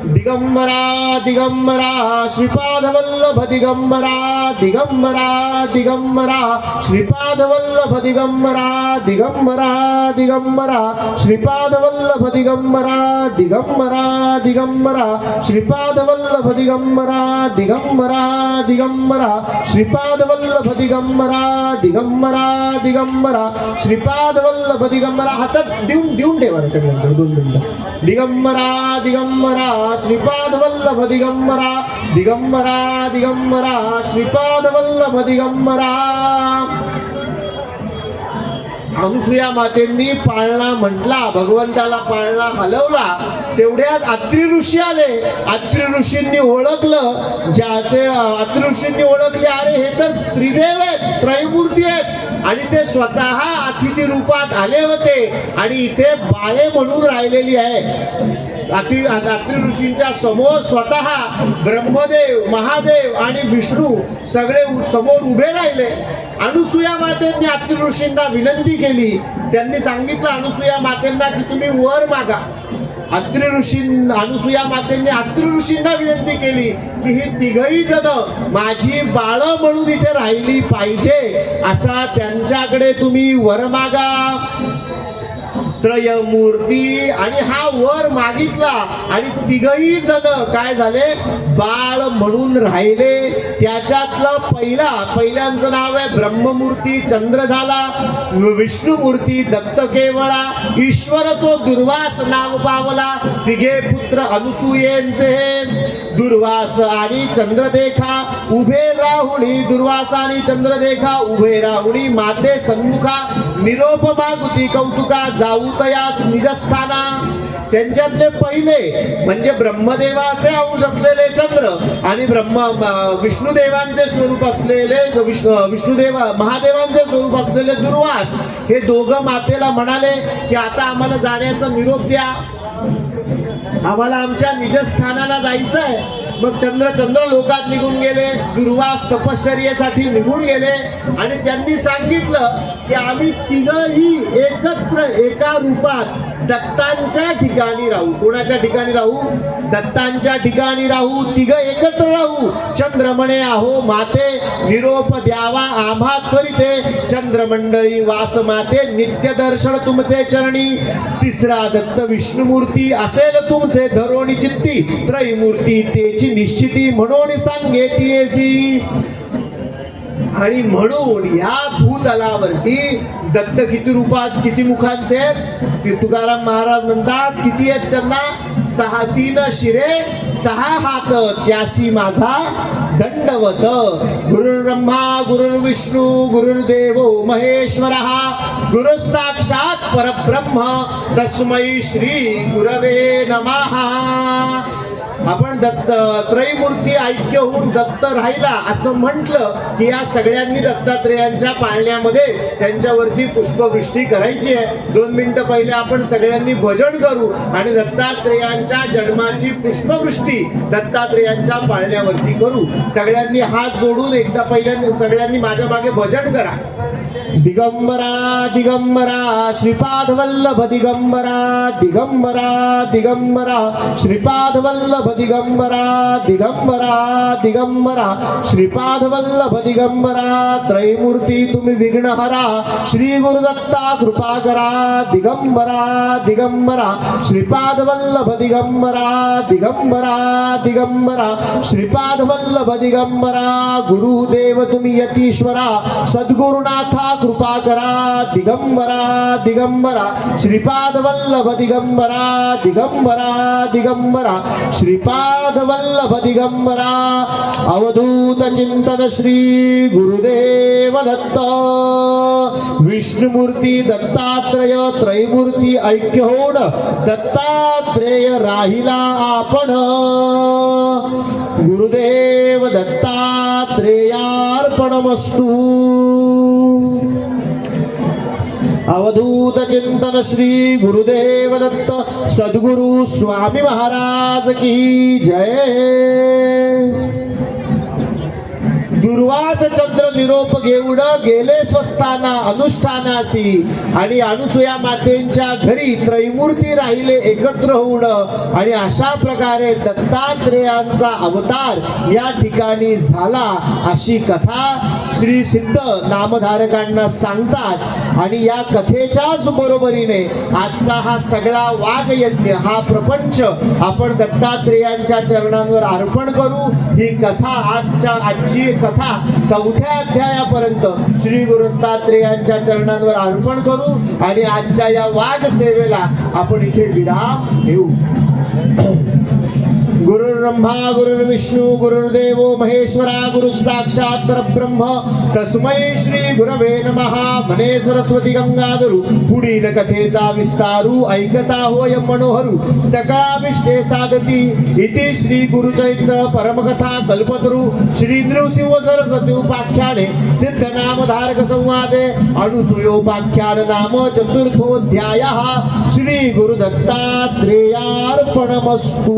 Speaker 3: दिगंबरा दिगंबरा श्रीपाद वल्लभ दिगंबरा, दिगंबरा दिगंबरा श्रीपाद वल्लभ दिगंबरा, दिगंबरा दिगंबरा श्रीपाद वल्लभ दिगंबरा, दिगंबरा दिगंबरा श्रीपाद वल्लभ दिगंबरा, दिगंबरा दिगंबरा श्रीपाद वल्लभ दिगंबरा, दिगंबरा दिगंबरा श्रीपाद वल्लभ दिगंबरा. हातात देऊन ठेवा सगळ्यांकडे 2 मिनिटं. दिगंबरा दिगंबरा श्रीपाद वल्लभ दिगंबरा, दिगंबरा दिगंबरा श्रीपाद वल्लभ दिगंबरा. अनुसूया मातेंनी पाळणा म्हटला, भगवंताला पाळणा हलवला. तेवढ्यात अत्रि ऋषी आले. अत्रि ऋषींनी ओळखलं, अत्रि ऋषींनी ओळखले, अरे हे तर त्रिदेव आहेत, त्रयमूर्ती आहेत, आणि ते स्वतः अतिथी रूपात आले होते आणि इथे बाळे म्हणून राहिलेली आहे. अत्रि ऋषींच्या समोर स्वतः ब्रह्मदेव, महादेव आणि विष्णू सगळे समोर उभे राहिले. अनुसूया मातेंनी अत्रि ऋषींना विनंती केली. त्यांनी सांगितलं अनुसूया मातेंना की तुम्ही वर मागा. अनुसूया मातेंनी अत्रि ऋषींना विनंती केली की ही तिघही जण माझी बाळ म्हणून इथे राहिली पाहिजे, असा त्यांच्याकडे तुम्ही वर मागा. त्रयमूर्ती आणि हा वर मागितला आणि तिघही जण काय झाले? बाळ म्हणून राहिले. त्याच्यातला पहिल्यांचं नाव आहे ब्रह्ममूर्ती, चंद्र झाला. विष्णुमूर्ती दत्त केवळा. ईश्वर तो दुर्वास नाव पावला. तिघे पुत्र अनुसूयेंचे दुर्वास आणि चंद्रदेखा उभे राहुणी. दुर्वास आणि चंद्रदेखा उभे राहुणी माते सन्मुखा. निरोप मागुती कौतुका जाऊ तयात निजस्थाना. त्यांच्यातले पहिले म्हणजे ब्रह्मदेवाचे अंश असलेले चंद्र आणि विष्णुदेवांचे स्वरूप असलेले विष्णुदेव महादेवांचे स्वरूप असलेले दुर्वास हे दोघं मातेला म्हणाले की आता आम्हाला जाण्याचा निरोप द्या, आम्हाला आमच्या निजस्थानाला जायचंय. मग चंद्र लोकात निघून गेले, दुर्वास तपश्चर्येसाठी निघून गेले आणि त्यांनी सांगितलं की आम्ही तिघही एकत्र एका रूपात दत्तांच्या ठिकाणी राहू. कोणाच्या ठिकाणी राहू? दत्तांच्या ठिकाणी राहू, तिघ एकत्र राहू. चंद्र म्हणे अहो माते निरोप द्यावा आम्हा त्वरिते, चंद्रमंडळी वास माते नित्य दर्शन तुमचे चरणी. तिसरा दत्त विष्णुमूर्ती असेल तुमचे धरोणी चित्ती, त्रयमूर्ती तेची निश्चिती म्हणून सांगे तीयसी. आणि म्हणून या भूतलावरती दत्त किती रूपात किती मुखांचे आहेत? तुकाराम महाराज म्हणतात किती आहेत त्यांना? 6 शिरे 6 हात त्यासी माझा दंडवत. गुरुर्ब्रह्मा गुरुर्विष्णू गुरुर्देव महेश्वरः, गुरु साक्षात परब्रह्म तस्मै श्री गुरवे नमः. आपण दत्त त्रयमूर्ती ऐक्य होऊन दत्त राहिला असं म्हटलं की या सगळ्यांनी दत्तात्रेयांच्या पाळण्यामध्ये त्यांच्यावरती पुष्पवृष्टी करायची आहे. 2 मिनिटं पहिले आपण सगळ्यांनी भजन करू आणि दत्तात्रेयांच्या जन्माची पुष्पवृष्टी दत्तात्रेयांच्या पाळण्यावरती करू. सगळ्यांनी हात जोडून एकदा पहिल्यांदा सगळ्यांनी माझ्या मागे भजन करा. दिगंबरा दिगंबरा श्रीपाद वल्लभ दिगंबरा, दिगंबरा दिगंबरा श्रीपाद वल्लभ दिगंबरा, दिगंबरा दिगंबरा श्रीपाद वल्लभ दिगंबरा. त्रयमूर्ती तुम्ही विघ्नहरा श्री गुरुदत्ता कृपा करा. दिगंबरा दिगंबरा श्रीपाद वल्लभ दिगंबरा, दिगंबरा दिगंबरा श्रीपाद वल्लभ दिगंबरा. गुरुदेव तुम्ही यतीश्वरा सद्गुरुनाथा कृपा करा. दिगंबरा दिगंबरा श्रीपाद वल्लभ दिगंबरा, दिगंबरा दिगंबरा श्रीपाद वल्लभ दिगंबरा. अवधूत चिंतन श्री गुरुदेव दत्त. विष्णुमूर्ती दत्तात्रेय त्रयमूर्ती ऐक्य होऊन दत्तात्रेय राहिला आपण. गुरुदेव दत्तात्रेयार्पणमस्तु. अवधूत चिंतन श्री गुरुदेव दत्त सद्गुरु स्वामी महाराज की जय. दुर्वास चंद्र निरोप घेऊन गेले स्वस्थाना अनुष्ठानासी आणि अनुसूया मातेंच्या घरी त्रयमूर्ती राहिले एकत्र होऊन. आणि अशा प्रकारे दत्तात्रेयांचा अवतार या ठिकाणी झाला अशी कथा श्री सिद्ध नामधारकांना सांगतात. आणि या कथेच्याच बरोबरीने आजचा हा सगळा वागयज्ञ हा प्रपंच आपण दत्तात्रेयांच्या चरणांवर अर्पण करू. ही कथा आजची कथा 4थ्या अध्यायापर्यंत श्री गुरु दत्तात्रेयांच्या चरणांवर अर्पण करू आणि आजच्या या वाद सेवेला आपण इथे विराम घेऊ. गुरुर्ब्रह्मा गुरुर्विष्णू गुरुर्देव महेश्वरा, गुरु साक्षात परब्रह्म तस्मै श्री गुरवे नमः. म्हणे सरस्वती गंगाधरू पुढील कथेचा विस्तारू, ऐकता होय मनोहरू सकळाविष्टे साधती. इति श्री गुरुचरित्र परमकथा कल्पतरू श्री नृसिंह सरस्वती उपाख्याने सिद्ध नामधारक संवादे अनुसूयोपाख्यान नाम चतुर्थोऽध्यायः. श्री गुरु दत्तात्रेयार्पणमस्तु.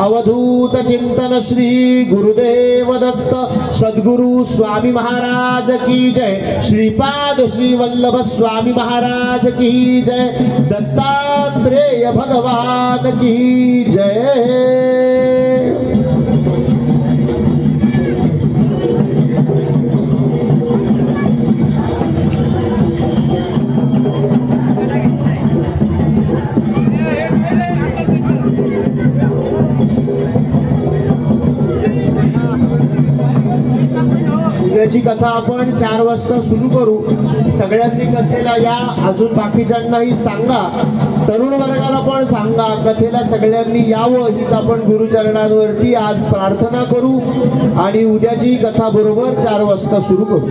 Speaker 3: अवधूत चिंतन श्री गुरुदेव दत्त सद्गुरु स्वामी महाराज की जय. श्रीपाद श्री वल्लभ स्वामी महाराज की जय. दत्तात्रेय भगवान की जय. उद्याची कथा आपण 4 वाजता सुरू करू. सगळ्यांनी कथेला या, अजून बाकीच्यांनाही सांगा, तरुण वर्गाला पण सांगा, कथेला सगळ्यांनी यावं हीच आपण गुरुचरणांवरती आज प्रार्थना करू. आणि उद्याची कथा बरोबर 4 वाजता सुरू करू.